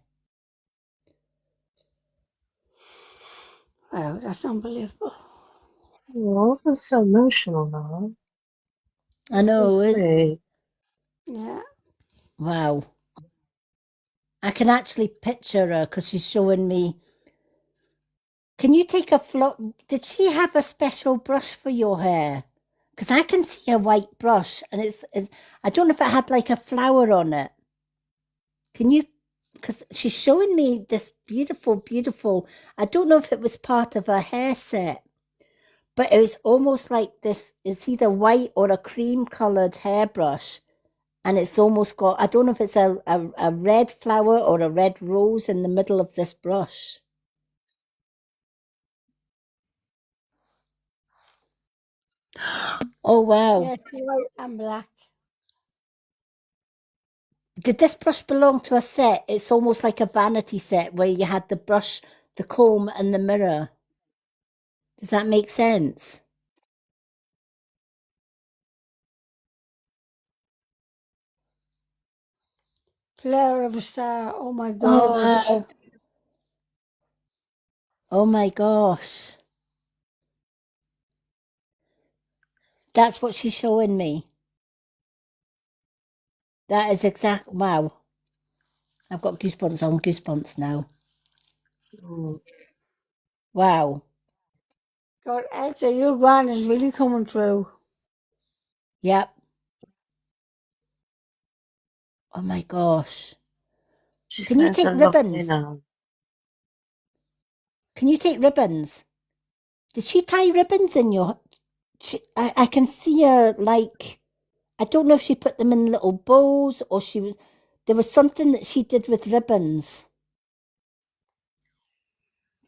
S2: Wow, that's unbelievable.
S4: Oh, that's so emotional now.
S1: I
S4: That's so
S1: know.
S4: sweet.
S2: Yeah.
S1: Wow. I can actually picture her because she's showing me. Can you take a Did she have a special brush for your hair? Because I can see a white brush and it's, I don't know if it had like a flower on it. Can you, because she's showing me this beautiful, beautiful, I don't know if it was part of a hair set, but it was almost like this, it's either white or a cream coloured hairbrush. And it's almost got, I don't know if it's a red flower or a red rose in the middle of this brush. Oh, wow.
S2: Yes, white and black.
S1: Did this brush belong to a set? It's almost like a vanity set where you had the brush, the comb, and the mirror. Does that make sense?
S2: Flower of a star. Oh my
S1: Oh,
S2: God.
S1: wow. Oh my gosh. That's what she's showing me. That is exact. Wow. I've got goosebumps on goosebumps now.
S4: Mm.
S1: Wow.
S2: God, Elsa, your grand is really coming through.
S1: Yep. Oh my gosh.
S4: She
S1: Can you
S4: says a
S1: take
S4: lovely
S1: ribbons?
S4: name.
S1: Can you take ribbons? Did she tie ribbons in your... I can see her like... I don't know if she put them in little bows or she was... There was something that she did with ribbons.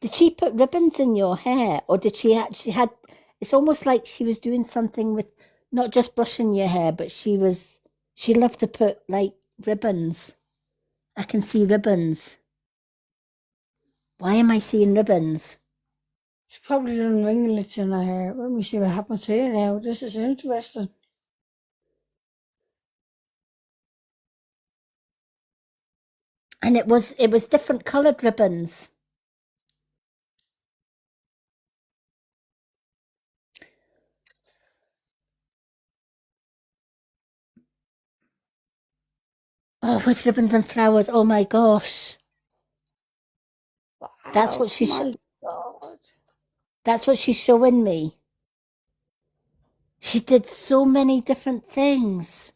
S1: Did she put ribbons in your hair or did she actually had... It's almost like she was doing something with not just brushing your hair, but she loved to put like ribbons. I can see ribbons. Why am I seeing ribbons?
S2: She probably done ringlets in her hair. Let me see what happens here now. This is interesting.
S1: And it was different coloured ribbons. Oh, with ribbons and flowers. Oh my gosh.
S2: Wow,
S1: That's what
S2: my God.
S1: that's what she's showing me. She did so many different things.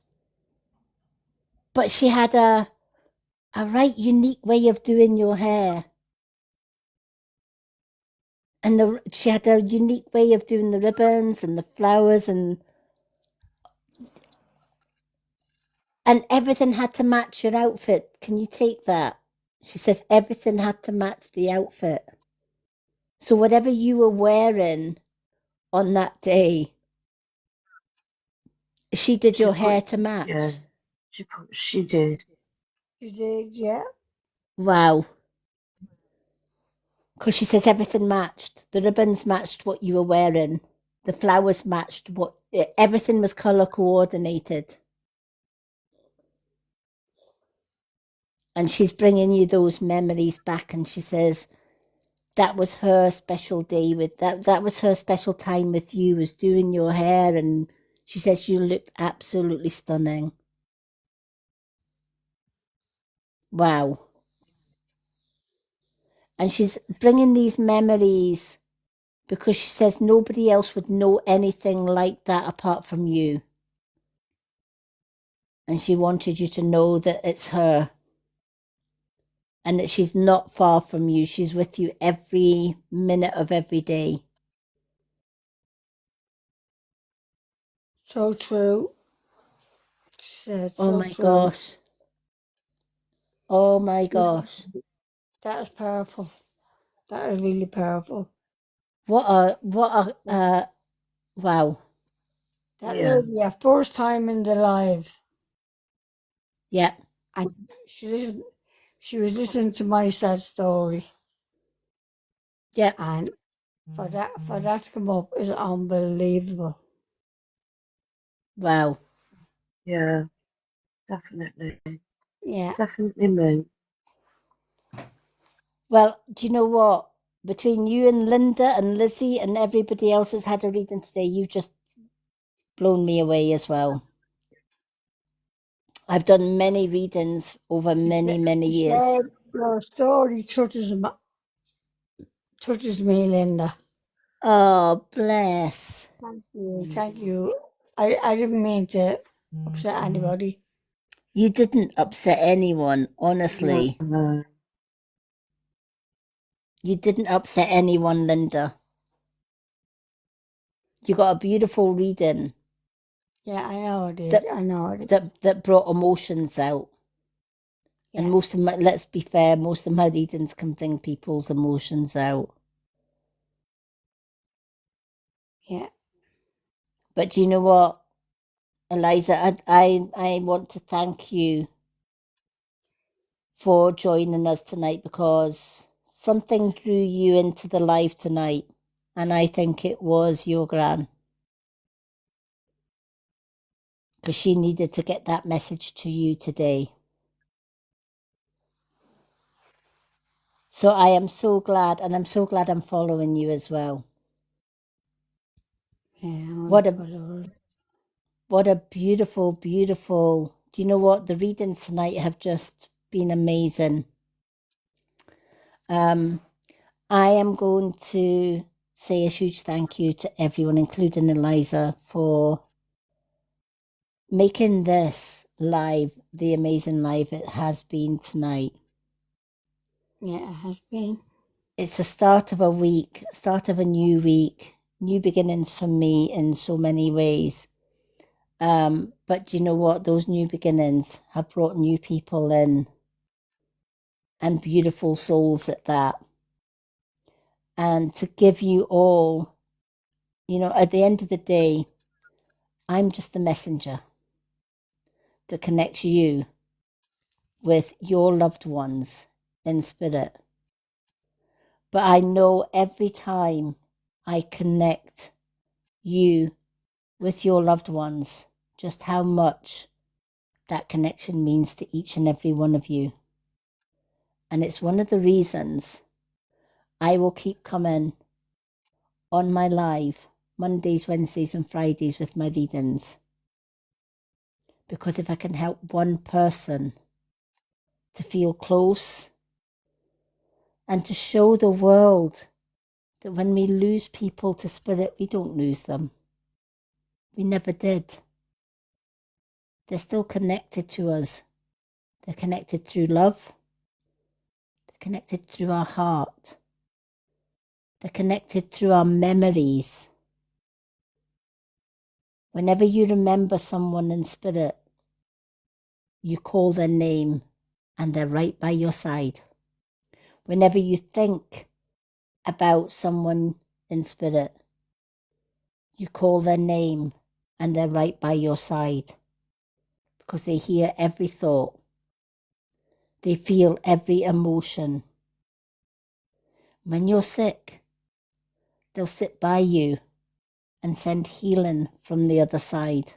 S1: But she had a right unique way of doing your hair. And she had a unique way of doing the ribbons and the flowers and everything had to match your outfit. Can you take that? She says everything had to match the outfit. So whatever you were wearing on that day, she did your hair to match.
S4: Yeah, she did.
S2: She did, yeah.
S1: Wow. Because she says everything matched. The ribbons matched what you were wearing. The flowers matched everything was colour coordinated. And she's bringing you those memories back. And she says that was her special day that was her special time with you, was doing your hair. And she says you looked absolutely stunning. Wow. And she's bringing these memories because she says nobody else would know anything like that apart from you. And she wanted you to know that it's her and that she's not far from you. She's with you every minute of every day.
S2: So true. She said,
S1: Oh
S2: so
S1: my
S2: true.
S1: gosh. Oh my gosh.
S2: That is powerful. That is really powerful.
S1: What a wow.
S2: That
S4: Yeah.
S2: will be her first time in the live.
S1: Yeah.
S2: And she was listening to my sad story.
S1: Yeah.
S2: And for that to come up is unbelievable.
S1: Wow.
S4: Yeah, definitely.
S2: Yeah.
S4: Definitely me.
S1: Well, do you know what? Between you and Linda and Lizzie and everybody else has had a reading today, you've just blown me away as well. I've done many readings over many years.
S2: Said your story touches me, Linda.
S1: Oh, bless.
S2: Thank you. Thank you. I didn't mean to upset anybody.
S1: You didn't upset anyone, honestly.
S4: No.
S1: You didn't upset anyone, Linda. You got a beautiful reading.
S2: Yeah, I know I did. I know I did.
S1: That brought emotions out.
S2: Yeah.
S1: And most of my, let's be fair, most of my readings can bring people's emotions out.
S2: Yeah.
S1: But do you know what, Eliza, I want to thank you for joining us tonight because something drew you into the live tonight. And I think it was your gran. Because she needed to get that message to you today. So I am so glad, and I'm so glad I'm following you as well.
S2: Yeah.
S1: What a What a beautiful, beautiful. Do you know what? The readings tonight have just been amazing. I am going to say a huge thank you to everyone, including Eliza, for making this live the amazing live it has been tonight.
S2: Yeah, it has been.
S1: It's the start of a week, start of a new week, new beginnings for me in so many ways. But do you know what? Those new beginnings have brought new people in, and beautiful souls at that. And to give you all, you know, at the end of the day, I'm just the messenger that connects you with your loved ones in spirit. But I know every time I connect you with your loved ones, just how much that connection means to each and every one of you. And it's one of the reasons I will keep coming on my live Mondays, Wednesdays, and Fridays with my readings. Because if I can help one person to feel close and to show the world that when we lose people to spirit, we don't lose them. We never did. They're still connected to us. They're connected through love. They're connected through our heart. They're connected through our memories. Whenever you remember someone in spirit, you call their name and they're right by your side. Whenever you think about someone in spirit, you call their name and they're right by your side because they hear every thought. They feel every emotion. When you're sick, they'll sit by you and send healing from the other side.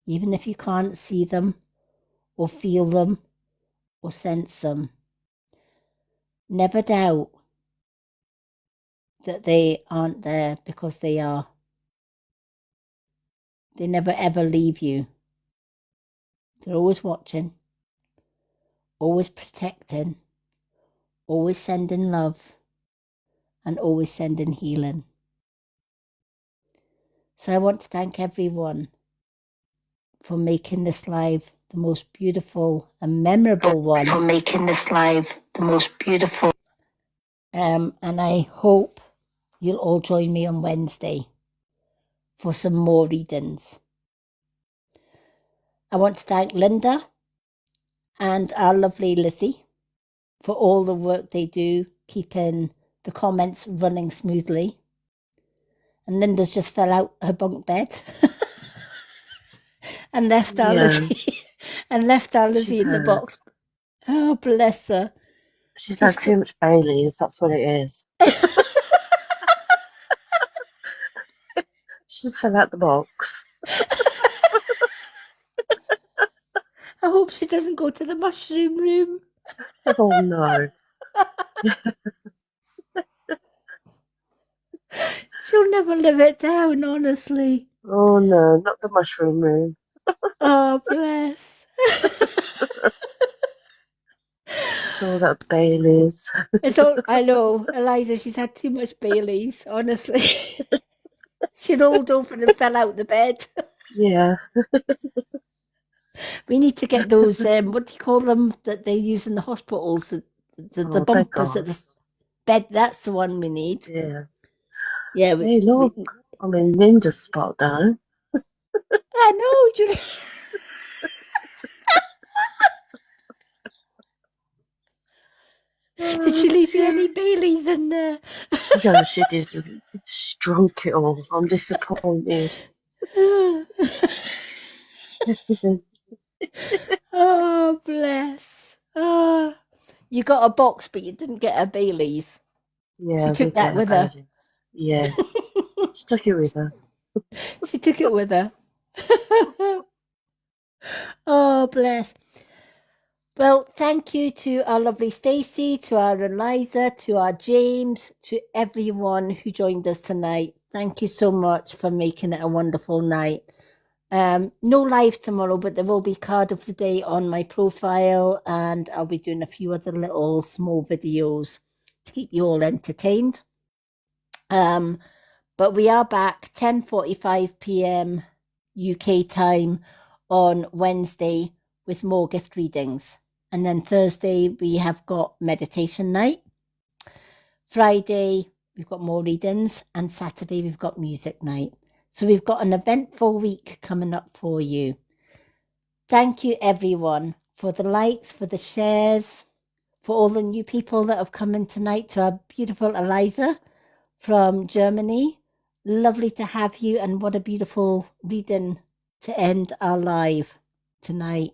S1: Even if you can't see them or feel them or sense them, never doubt that they aren't there, because they are. They never ever leave you. They're always watching, always protecting, always sending love, and always sending healing. So I want to thank everyone for making this live the most beautiful and memorable one.
S5: For making this live the most beautiful.
S1: And I hope you'll all join me on Wednesday for some more readings. I want to thank Linda and our lovely Lizzie for all the work they do, keeping the comments running smoothly. And Linda's just fell out her bunk bed and left our Lizzie in the box. Oh, bless her.
S4: She's had too much Baileys, that's what it is. She just fell out the box.
S1: I hope she doesn't go to the mushroom room.
S4: Oh no.
S1: She'll never live it down, honestly.
S4: Oh no, not the mushroom room.
S1: Oh, bless.
S4: It's all that Baileys.
S1: It's all, I know, Eliza, she's had too much Baileys, honestly. She rolled over and fell out the bed.
S4: Yeah.
S1: We need to get those, what do you call them, that they use in the hospitals? The bumpers at the bed, that's the one we need.
S4: Yeah.
S1: Yeah.
S4: Hey, look, I'm in Linda's spot now.
S1: I know, you. Did she leave you any Baileys in there?
S4: No, she didn't. She drunk it all. I'm disappointed.
S1: Oh, bless. Oh, you got a box, but you didn't get a Baileys.
S4: Yeah,
S1: she took that with her.
S4: Yeah, she took it with her.
S1: She took it with her. Oh, bless. Well, thank you to our lovely Stacey, to our Eliza, to our James, to everyone who joined us tonight. Thank you so much for making it a wonderful night. No live tomorrow, but there will be card of the day on my profile, and I'll be doing a few other little small videos to keep you all entertained. But we are back 10:45 p.m. UK time on Wednesday with more gift readings. And then Thursday, we have got meditation night. Friday, we've got more readings. And Saturday, we've got music night. So we've got an eventful week coming up for you. Thank you, everyone, for the likes, for the shares, for all the new people that have come in tonight, to our beautiful Eliza from Germany. Lovely to have you, and what a beautiful reading to end our live tonight.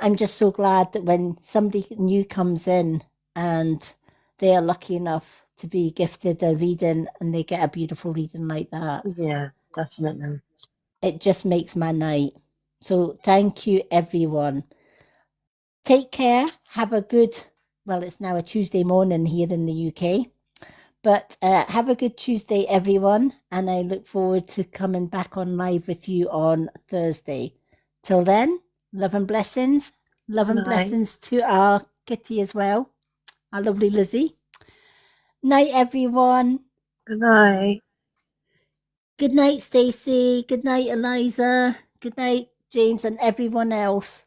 S1: I'm just so glad that when somebody new comes in and they are lucky enough to be gifted a reading and they get a beautiful reading like that,
S4: Yeah, definitely.
S1: it just makes my night. So thank you, everyone. Take care. Have a good, well, it's now a Tuesday morning here in the UK. But have a good Tuesday, everyone. And I look forward to coming back on live with you on Thursday. Till then, love and blessings. Love and
S4: Night.
S1: blessings to our Kitty as well, our lovely Lizzie. Night, everyone.
S4: Good night.
S1: Good night, Stacey. Good night, Eliza. Good night, James, and everyone else.